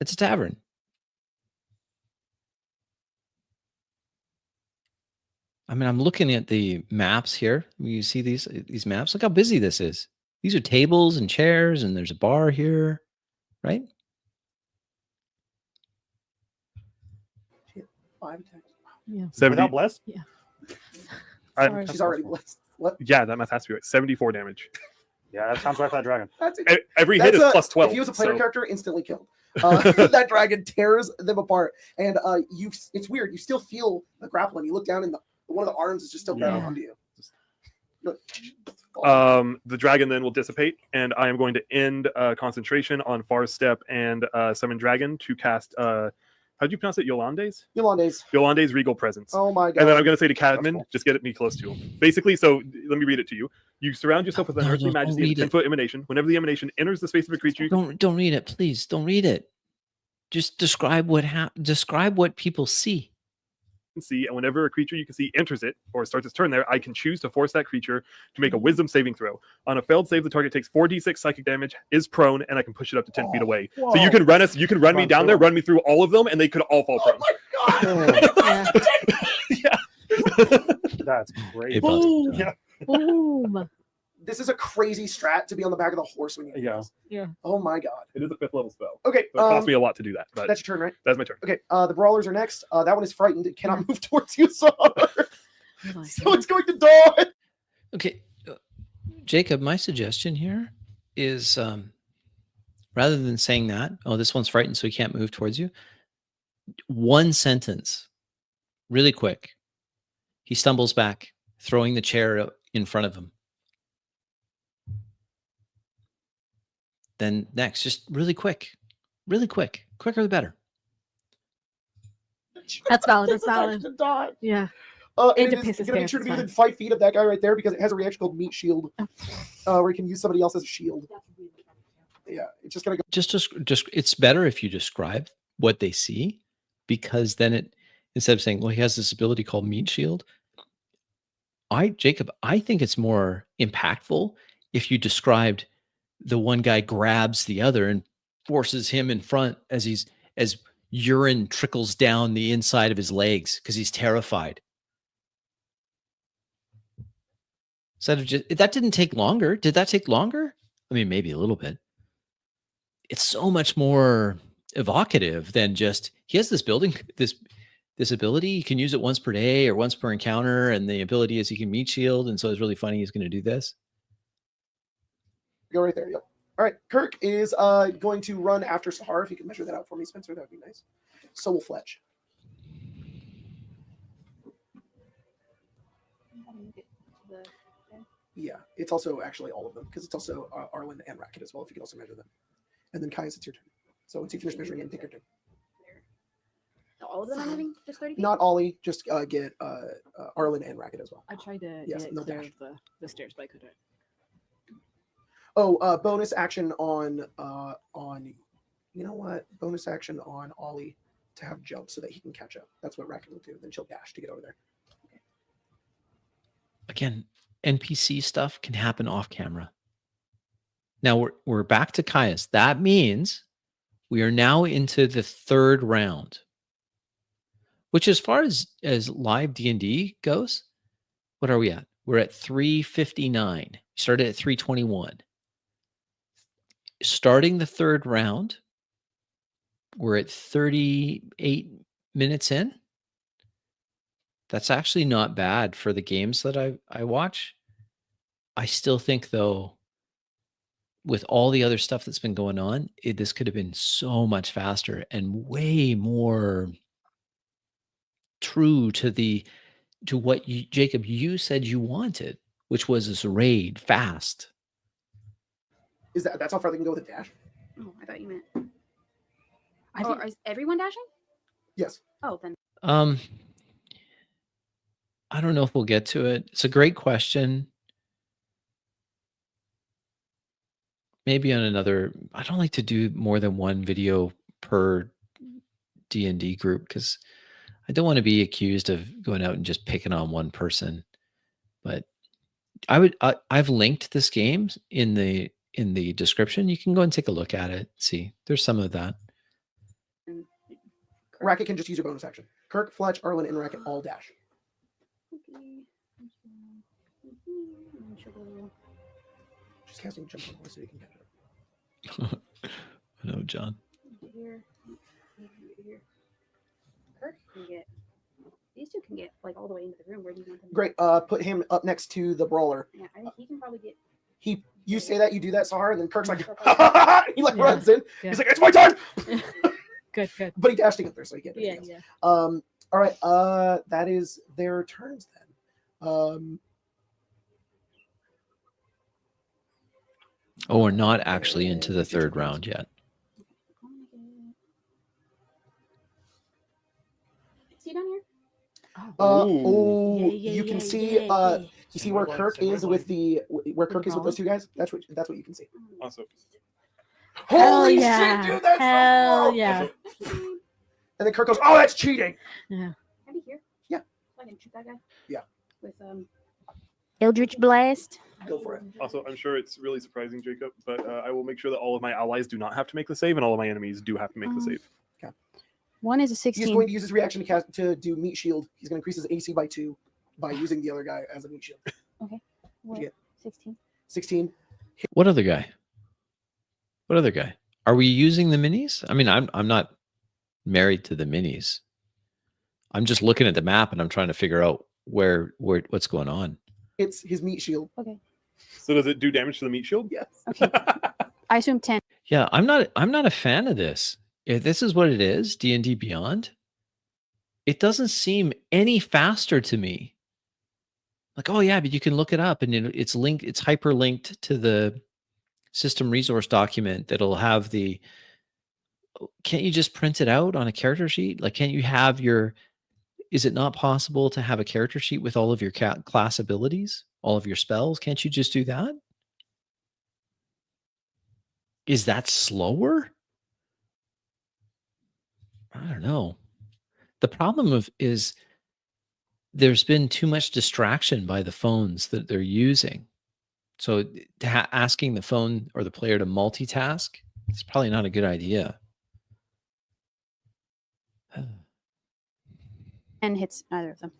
It's a tavern. I mean, I'm looking at the maps here. You see these maps? Look how busy this is. These are tables and chairs, and there's a bar here, right? 5 attacks. Yeah. 70. Without Bless? I'm- Sorry. She's already blessed. What? Yeah, that math has to be right. 74 damage. Yeah, that sounds right for that dragon. That's Every hit is plus 12. If he was a player so- character, instantly killed. That dragon tears them apart, and it's weird. You still feel the grappling. You look down, and one of the arms is just still grabbing Yeah. onto you. You're like, The dragon then will dissipate, and I am going to end concentration on Far Step and Summon Dragon to cast. How do you pronounce it? Yolande's? Yolande's. Yolande's Regal Presence. Oh my god. And then I'm going to say to Cadman, cool. just get me close to him. Basically, so let me read it to you. You surround yourself with an No, earthly don't majesty and read it. 10-foot emanation. Whenever the emanation enters the space of a creature, Don't read it, please. Don't read it. Just describe what people see. can see, and whenever a creature you can see enters it or starts its turn there, I can choose to force that creature to make a Wisdom saving throw. On a failed save, the target takes 4d6 psychic damage, is prone, and I can push it up to 10 feet away. Whoa. So you can run me Run down through there, them. run me through all of them, and they could all fall Oh prone. my god. That's great. Hey, bud. Boom. Yeah. Boom. This is a crazy strat to be on the back of the horse when you do Yeah. this. Yeah. Oh my god. It is a 5th level spell. Okay. So it costs me a lot to do that, but That's your turn, right? that's my turn. Okay. The brawlers are next. That one is frightened. It cannot move towards you, so it's going to die. Okay, Jacob, my suggestion here is rather than saying that, oh, this one's frightened, so he can't move towards you. One sentence, really quick. He stumbles back, throwing the chair in front of him. Then next, just really quick, quicker the better. That's valid. That's This is actually valid. to die. Yeah. And It it is pisses going to be pants, true to be it's within 5 feet of that guy right there because it has a reaction called Meat Shield, where you can use somebody else as a shield. Yeah, it's just going to go. Just it's better if you describe what they see, because then it, instead of saying, well, he has this ability called Meat Shield, Jacob, I think it's more impactful if you described the one guy grabs the other and forces him in front as urine trickles down the inside of his legs because he's terrified. Instead of just, that didn't take longer. Did that take longer? I mean, maybe a little bit. It's so much more evocative than just, he has this ability. You can use it once per day or once per encounter. And the ability is he can meat shield. And so it's really funny. He's going to do this. Go right there. Yep. All right. Kirk is going to run after Sahara. If you can measure that out for me, Spencer, that would be nice. So will Fletch. Yeah, it's also actually all of them because it's also Arlen and Racket as well. If you can also measure them, and then Caius, it's your turn. So once you finish measuring it, take your turn. All of them are moving just 30 feet? Not Ollie, just get Arlen and Racket as well. I tried to Yes, get no it clear dash. of the stairs, but I couldn't. Oh, bonus action on you know what? Bonus action on Ollie to have jump so that he can catch up. That's what Racket will do. Then she'll dash to get over there. Again, NPC stuff can happen off camera. Now we're back to Caius. That means we are now into the third round, which as far as live D&D goes, what are we at? We're at 359. Started at 321. Starting the third round, we're at 38 minutes in. That's actually not bad for the games that I watch. I still think, though, with all the other stuff that's been going on, this could have been so much faster and way more true to what Jacob, you said you wanted, which was this raid fast. That's how far they can go with a dash? Oh, I thought you meant. I Oh, think is everyone dashing? Yes. Oh, then I don't know if we'll get to it. It's a great question. Maybe on another. I don't like to do more than one video per D&D group because I don't want to be accused of going out and just picking on one person. But I've linked this game in the description. You can go and take a look at it. See, there's some of that. Racket can just use your bonus action. Kirk, Fletch, Arlen, and Racket all dash. Just casting jump on one so you can catch it. No, John. Here. Here. Kirk can get. These two can get like all the way into the room. Where do you want them? Great. Put him up next to the brawler. Yeah, I think he can probably get. You say that, you do that, Sahar, and then Kirk's like, he like Yeah. runs in. Yeah. He's like, it's my time. Good, good. But he dashed to get there, so he can't do Yeah, anything else. yeah. All right. That is their turns then. Oh, we're not actually into the third round yet. See down here? Ooh. You can see. You see where Kirk is with the those two guys. That's what you can see. Also, Hell Holy yeah. shit, dude! That's Hell so cool. yeah. And then Kirk goes, "Oh, that's cheating." Yeah. Can I be here? Yeah. So I can shoot that guy. Yeah. With Eldritch Blast. Go for it. also, I'm sure it's really surprising, Jacob, but I will make sure that all of my allies do not have to make the save, and all of my enemies do have to make the save. One is a He's 16. going to use his reaction to do meat shield. He's going to increase his AC by 2 by using the other guy as a meat shield. What? Yeah. 16. 16. What other guy? What other guy? Are we using the minis? I mean, I'm not married to the minis. I'm just looking at the map and I'm trying to figure out where what's going on. It's his meat shield. So does it do damage to the meat shield? Yes. Okay. I assume 10. Yeah, I'm not a fan of this. If this is what it is, D&D Beyond, it doesn't seem any faster to me. Like, oh yeah, but you can look it up and it's linked, it's hyperlinked to the system resource document that'll have the. Can't you just print it out on a character sheet? Like, can't you have your? Is it not possible to have a character sheet with all of your class abilities, all of your spells? Can't you just do that? Is that slower? I don't know. The problem is there's been too much distraction by the phones that they're using. So asking the phone or the player to multitask is probably not a good idea. 10 hits neither of them.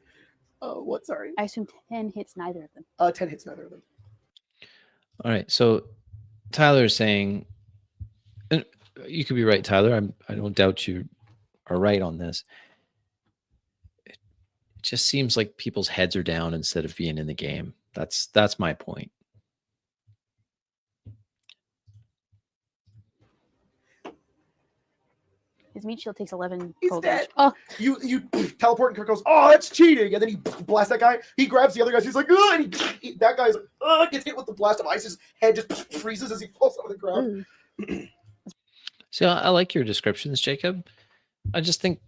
What? Sorry. I assume 10 hits neither of them. 10 hits neither of them. All right. So Tyler is saying, and you could be right, Tyler. I don't doubt you are right on this. It just seems like people's heads are down instead of being in the game. That's my point. His meat shield takes 11 He's cold dead. damage. Oh, You teleport and Kirk goes, "Oh, that's cheating!" And then he blasts that guy. He grabs the other guy. He's like, "Ugh!" And that guy's like, gets hit with the blast of ice. His head just freezes as he falls on the ground. ooh. So I like your descriptions, Jacob. I just think,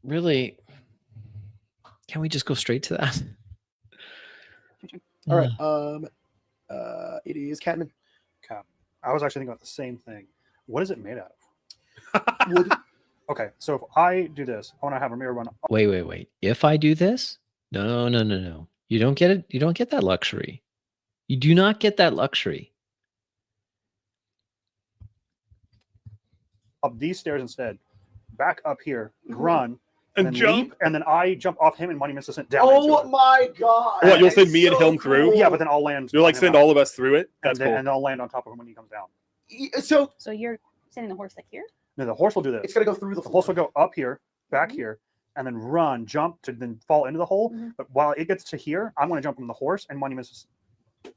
really, can we just go straight to that? All right. It is Catman. I was actually thinking about the same thing. What is it made out of? Wood. Okay, so if I do this, I want to have a mirror run. Wait. If I do this, no. You don't get it. You don't get that luxury. You do not get that luxury. Up these stairs instead, back up here, Mhm. run, And then jump. leap, and then I jump off him and Money Assistant down into Oh it. my god! What, you'll That send is me and so him through? cool. Yeah, but then I'll land. You'll like on him send out. all of us through it. That's and cool. then I'll land on top of him when he comes down. So So you're sending the horse like here? No, the horse will do this. it's gonna go through the The horse will floor. go up here, back Mhm. here, and then run, jump to then fall into the hole. Mhm. But while it gets to here, I'm going to jump on the horse and Money misses,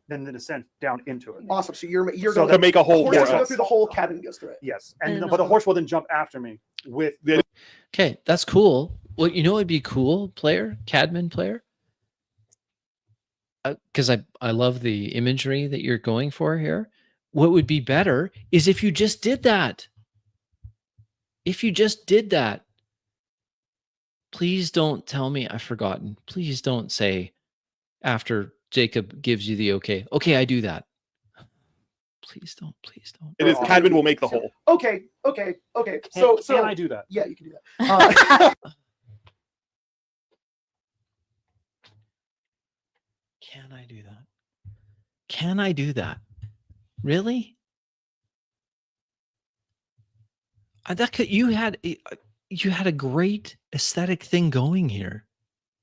then the descent down into it. Awesome. So you're So going to make a the hole horse for is gonna go us. through the whole cabin and goes through it. Yes, And and then but the the- horse will then jump after me with The- Okay, that's cool. Well, you know, it'd be cool, Cadman player, because I love the imagery that you're going for here. What would be better is if you just did that. If you just did that, please don't tell me I've forgotten. Please don't say after Jacob gives you the okay, okay, I do that. Please don't. Please don't. It is Cadman will make the hole. Okay. So Can I do that? yeah, you can do that. Can I do that? Can I do that? Really? You had a great aesthetic thing going here.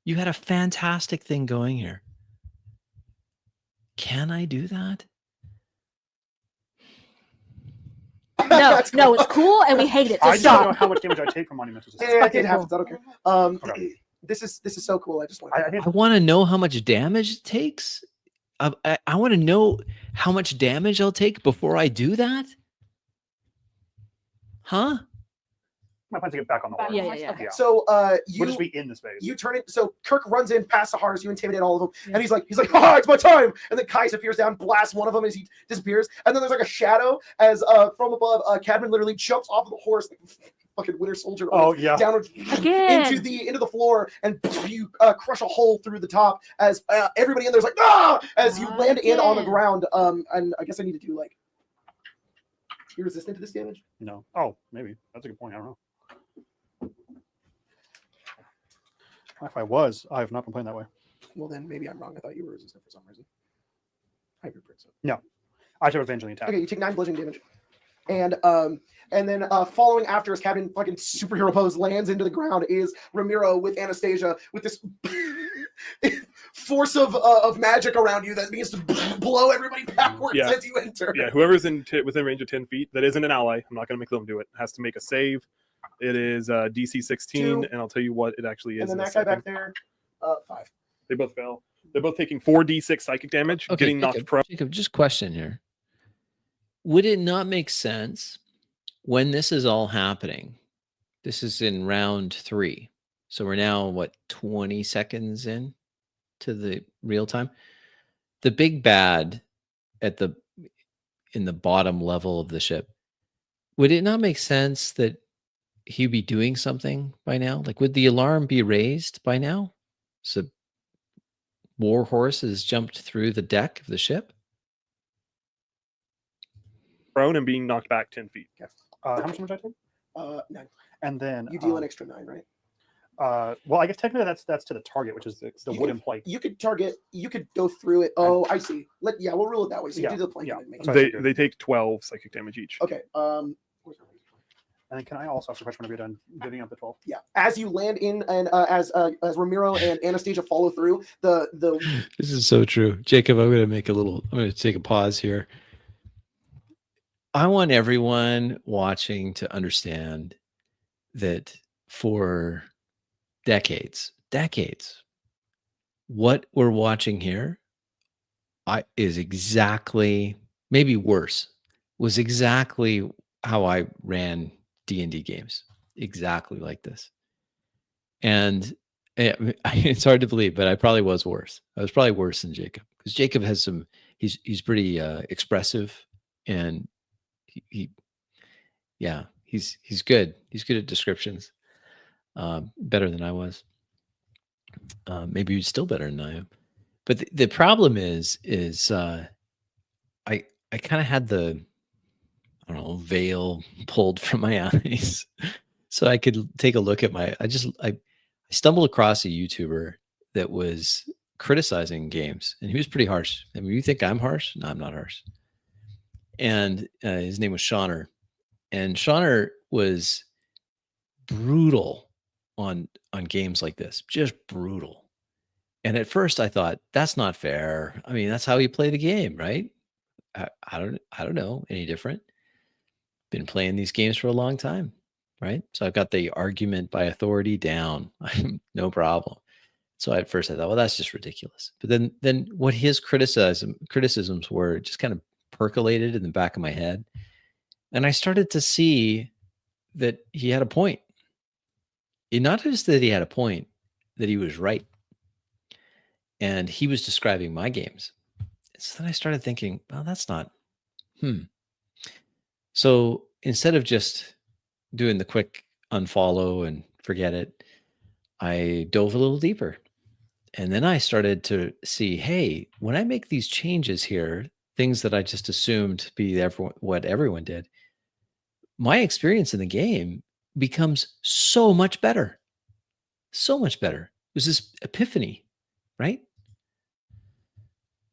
You had a fantastic thing going here. Can I do that? No, it's cool and we hate it. So I just don't know stop. how much damage I take from monumental. It happens. I don't care. Okay. This is so cool. I just want. I think I want to know how much damage it takes. I want to know how much damage I'll take before I do that. Huh? my plan's to get back on the horse. Yeah. Okay. So We'll you just be in the space. you turn it. So Kirk runs in past the horse. You intimidate all of them, and he's like, "Ah, it's my time!" And then Kais appears down, blasts one of them as he disappears, and then there's like a shadow as from above, Cadman literally jumps off of the horse, like fucking Winter Soldier. Oh yeah. Downward Again. into the floor, and you crush a hole through the top as everybody in there's like, ah, as you land in on the Again. ground. And I guess I need to do like, you're resistant to this damage. No. Oh, maybe that's a good point. I don't know. If I was, I have not been playing that way. Well, then maybe I'm wrong. I thought you were resistant for some reason. Hybrid Prince. I should eventually attack. Okay, you take 9 bludgeoning damage, and then following after as Captain fucking superhero pose lands into the ground is Ramiro with Anastasia with this force of magic around you that means to blow everybody backwards Yeah. as you enter. Yeah, whoever's within range of 10 feet that isn't an ally, I'm not going to make them do it, has to make a save. It is DC 16, Two. and I'll tell you what it actually is. And then in a that guy back second. there, 5. They both fell. They're both taking 4d6 psychic damage, getting knocked prone. Jacob, just question here. Would it not make sense when this is all happening? This is in round 3. So we're now, 20 seconds in to the real time? The big bad in the bottom level of the ship, would it not make sense that he'd be doing something by now? Like, would the alarm be raised by now? So Warhorse has jumped through the deck of the ship? Prone and being knocked back 10 feet. How much damage I take? 9. And then You deal an extra 9, right? well, I guess technically that's to the target, which is the wooden plate. You could target. You could go through it. Oh, I see. We'll rule it that way. So you Yeah, do the plank. yeah. And then make Sorry. it. They take 12 psychic damage each. Okay. And can I also ask a question whenever you're done giving up the 12? Yeah. As you land in, and as Ramiro and Anastasia follow through, the This is so true. Jacob, I'm going to take a pause here. I want everyone watching to understand that for decades, what we're watching here is exactly, maybe worse, was exactly how I ran D&D games. Exactly like this. And it's hard to believe, but I probably was worse. I was probably worse than Jacob, because Jacob has he's pretty expressive, and he's good. He's good at descriptions, better than I was. Maybe he's still better than I am. But the problem is I kind of had the, I don't know, veil pulled from my eyes, so I could take a look at I stumbled across a YouTuber that was criticizing games, and he was pretty harsh. I mean, you think I'm harsh? No, I'm not harsh. And his name was Shauner, and Shauner was brutal on games like this, just brutal. And at first I thought, that's not fair. I mean, that's how you play the game, right? I don't know any different. Been playing these games for a long time, right? So I've got the argument by authority down. No problem. So at first I thought, well, that's just ridiculous. But then what his criticisms were just kind of percolated in the back of my head. And I started to see that he had a point. And not just that he had a point, that he was right. And he was describing my games. So then I started thinking, well, that's not, So instead of just doing the quick unfollow and forget it, I dove a little deeper. And then I started to see, hey, when I make these changes here, things that I just assumed to be what everyone did, my experience in the game becomes so much better. So much better. It was this epiphany, right?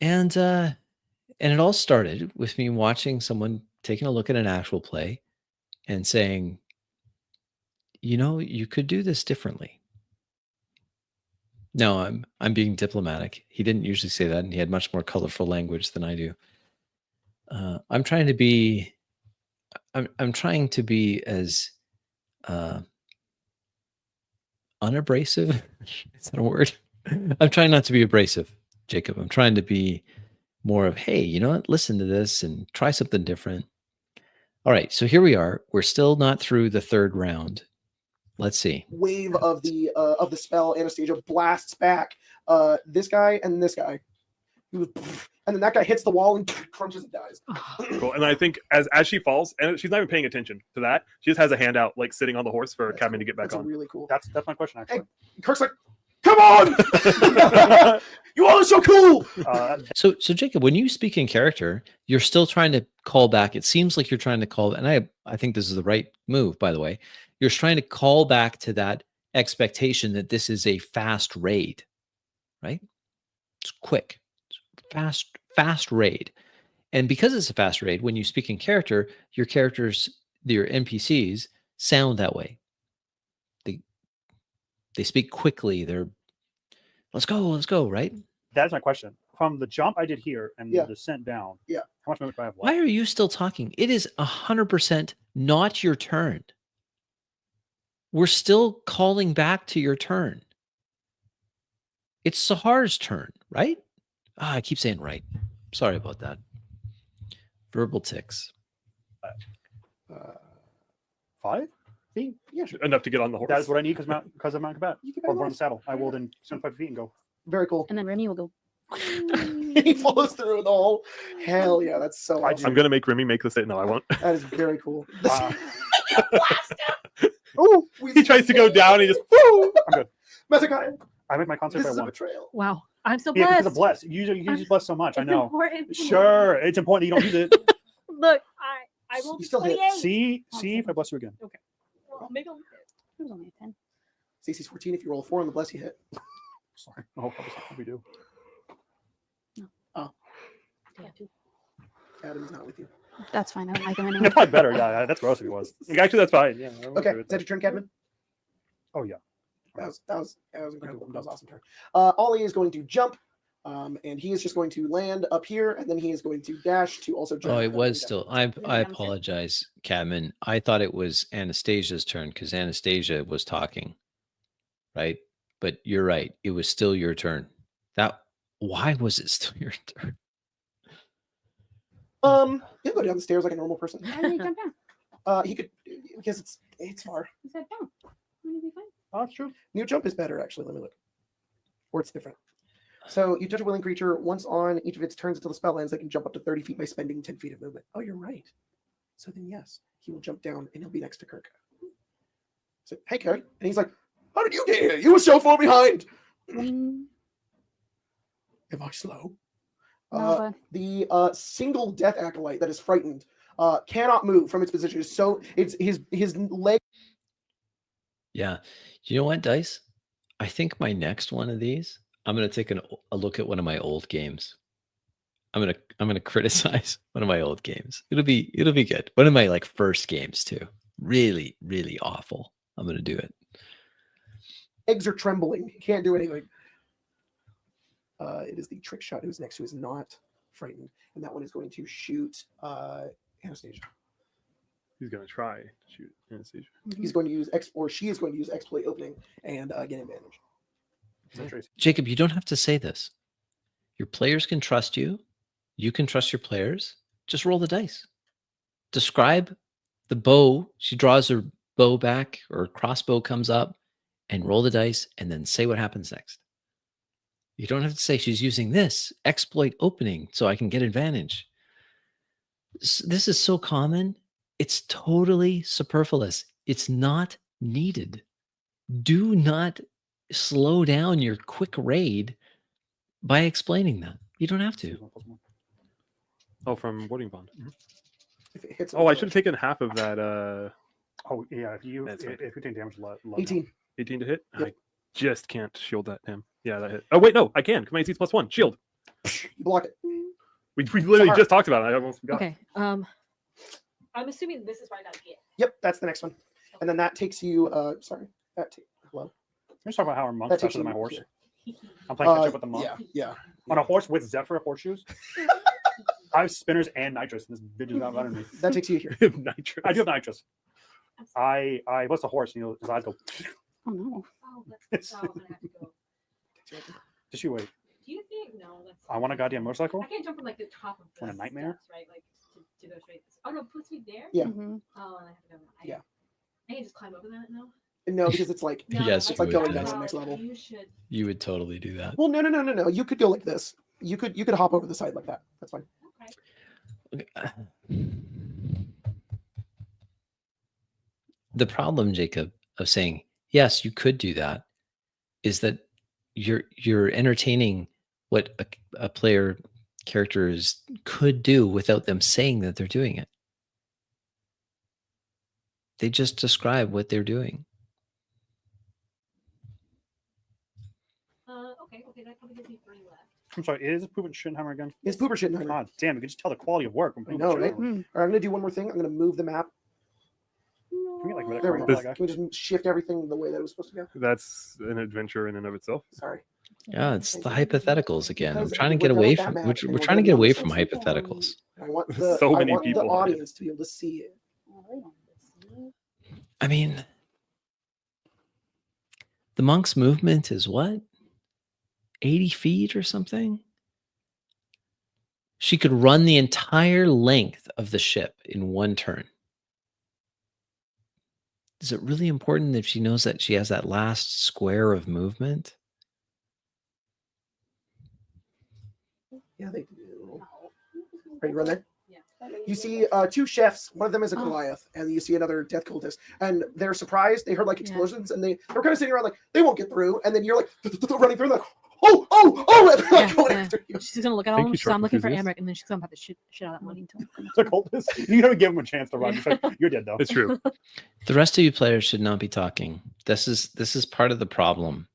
And it all started with me watching someone taking a look at an actual play and saying, you could do this differently. No, I'm being diplomatic. He didn't usually say that, and he had much more colorful language than I do. I'm trying to be as unabrasive. Is that a word? I'm trying not to be abrasive, Jacob. I'm trying to be more of, hey, you know what? Listen to this and try something different. All right, so here we are. We're still not through the third round. Let's see. Wave of the spell, Anastasia blasts back this guy and this guy. And then that guy hits the wall and crunches and dies. Cool. And I think as she falls, and she's not even paying attention to that, she just has a hand out, like sitting on the horse for That's Cadman cool. to get back That's on. really cool. That's my question, actually. Kirk's like, come on! You all are so cool! So Jacob, when you speak in character, you're still trying to call back. It seems like you're trying to call, and I think this is the right move, by the way. You're trying to call back to that expectation that this is a fast raid, right? It's quick, it's fast raid. And because it's a fast raid, when you speak in character, your NPCs sound that way. They speak quickly. They're let's go, right? That's my question. From the jump I did here and Yeah. the descent down, Yeah. how much movement do I have left? Why are you still talking? It is 100% not your turn. We're still calling back to your turn. It's Sahar's turn, right? I keep saying right. Sorry about that. Verbal tics. 5 feet? Yeah, sure. Enough to get on the horse. That is what I need because of Mount Combat. You can Or buy born one. the saddle. I will then 75 feet and go. Very cool. And then Remy will go. He follows through the hole. Hell yeah, that's so I awesome. I'm gonna make Remy make the save. No, I won't. That is very cool. Uh, Oh, He tries to go down. And he just woo. I'm good. Messiah, I make my concept this by is a 1. betrayal. Wow. I'm so Yeah, blessed. because of bless. You just bless so much. I It's know. important. Sure, it's important that you don't use it. Look, I rolled You still hit. 28. See if I bless you again. Well, maybe it was only a 10. CC's 14. If you roll a 4 on the bless, you hit. Sorry. Oh, that's not what we do. Yeah, 2. Adam's not with you. That's fine. I don't like him anyway. It's probably better. Yeah, that's gross if he was. Actually, that's fine. Yeah. I'm Okay, with is that your turn, Cadman? Oh yeah. That was incredible. That was awesome turn. Ollie is going to jump, and he is just going to land up here, and then he is going to dash to also jump. Oh, it was down. still. I apologize, Cadman. I thought it was Anastasia's turn because Anastasia was talking, right? But you're right. It was still your turn. Why was it still your turn? He'll go down the stairs like a normal person. Why did he jump down? He could because it's far. He said down. Wouldn't he be fine? Oh, that's true. New jump is better actually. Let me look. Or it's different. So you touch a willing creature once on each of its turns until the spell ends. They can jump up to 30 feet by spending 10 feet of movement. Oh, you're right. So then yes, he will jump down and he'll be next to Kirk. So hey, Kirk, and he's like, "How did you get here? You were so far behind." Wing. Am I slow? No, The single death acolyte that is frightened cannot move from its position. So it's his leg. Yeah. You know what, Dice? I think my next one of these, I'm going to take a look at one of my old games. I'm going to criticize one of my old games. It'll be good. One of my like first games too. Really, really awful. I'm going to do it. Legs are trembling. He can't do anything. It is the trick shot who's next, who is not frightened, and that one is going to shoot Anastasia. He's gonna try to shoot Anastasia. He's going to use she is going to use exploit opening and get advantage. No, Tracy. Jacob, you don't have to say this. Your players can trust you. You can trust your players. Just roll the dice. Describe the bow. She draws her bow back or crossbow comes up and roll the dice and then say what happens next. You don't have to say she's using this exploit opening so I can get advantage. This is so common. It's totally superfluous. It's not needed. Do not slow down your quick raid by explaining that. You don't have to. Oh, from Warding Bond. If it hits, Oh, I should have taken half of that. Oh yeah, if you That's right. take damage, let 18. 18 to hit. Yep. I just can't shield that him. Yeah, that hit. Oh wait, no, I can. Command Seeds +1. Shield. You block it. We literally Sahar. just talked about it. I almost forgot. Okay. I'm assuming this is where I gotta get. Yep, that's the next one. And then that takes you. Sorry. Hello. Let's talk about how our That monk's takes faster you than my horse. here. I'm playing catch up with the monk. Yeah. On a horse with Zephyr horseshoes. I have spinners and nitrous, and this bitch is not running me. That takes you here. Nitrous. I do have nitrous. I what's the horse? His eyes go. Oh no. Oh, that's I'm gonna have to go. Just you wait. Do you think no? That's I want a goddamn motorcycle. I can't jump from like the top of the Want a nightmare? steps, right? Like to go straight. Oh no, it puts me there. Yeah. Mhm. Oh, and I have to go. Yeah. I can just climb over that. No. No, because it's like. No, Yes, I you would. thought Going down to the about next it. level. You should. You would totally do that. Well, no. You could go like this. You could hop over the side like that. That's fine. Okay. The problem, Jacob, of saying yes, you could do that, is that you're entertaining what a player characters could do without them saying that they're doing it. They just describe what they're doing. Okay. That probably gives me 3 left. I'm sorry. Is it poop and shit hammer again? It's pooper shit. Nightmare. God damn! You can just tell the quality of work. I know, right? Mm. All right, I'm gonna do one more thing. I'm gonna move the map. Can we like There we that go. guy? Can we just shift everything the way that it was supposed to go? That's an adventure in and of itself. Sorry. Yeah, it's the hypotheticals again. I'm Because trying to we're get done away with that from map, we're, and we're we're trying to gonna get be away on from this hypotheticals. I want the So many I want people the on it. audience to be able to see it. I mean, the monk's movement is what? 80 feet or something? She could run the entire length of the ship in one turn. Is it really important that she knows that she has that last square of movement? Yeah, they do. Ready to run there? Yeah. You see 2 chefs. One of them is a Goliath, and you see another death cultist. And they're surprised. They heard like explosions, and they were kind of sitting around like they won't get through. And then you're like running through, like oh, and they're like going after you. She's gonna look at all Thank of them. you, She's, I'm looking for Shark Amric, and then she's gonna have to shit out that money to him. The cultist. You don't give him a chance to run. You're, like, you're dead though. It's true. The rest of you players should not be talking. This is part of the problem.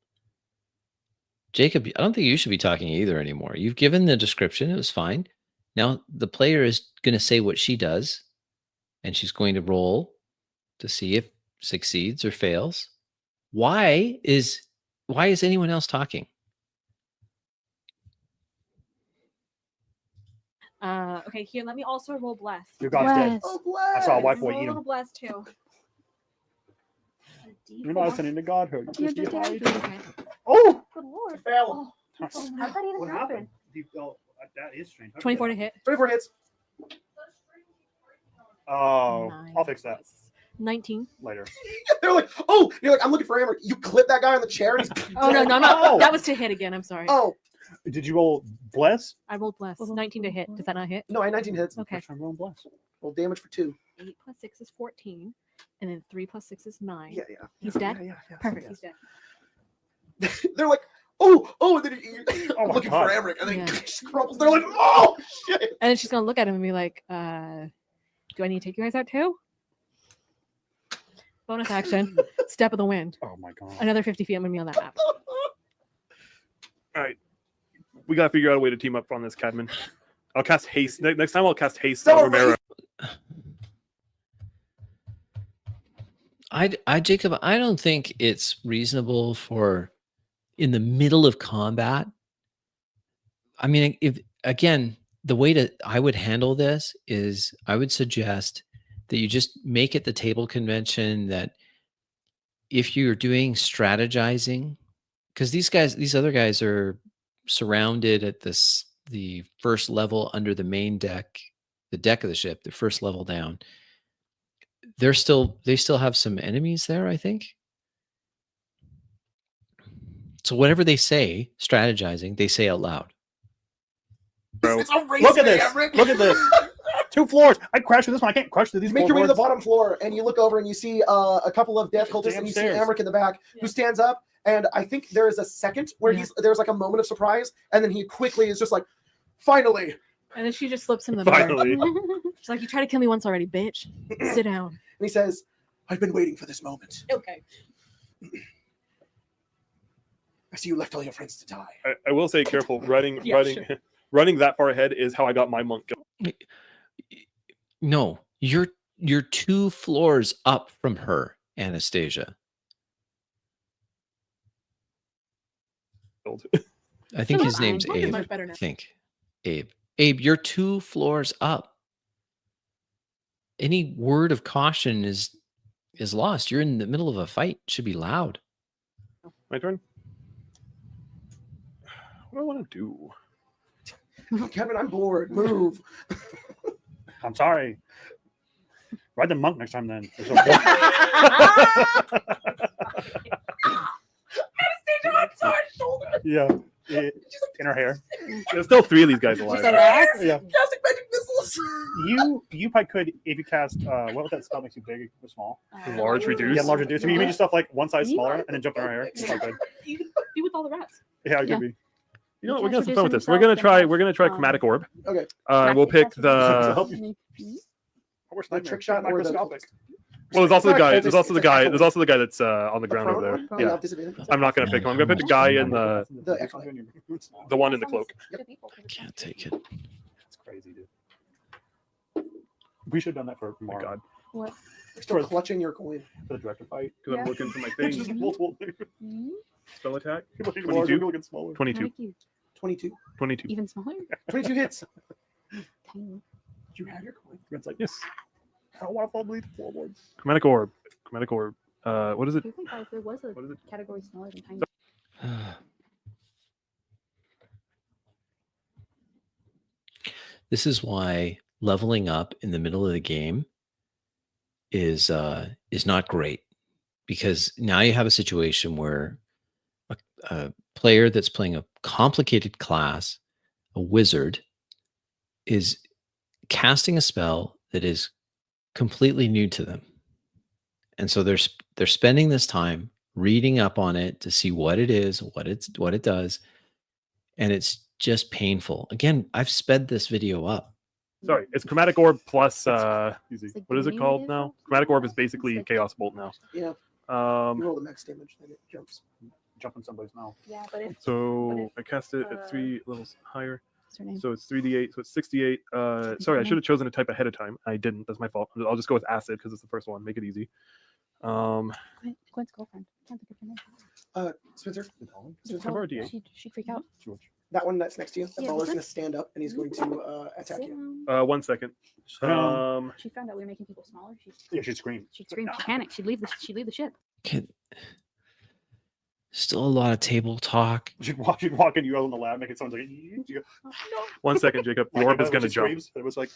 Jacob, I don't think you should be talking either anymore. You've given the description. It was fine. Now the player is going to say what she does, and she's going to roll to see if succeeds or fails. Why is anyone else talking? Okay, here, let me also roll bless. Your god's dead. Bless. Oh, bless. I saw a white Roll boy a eat little him. bless too. You're not listening to godhood. You're Just just be dead. hiding. Okay. Oh! Good lord. Fail. How that even What happen? happened? That is strange. 24 to hit. 24 hits. Oh, Nine I'll fix that plus 19. later. They're like, oh, you're like, I'm looking for Amber. You clip that guy on the chair, and he's Oh no, no, Oh. no. That was to hit again. I'm sorry. Oh Did you roll bless? I rolled bless. 19 to hit. Does that not hit? no, I had 19 hits. Okay. I'm rolling bless. Roll damage for 2. 8 plus 6 is 14. And then 3 plus 6 is 9. Yeah. He's dead? Yeah. Perfect. He's dead. They're like, oh, and then Oh I'm my looking God. for Amber, and then Yeah. he scrumbles. They're like, oh shit. And then she's going to look at him and be like, do I need to take you guys out too? Bonus action. Step of the wind. Oh my god. Another 50 feet. I'm going to be on that map. All right. We got to figure out a way to team up on this, Cadman. I'll cast haste. Next time I'll cast haste on Sorry. Romero. Jacob, I don't think it's reasonable for in the middle of combat. I mean, if again, the way that I would handle this is I would suggest that you just make it the table convention that if you're doing strategizing, because these other guys are surrounded at the first level under the main deck, the deck of the ship, the first level down. They still have some enemies there, I think. So whatever they say, strategizing, they say out loud. It's a race Look at to this. Amber. Look at this. 2 floors. I crashed through this one. I can't crash through these You make your way to the floorboards. bottom floor, and you look over and you see a couple of death cultists, and you see Damn stairs. Amric in the back, Yeah. who stands up. And I think there is a second where there's like a moment of surprise, and then he quickly is just like, "Finally!" And then she just slips him the door. Finally. She's like, "You tried to kill me once already, bitch. Sit down." And he says, "I've been waiting for this moment. Okay. I see you left all your friends to die." I will say, careful. Running Yeah, running that far ahead is how I got my monk No, you're 2 floors up from her, Anastasia. killed. I think his Fine. name's Monk is Abe. much better now. I think Abe. Abe, you're 2 floors up. Any word of caution is lost. You're in the middle of a fight. It should be loud. My turn. What do I want to do? Kevin, I'm bored. Move. I'm sorry. Ride the monk next time then. There's no- yeah. In her hair. There's still 3 of these guys alive. Yeah. Casting magic missiles. You probably could if you cast what would that spell makes you big or small? Large reduce. Yeah, large reduce. I mean, you make your stuff like one size smaller and then jump in her hair. It's not good. You could be with all the rats. Yeah, it Yeah. could be. You know what? You We're gonna have some cast fun with this. reduce himself We're gonna try and chromatic orb. Okay. We'll pick Cast the. Help you. Worst The nightmare. trick shot or the Microscopic. Well, there's also the guy. It's There's a- also the it's a guy. echo. There's also the guy that's on the The ground prone over one? there. Oh, Yeah. disadvantage. I'm not gonna pick him. I'm gonna pick the guy in the one in the cloak. Can't take it. That's crazy, dude. We should have done that for Oh my tomorrow. god. What? You're still clutching your coin. For the director fight. Because I'm Yeah. looking for my It's just thing. multiple. Spell attack. People think 22? larger, people get smaller. 22. Like you. 22. 22. Even smaller? 22 hits. Tiny. You have your coin. It's like, Yes. I don't want to fall beneath the floorboards. Chromatic orb. Chromatic orb. What is it? Do you think if there was a What is it? category smaller than tiny? This is why leveling up in the middle of the game is not great, because now you have a situation where a player that's playing a complicated class, a wizard, is casting a spell that is completely new to them, and so they're spending this time reading up on it to see what it is, what it does, and it's just painful. Again, I've sped this video up. Sorry, it's chromatic orb plus. Easy. It's like What is it the called new now? level? Chromatic orb is It's basically like- chaos bolt now. Yeah. You Um. roll the max damage, then it jumps. Jumping someplace now. Yeah, but if So But I cast it uh, at 3 levels higher. what's her name? So it's 3d8. So it's 68. Sorry, I should have chosen a type ahead of time. I didn't. That's my fault. I'll just go with acid because it's the first one. Make it easy. Gwen's girlfriend. Can't think of her name. Spencer, Just have our D8. She'd freak out. that one that's next to you, the Yeah, brawler's this going to stand up and he's going to attack Sit you. down. 1 second. She found out we were making people smaller. Yeah, she'd scream. She'd scream. She'd panic. She'd leave the ship. Still a lot of table talk. She'd walk in, you out on the lab, make it sound like you go, 1 second, Jacob. The orb is going to jump. It was like,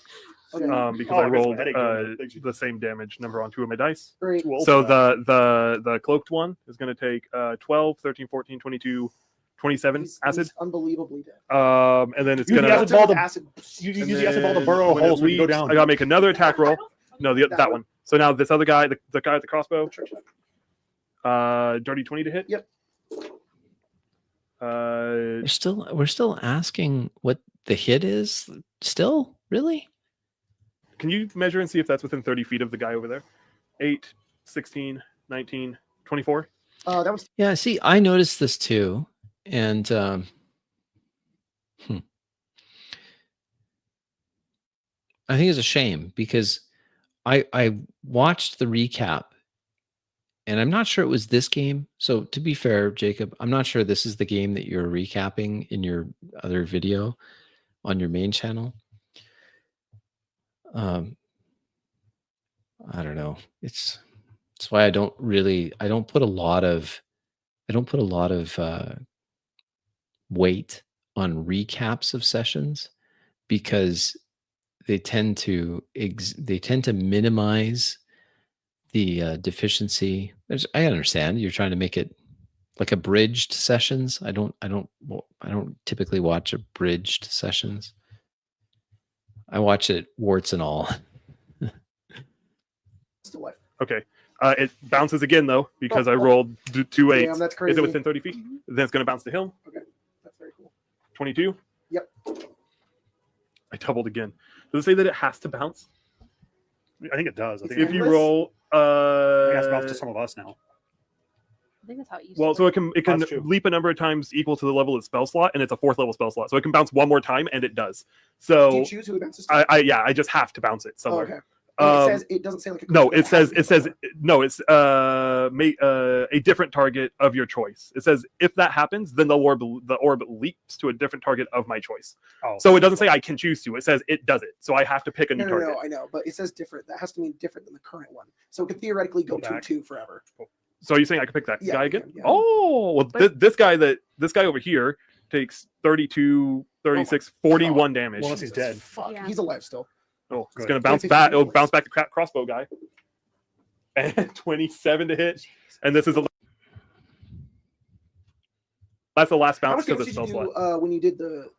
Okay. Because Oh, I I guess my rolled headache didn't think she- the same damage number on 2 of my dice. Great. too old So for that. the cloaked one is going to take 12, 13, 14, 22, 27 He's acid. unbelievably dead. And then it's Use going the to. acid ball to- acid. you and use the acid ball to then burrow a when it hole so you go leaves, down. I got to make another attack roll. No, that one. So now this other guy, the guy with the crossbow, dirty 20 to hit. Yep. We're still asking what the hit is. Still, really? Can you measure and see if that's within 30 feet of the guy over there? 8, 16, 19, 24. That was Yeah. See, I noticed this too, and I think it's a shame because I watched the recap, and I'm not sure it was this game. So to be fair, Jacob, I'm not sure this is the game that you're recapping in your other video on your main channel. I don't know. It's why I don't put a lot of weight on recaps of sessions, because they tend to minimize the deficiency. I understand you're trying to make it like abridged sessions. I don't typically watch abridged sessions. I watch it warts and all. Still alive. Okay. It bounces again though because I rolled 2 8s. Damn, that's Is crazy. it within 30 feet? Then it's going to bounce to him. That's very cool. 22. Yep. I doubled again. Does it say that it has to bounce? I think it does. I think If you Endless? roll, it has bounced to some of us now. I think that's how it used well, to so work. it can That's true. leap a number of times equal to the level of spell slot, and it's a 4th level spell slot, so it can bounce one more time, and it does. So Do you choose who it bounces to? I just have to bounce it Oh, somewhere. okay. And Um, it says it doesn't say like a No, code, it says has to be no. It's a different target of your choice. It says if that happens, then the orb leaps to a different target of my choice. Oh, So it doesn't say I can choose to. It says it does it. So I have to pick a new No, target. I know, but it says different. That has to mean different than the current one. So it could theoretically go Go back. 2-2 forever. So you're saying I can pick that Yeah, guy you again? can, yeah. Oh, well, But- this guy over here takes 32, 36, 41 damage. Well, unless he's dead. Fuck, Yeah. he's alive still. Oh, it's Good. gonna bounce 50 back. It'll points. bounce back to crossbow guy. And 27 to hit. And this is that's the last How bounce much because damage it's did you spell slot. do when you did the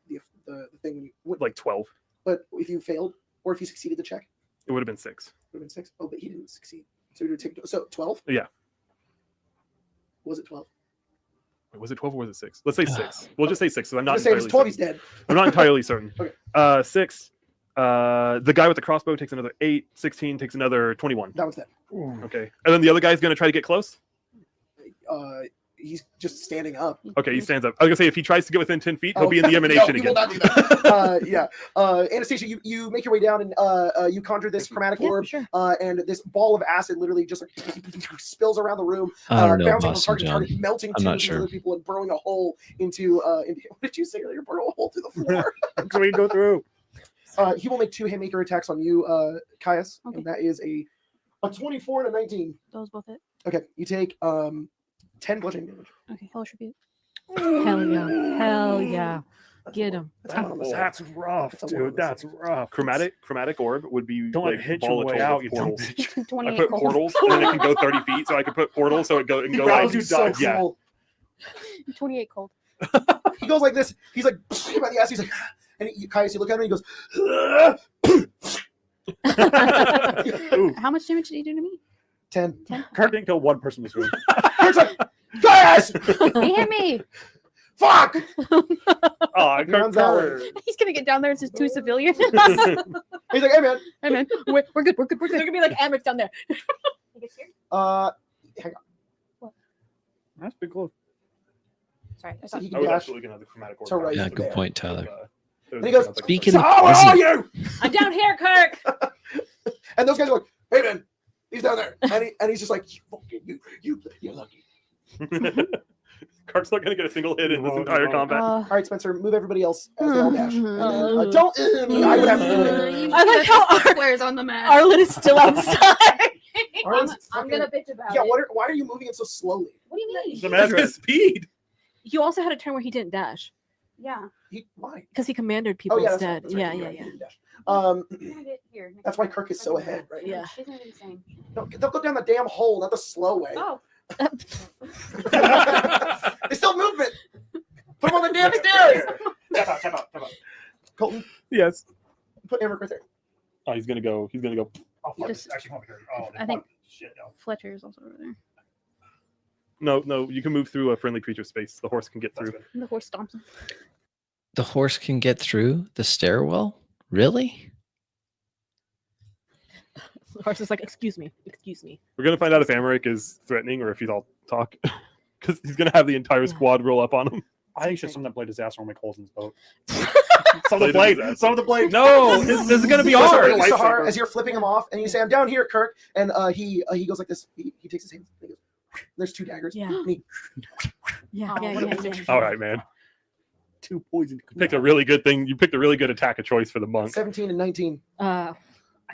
thing? When you went, Like 12. but if you failed or if you succeeded the check, It would have been 6. it would have been 6. Oh, but he didn't succeed. So you would take 12. Yeah. Was it 12? Wait, was it 12 or was it 6? Let's say 6. We'll just say 6 because I'm I'm not gonna say if it's 12. entirely He's certain. dead. I'm not entirely certain. Okay. 6. The guy with the crossbow takes another 8. 16 takes another 21. That one's dead. Okay. And then the other guy's going to try to get close? He's just standing up. Okay, he stands up. I was going to say, if he tries to get within 10 feet, he'll Oh, be in the no, emanation he again. will not do that. Yeah. Anastasia, you make your way down and you conjure this chromatic Yeah, orb, sure. and this ball of acid literally just like spills around the room, I don't know, bouncing Boston from John. target, melting I'm to not the sure. other people and burrowing a hole into. What did you say earlier? Burrow a hole through the floor. So we can go through. He will make 2 haymaker attacks on you, Caius, Okay. and that is a 24 and a 19. Those both it. Okay, you take 10 bludgeoning damage. Okay, hellish rebuke. Hell yeah. Hell yeah. Get him. That's one on the side. That's rough, That's a one on dude. the That's side. rough. Chromatic orb would be Don't like hit your way volatile out, with you dumb portals. bitch. I 28 put cold. portals, and then it can go 30 feet, so I could put portals so it can He go grabs like, you so yeah. cool. 28 cold. He goes like this. He's like by the ass. He's like, and Caius, you look at him and he goes, Ooh, How much damage did he do to me? 10. 10? Kirk didn't kill one person in this room. He's like, Caius! He hit me. Fuck! Oh, He runs that way. He's gonna get down there. It's just 2 civilians. He's like, hey man. Hey man, we're good. We're good. We're good. They're gonna be like Amix down there. He gets here? That's pretty close. Sorry. I So thought he I can was dash. actually looking at the chromatic orb. to right Yeah, from good there. point, Tyler. And he goes, Speaking so of how are busy. you? I'm down here, Kirk. And those guys are like, hey man, he's down there. And he's just like, you're lucky. Kirk's not going to get a single hit in this Wrong, entire wrong. combat. All right, Spencer, move everybody else as they all dash. And then, don't. I would have to do it. I like how players on the map. Arlen is still outside. Arlen's I'm fucking- gonna bitch about Yeah, it. why are you moving it so slowly? What do you mean? The That's man- his speed. You also had a turn where he didn't dash Yeah. Why? because he commanded people Oh yeah, that's instead. right, that's right. Yeah, You're yeah, right, yeah. you dash. I'm gonna get here. next That's why time. Kirk is so ahead, right? Yeah. She's gonna do the same. No, they'll go down the damn hole, not the slow way. Oh. It's still movement. Put him on the damn stairs. Tap out. Colton, Yes. put Emmerich right there. Oh, he's going to go. Oh, fuck, Just- this actually won't be good. Oh, I think- shit, no. Fletcher is also over there. No, you can move through a friendly creature space. The horse can get That's through. good. The horse stomps him. The horse can get through the stairwell? Really? The horse is like, excuse me. We're going to find out if Amaric is threatening or if he's all talk. Because he's going to have the entire squad roll up on him. I think should someone that blade disaster will make holes in his boat. Some of the blade. Some of the blade. No, this is going to be So, ours. Lightsaber. Sahar, as you're flipping him off, and you say, "I'm down here, Kirk," and he goes like this. He takes his hands. He goes, there's 2 daggers. Yeah. And he, Yeah, Oh, yeah, what yeah, a yeah. All right, man. 2 poison. You picked a really good thing. You picked a really good attack of choice for the monk. 17 and 19. I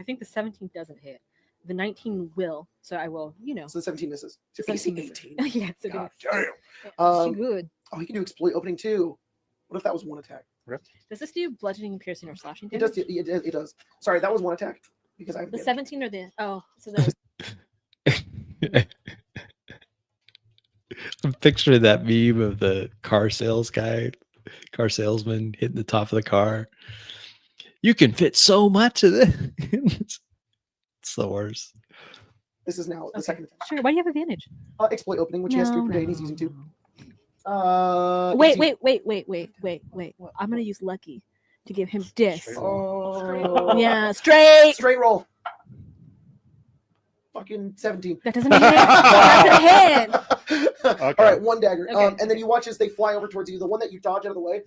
think the 17 doesn't hit. The 19 will, so I will, So the 17 misses. So 17 AC misses. 18. Yeah, it's a God good. damn. She good. Oh, he can do exploit opening too. What if that was 1 attack? Does this do bludgeoning, piercing, or slashing It damage? does. It does. Sorry, that was 1 attack because I have The advantage. 17 or the so the I'm picturing that meme of the car salesman hitting the top of the car. You can fit so much of this. It's the worst. This is now the Okay. second attack. Sure. Why do you have advantage? Exploit opening, which he has 3 per day, and he's using 2. Wait, easy. wait. I'm gonna use lucky to give him dis. Straight Oh. Yeah, straight. Straight roll. Fucking 17. That doesn't hit. That doesn't hit. All right, 1 dagger. Okay. And then you watch as they fly over towards you. The one that you dodge out of the way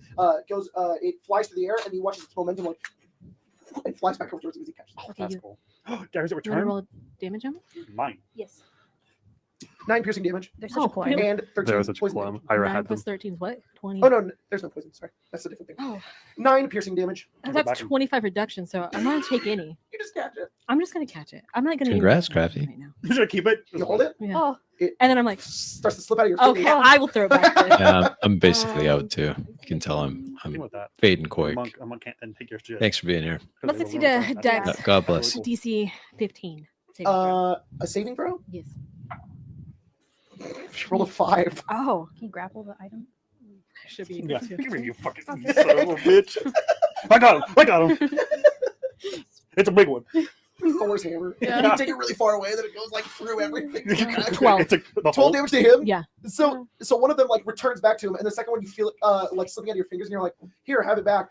goes. It flies through the air, and you watch its momentum like, and flies back over towards you as he catches. Okay, That's you cool. Daggers at want to return. roll damage on me? Mine. Yes. 9 piercing damage There's such Oh, a play. really? and 13 There was such a poison plum. damage. Ira 9 had them. plus 13 is what? 20. Oh no, there's no poison. Sorry, that's a different thing. Oh, 9 piercing damage. Go back that's and- 25 reduction, so I'm not gonna take any. You just catch it. I'm just gonna catch it. I'm not gonna. Congrats, do that Crafty. right now. Should I keep it? You hold it. Yeah. Oh, And then I'm like, Starts to slip out of your fingers. okay, I will throw it back. Then. Yeah, I'm basically out too. You can tell I'm Deal with that. fading A quick. monk can't then take your shit. Thanks for being here. Let's see the dex. God bless. DC 15. saving throw. A saving throw. Yes. Roll a 5. oh, can you grapple the item? Should be. Yeah. able to. Give me you fucking son of a bitch. I got him. It's a big one. Thor's hammer. Yeah. You take it really far away, then it goes like through everything. 12. It's a, the 12 whole, damage to him. Yeah. So one of them like returns back to him, and the second one you feel it like slipping out of your fingers, and you're like, "Here, have it back,"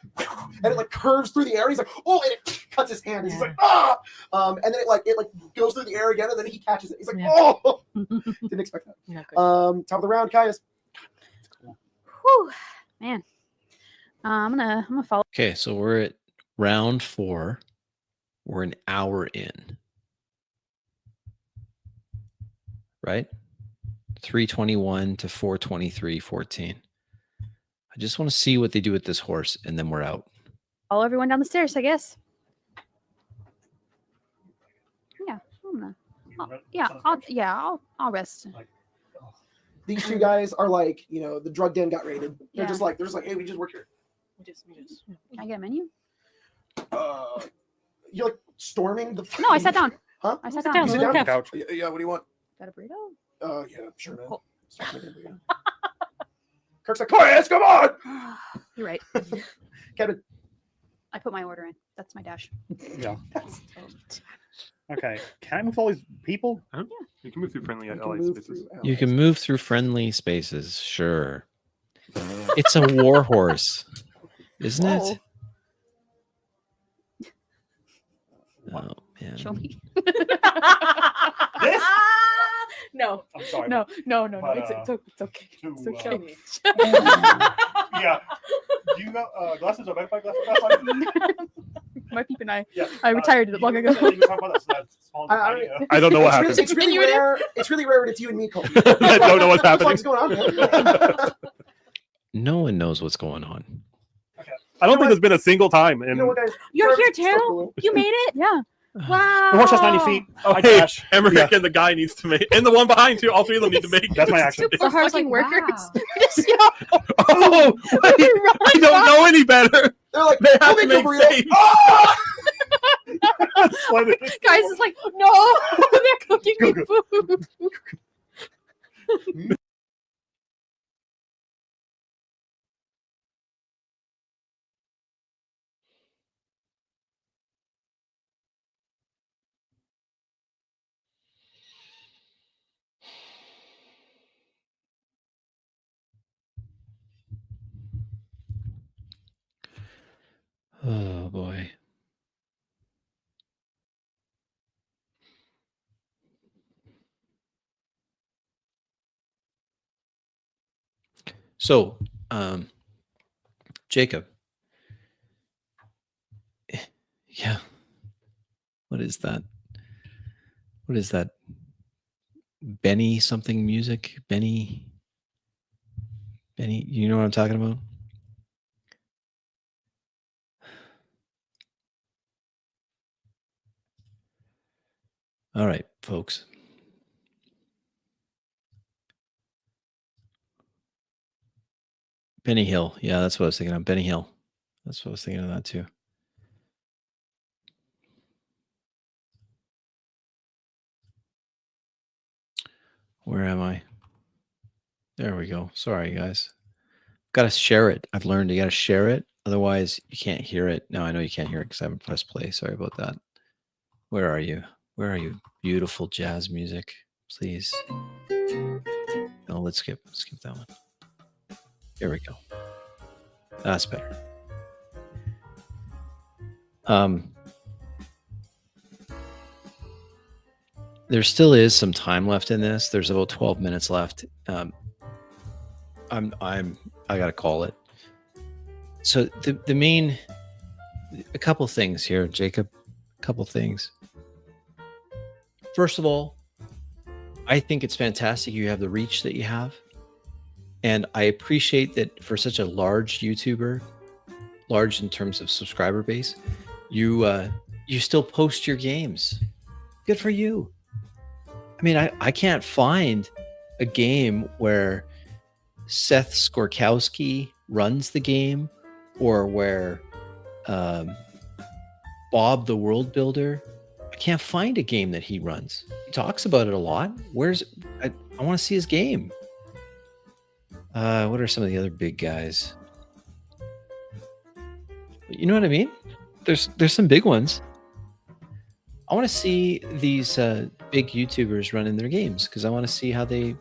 and it like curves through the air. He's like, "Oh!" and it cuts his hand. And he's like, "Ah!" And then it goes through the air again, and then he catches it. He's like, Yeah. "Oh!" Didn't expect that. Not good. Top of the round, Caius. Whew, man. I'm gonna follow. Okay, so we're at round 4. We're an hour in. Right? 321 to 423:14. I just want to see what they do with this horse, and then we're out. Follow everyone down the stairs, I guess. Yeah, I'm gonna. I'll rest. These two guys are like, the drug den got raided. They're Yeah. just like, hey, we just work here. We just- Can I get a menu? You're like storming the. No, I sat down. Huh? I sat Sit down. down. You sit Look down? up. couch. Yeah. What do you want? Got a burrito? Yeah, sure, man. Cool. Kirk's like, Caius, come on! You're right. Kevin. I put my order in. That's my dash. Yeah. Okay. Can I move all these people? You can move through friendly You can allied move spaces. through You can allies. move through friendly spaces, sure. It's a war horse, isn't it? Oh man. Show me. This? No, I'm sorry. no. But, It's okay. It's to, okay. Yeah. Do you got glasses or magnifying glasses? My peep and I. Yeah. I retired you long were ago. saying you were talking about that, so that's small I- tiny, I don't know what It's happened. really rare. It's really rare when it's you and me, Cole. I don't know what's What the happening. fuck's going on, man? No one knows what's going on. I don't think there's been a single time. You And know what, guys? You're Kirk, here, so Terrell. cool. You made it. Yeah. Wow. The horse has 90 feet. I hey, dash. Emmerich Yeah. and the guy needs to make, and the one behind you. All three of them need to make. That's my action. The hardworking workers. Just Oh, wait, I don't know any better. They're like, They have we'll to make a make burrito. saves. Ah! Guys, it's like, no, they're cooking me Go, food. Oh boy. So, Jacob. Yeah. What is that? What is that? Benny something music? Benny, you know what I'm talking about? All right, folks. Benny Hill. Yeah, that's what I was thinking of. Benny Hill. That's what I was thinking of that too. Where am I? There we go. Sorry, guys. Got to share it. I've learned you got to share it Otherwise, you can't hear it. No, I know you can't hear it because I haven't pressed play. Sorry about that. Where are you? Where are you? Beautiful jazz music, please. No, let's skip that one. Here we go. That's better. There still is some time left in this. There's about 12 minutes left. I gotta call it. So the main, a couple things here, Jacob. A couple things. First of all, I think it's fantastic you have the reach that you have. And I appreciate that for such a large YouTuber, large in terms of subscriber base, you still post your games. Good for you. I mean, I can't find a game where Seth Skorkowski runs the game or where Bob the World Builder, I can't find a game that he runs. He talks about it a lot. I want to see his game. What are some of the other big guys? You know what I mean? There's some big ones. I want to see these big YouTubers running their games because I want to see how they, you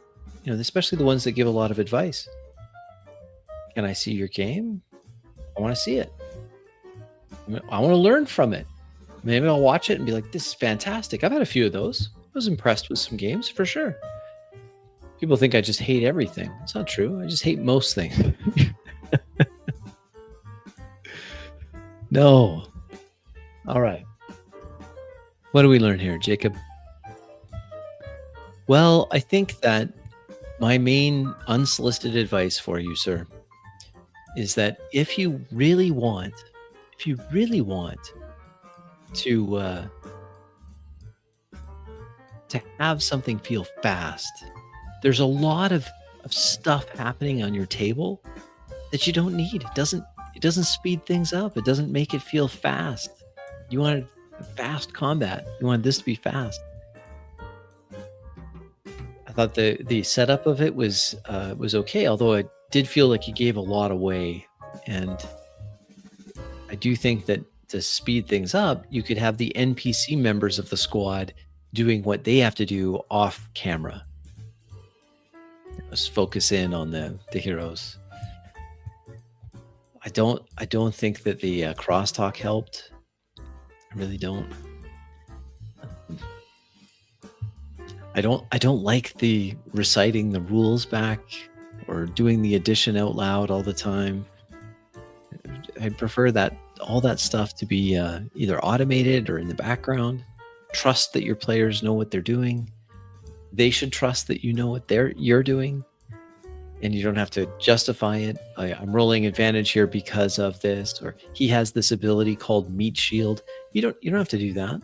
know, especially the ones that give a lot of advice. Can I see your game? I want to see it. I want to learn from it. Maybe I'll watch it and be like, this is fantastic. I've had a few of those. I was impressed with some games for sure. People think I just hate everything. It's not true. I just hate most things. No. All right. What do we learn here, Jacob? Well, I think that my main unsolicited advice for you, sir, is that if you really want to have something feel fast, there's a lot of stuff happening on your table that you don't need. It doesn't speed things up. It doesn't make it feel fast. You want fast combat. You want this to be fast. I thought the setup of it was okay, although I did feel like you gave a lot away, and I do think that to speed things up, you could have the NPC members of the squad doing what they have to do off camera. Let's focus in on the heroes. I don't think that the crosstalk helped. I really don't. I don't like the reciting the rules back or doing the addition out loud all the time. I'd prefer that all that stuff to be either automated or in the background. Trust that your players know what they're doing. They should trust that you know what you're doing, and you don't have to justify it. I'm rolling advantage here because of this, or he has this ability called Meat Shield. You don't have to do that.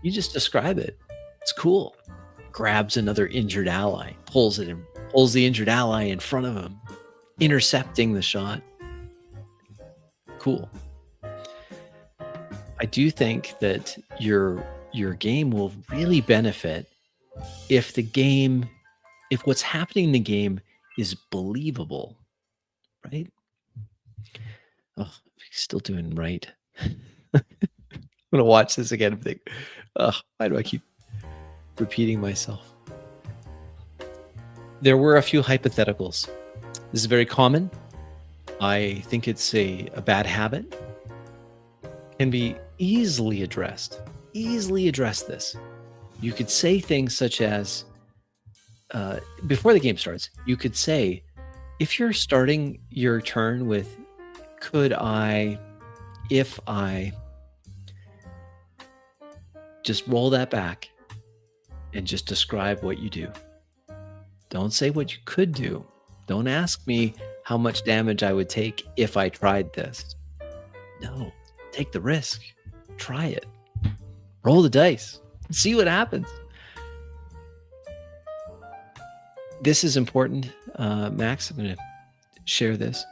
You just describe it. It's cool. Grabs another injured ally, pulls the injured ally in front of him, intercepting the shot. Cool. I do think that your game will really benefit if what's happening in the game is believable, right? Oh, still doing right. I'm gonna watch this again and think, why do I keep repeating myself? There were a few hypotheticals. This is very common. I think it's a bad habit. Can be easily addressed. Easily address this. You could say things such as, before the game starts, you could say, if you're starting your turn with, if I just roll that back and just describe what you do. Don't say what you could do. Don't ask me how much damage I would take if I tried this. No, take the risk. Try it. Roll the dice. See what happens. This is important, Max. I'm going to share this.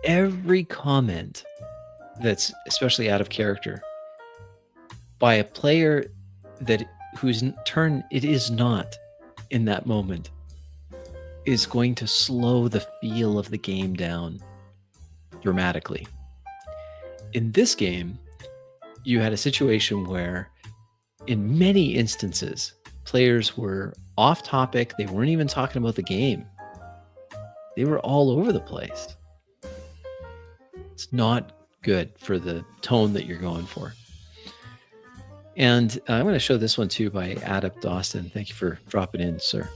Every comment that's especially out of character by a player whose turn it is not in that moment, is going to slow the feel of the game down dramatically. In this game, you had a situation where, in many instances, players were off topic. They weren't even talking about the game. They were all over the place. It's not good for the tone that you're going for. And I'm going to show this one too by Adept Austin. Thank you for dropping in, sir.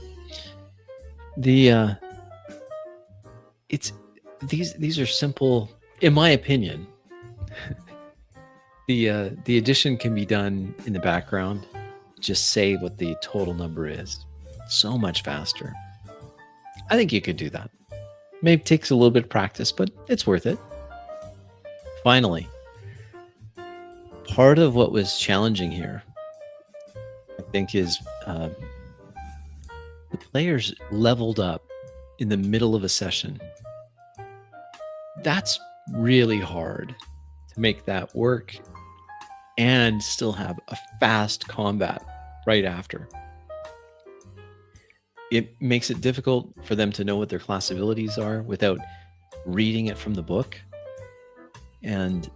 These are simple, in my opinion. The addition can be done in the background. Just say what the total number is. So much faster. I think you could do that. Maybe it takes a little bit of practice, but it's worth it. Finally, part of what was challenging here, I think, is the players leveled up in the middle of a session. That's really hard to make that work and still have a fast combat right after. It makes it difficult for them to know what their class abilities are without reading it from the book. And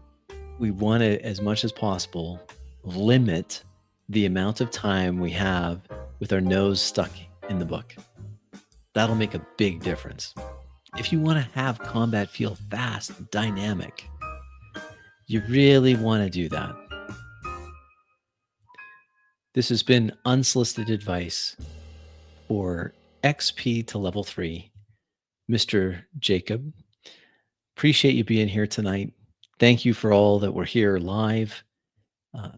we want to, as much as possible, limit the amount of time we have with our nose stuck in the book. That'll make a big difference. If you want to have combat feel fast and dynamic, you really want to do that. This has been Unsolicited Advice for XP to level 3, Mr. Jacob. Appreciate you being here tonight. Thank you for all that were here live. A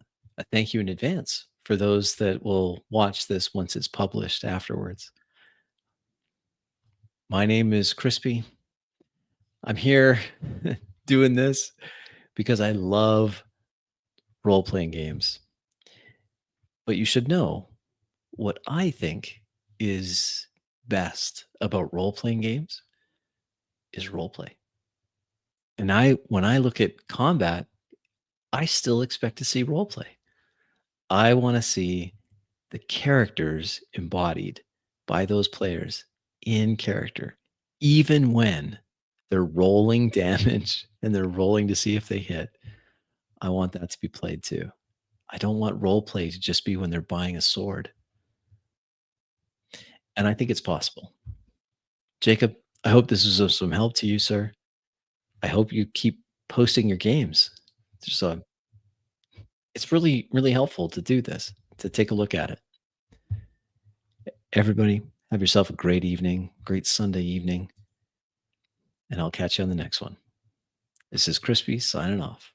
thank you in advance for those that will watch this once it's published afterwards. My name is Crispy. I'm here doing this because I love role-playing games. But you should know what I think is best about role-playing games is roleplay. And when I look at combat, I still expect to see roleplay. I want to see the characters embodied by those players in character, even when they're rolling damage and they're rolling to see if they hit. I want that to be played too. I don't want roleplay to just be when they're buying a sword. And I think it's possible. Jacob, I hope this is of some help to you, sir. I hope you keep posting your games. It's really, really helpful to do this, to take a look at it. Everybody, have yourself a great evening, great Sunday evening, and I'll catch you on the next one. This is Crispy signing off.